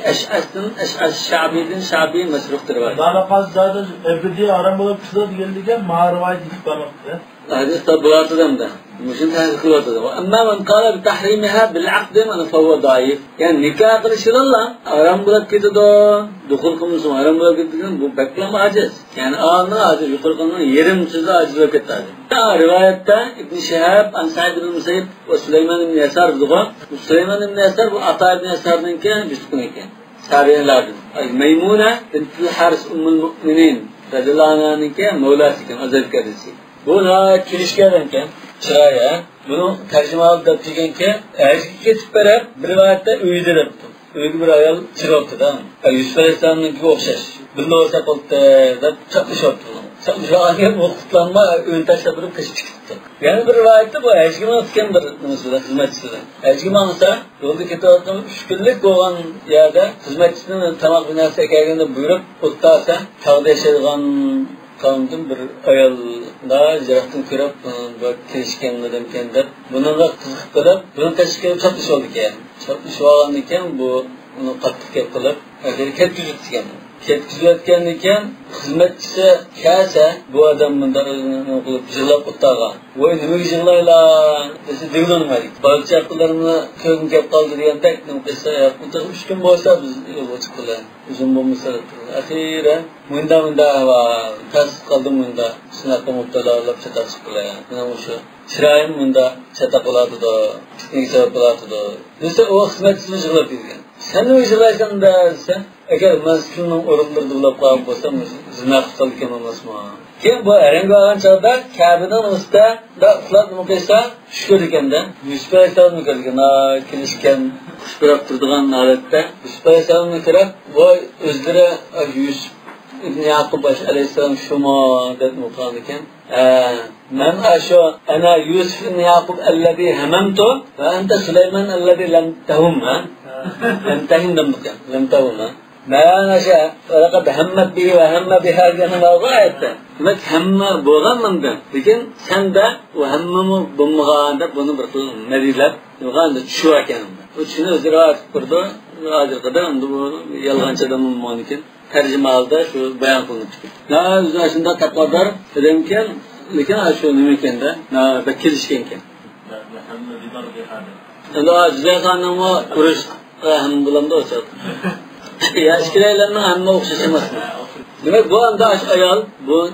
Eş'as Şabi'den Şabi mesruftur var. Dalaqaz zaten ebedi aram olup çıkıyor diye marivayet gidip barmakta. Hadis tabulatı da. Müşin tahkikatı da. Ama men qala bi tahrimiha bil aqd man fahuwa daif. Yani nikah qilishilla aram bo'lib ketadi. Duxul qilmasa aram bo'lib ketadigan bu baklama aciz. Yani anı aciz yuqorqining yerim sizni aciz bo'lib ketadi. Rivayette İbn Şihab an Sa'id ibn Musayyib ve Süleyman ibn Yasar diyor. Süleyman ibn Yasar bu Ata ibn Yasar'ınki üstün ekan. Sabiyelerden. Meymuna bintul Haris ummul mu'minin radhiyallohu anha'nınki mevlası ekan, azal karisi. Buna kirishgan ekan. Chiraya. Bunu tercüme alıp degan-ki, ajga ketib berib, bir vaqtda uyida debdi. Uyga bir ayol chiroqdi da. Yusuf alayhisolamninkiga o'xshash. Birga o'sa qoldi deb chaqishyapti. Chaqishgan vaqtlanma uy tashlab turib qochib chiqibdi. Yani bir vaqtda bu ajga o'tgan bir nimasidan xizmatchisidan. Ajga bo'lsa, yo'lda ketayotgan 3 kunlik bo'lgan yerda xizmatchisining tamoq binasi ekanligini buyurib, o'tsa, tog'da yashaydigan qavmdan bir ayol da jirahdan ko'rib kelishganmidim ekan deb bunga qiziqib qolib buni tashkil chaqirish oldi ekan. Chaqirish olgan ekan bu uni qattiq gap qilib ketkizib ketkizayotgan ekan xizmatchisi kelsa bu odam bunday qilib yig'lab o'ttirgan. Voy nimaga yig'laylar desa devlanmaydi. Balchaqlarni ko'ngil gap qoldi deganda nima qilsa 3 kun bo'lsa biz yo'lga chiqdilar. Uzun bo'lmasa axira munda va tas qoldim munda shunaqa muttalarlab chata chiqdilar. Mana o'sha chiroyim munda chata qiladi-da, nega sabab qiladi-da. Desa u xizmatchisi yig'lab bergan. Sen nima yig'laysan desa agar men shunning o'rinlarida ulab qolib bo'lsam zina qilgan emasmi? Keyin bu arang olgan chog'da Kabening ustida uxlab nima qilsa tushgan ekanda, Yusuf alayhisolamni ko'rgan, kelishgan xush ko'rib turadigan holatda Yusuf alayhisolamni ko'rib, voy o'zlari Yusuf ibn Yaqub alayhisolam shuma deb o'qigan ekan. Men asho ana Yusuf ibn Yaqub allazi hamamtu va anta Sulayman allazi lam tahum. Lam tahim demkan, lam tahum. Ben aşağı, fakat hammet bihi ve hemme biha canına gayette. Demek hemme boğanmamdı. Lakin sen de o hemmemi bulmağında bunu bir medilep, boğanda şu ekanımda. O çini özü rahat kurdu, hazır kadar bu yalğanç adamın manikin. Tercüme aldı, şu bayan kılını çıkıyor. Ne üzerinde takladar, dedimken, lakin şu nemiken de, ne bekirişkenken. Şimdi Cüzey Hanım'ı kuruş, hem bulamda olacak. Yaşkilerinin hamma o'xshashmas. Demak, bu anda ayol bu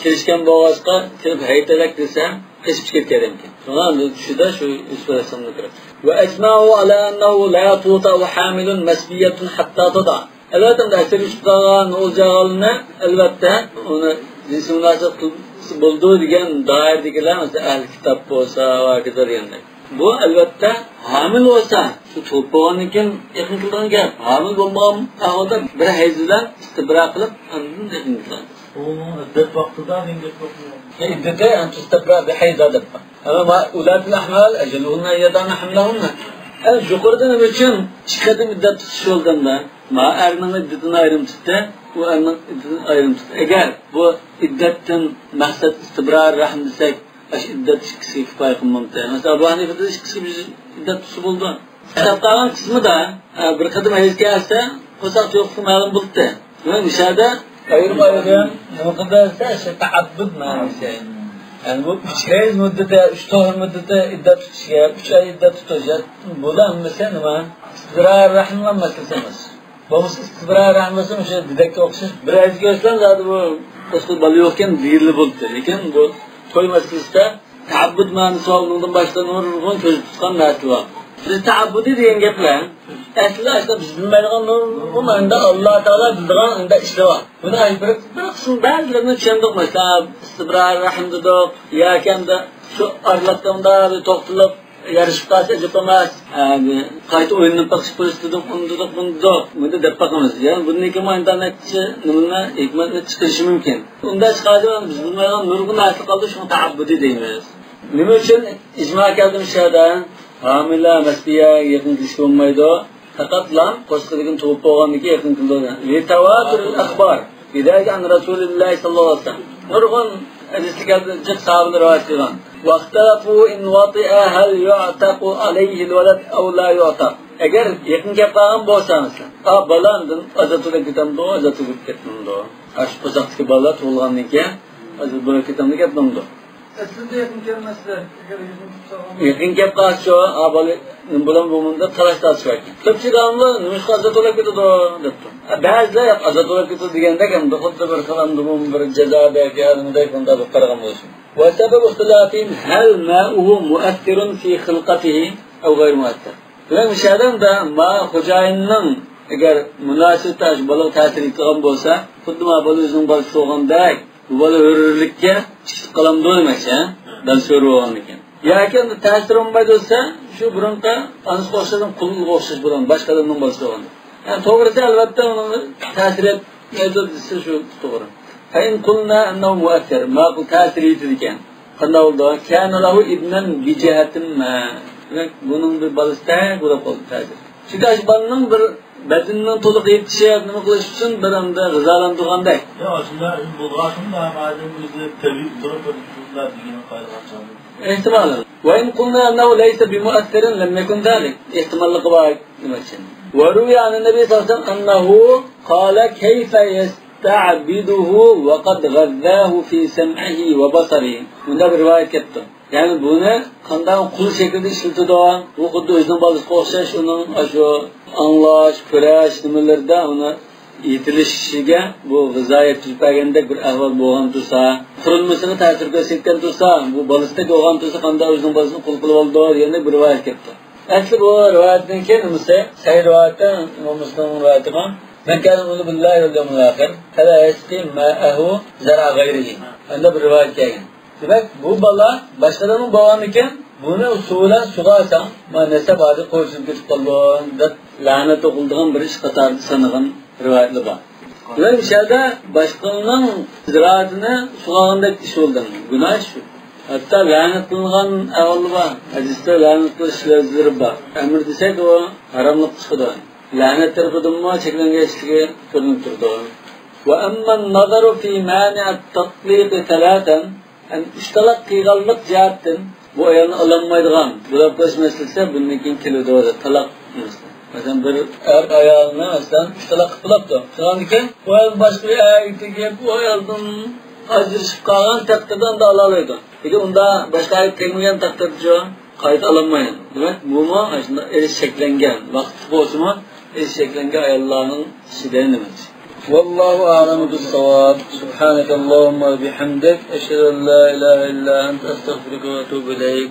kelishgan bo'g'ozga kirib haytalak desa, qishib ketgan ekan. Shunga tushida shu isbarasamni kirib. Va ajma'u ala annahu la tuta wa hamilun masbiyatun hatta tada. Albatta asir ishqagan o'ljagalni albatta uni jinsi munosib bo'ldi degan doiradagilar masalan ahli kitob bo'lsa va deganlar. Bu albatta hamil olsa, şu to'pog'an ekan yaqin qilgan gap. Hamil bo'lmagan ahvolda bir hayzidan istibra qilib, andin yaqin qiladi. iddat vaqtida menga to'g'ri. Iddati an tustibra bi hayza deb. Ama ulatul ahmal ajaluhunna yadana hamlahunna. Yuqorida nima uchun chiqadi iddat tutish yo'ldanda? Ma erning iddatini ayrim tutdi, u erning iddatini ayrim tutdi. Agar bu iddatdan maqsad istibra rahm desak, iddat kişi kifoya qilmoqda. Mesela Abu Hanifa'da kişi biz iddat tusi bo'ldi. Kitobning qismida bir qadim hayz kelsa, qo'saq yo'qni ma'lum bo'ldi. Mana o'shada ayrim ayrim nima qilsa, shu ta'abbud ma'nosi. Yani bu 3 hayz muddati, 3 to'g'ri muddati iddat tutishga, 3 oy iddat tutishga bo'lamasa nima? Istibrar rahmlanmasa emas. Bu istibrar rahmasi o'sha didakka o'xshash bir hayz kelsa, zodi bu qo'sq bola yo'qkan deyilib bo'ldi. Lekin bu to'y masalasida ta'abbud ma'nosi olgandan boshqa nurg'un ko'z tutgan narsa bor. Biz ta'abbudi degan gaplar aslida biz bilmaydigan bu ma'noda Alloh taolo bildigan unda ishlar bor. Buni bir qism ba'zilarini tushundik, masalan, istibrar rahmdidoq yakanda shu arlatganda to'xtalib yarışib qolsa emas. Qayta o'yinni paqish qilishdiq, undiq, bunda deb baqamiz. Ya'ni buniki internetchi nimani hikmatni chiqarishi mumkin. Unda chiqadigan biz bilmaydigan nurg'un narsa qoldi, shuni ta'abbudi deymiz. Nima uchun ijmo keldim shada? Hamila masbiya yaqin qilish bo'lmaydi. Faqat lam qo'shqiligidan tug'ib bo'lganligi yaqin qiladi. Li tawatur al-akhbar bidagi an Rasululloh sallallohu alayhi vasallam. Nurg'un hadislarda jiq sahobalar rivoyat qilgan. Vaqtalafu in wati'a hal yu'taqu alayhi al-walad aw la yu'taq. Eğer yakın yapağın bolsanızsa, balandın azatılık gitamdı o azatılık ketmemdi o. Aş pozaktaki bala to'lgandan keyin azatılık gitamdı ketmemdi. Sizde yakın gelmezse, eğer yüzünü tutsağım. Yakın yapağın şu balı bulan bulmunda talaş tartışıyor. Köpçük anlı nümuş azatılık gitamdı o depti. Bazılar azatılık gitamdı degende kim xuddi bir qilan durum bir jazodagi halinday kunda bir qaragan bo'lsin. Wa sabab ikhtilafihim hal ma'uhu mu'athirun fi khilqatihi aw ghayr mu'athir. Demek müşaheden da ma hocayının eğer münasip taş balık tasir etkilen bolsa, xuddi ma balık özünün balık soğandak, bu balık hürürlükке çıkıp kalamdı olmaz ya, dan sörü oğanlıken. Yakin de tasir olmaydı olsa, şu burunqa anız qoşlardan kulluğu oxşaş bulan, başkalarının balık soğandı. Yani doğrusu elbette onun tasir etmeydi ise şu doğru. Fa'in kulna ennehu muathir, ma bu tasir etkilen. Qanda oldu, kâne lahu ibnen bi cihetin ma. Bunun bir balısta bulab oldu tasir. Çünkü aşbanının bir bedeninden toluk yetişip nima qilish uchun bir anda g'izolantirganday. Ya shunday bo'lg'ashimda ma'lum o'zi tabiiy turib turiblar degan qoidalar. Ehtimol. Wa in qulna annahu laysa bimu'athirin lam yakun dhalik. Ehtimolli var demek için. Wa ruwiya an nabiy sallallahu aleyhi ve sellem annahu qala kayfa yasta'biduhu wa qad ghaddahu fi sam'ihi wa basarihi. Bunda bir rivayet ketdi. Yani bunu qanday qul şeklinde işletidi o. Bu xuddi o'zining balasiga o'xshash uning shu anglash, ko'rash nimalarda uni yetilishiga bu g'izoyat tulpaganda bir ahvol bo'lgan tursa, qurilmasini ta'sir ko'rsatgan tursa, bu balasida bo'lgan tursa qanday o'zining balasini qul qilib oldi deganda bir rivoyat ketdi. Asli bu rivoyatdan keyin esa sahih rivoyatda Imom Muslimning rivoyati bor. Men kana uni billahi wal yawmil akhir fala yasqi ma'ahu zar'a ghayrihi. Unda bir rivoyat kelgan. Demek bu bala başkalarının bağlanırken bunu usulen suğa atan nesep adı koysun geçip kalın da lanet okulduğun bir iş katardı sanığın rivayetli var. Böyle bir şeyde başkalarının ziraatını suğağında iş oldu. Günah şu. Hatta lanet kılıngan evveli var. Hadiste lanet kılışları var. Emir desek o haramlık çıkıdı. Lanet tarafıdın mı çekilen geçtiği görünüp durdu. وَأَمَّا النَّظَرُ فِي مَانِعَ التَّطْلِيقِ ثَلَاثًا yani iştalak kıygallık cihatten bu ayağını alamaydıgan. Bulab koş meselesi bununkin kilo doğru. Talak mesela. Mesela bir ayağını mesela iştalak bulab da. Şuandiken bu ayağın başka bir ayağa gittiği bu ayağın acırışıp kalan takdirden de alalıydı. Peki onda başka ayak tekmeyen takdirde kayıt alamayın. Demek bu mu? Aslında eriş şeklengen. Vakti boğusu mu? Eriş şeklengen ayarlarının şiddeni demek. والله أعلم بالصواب سبحانك اللهم وبحمدك أشهد أن لا إله إلا أنت أستغفرك وأتوب إليك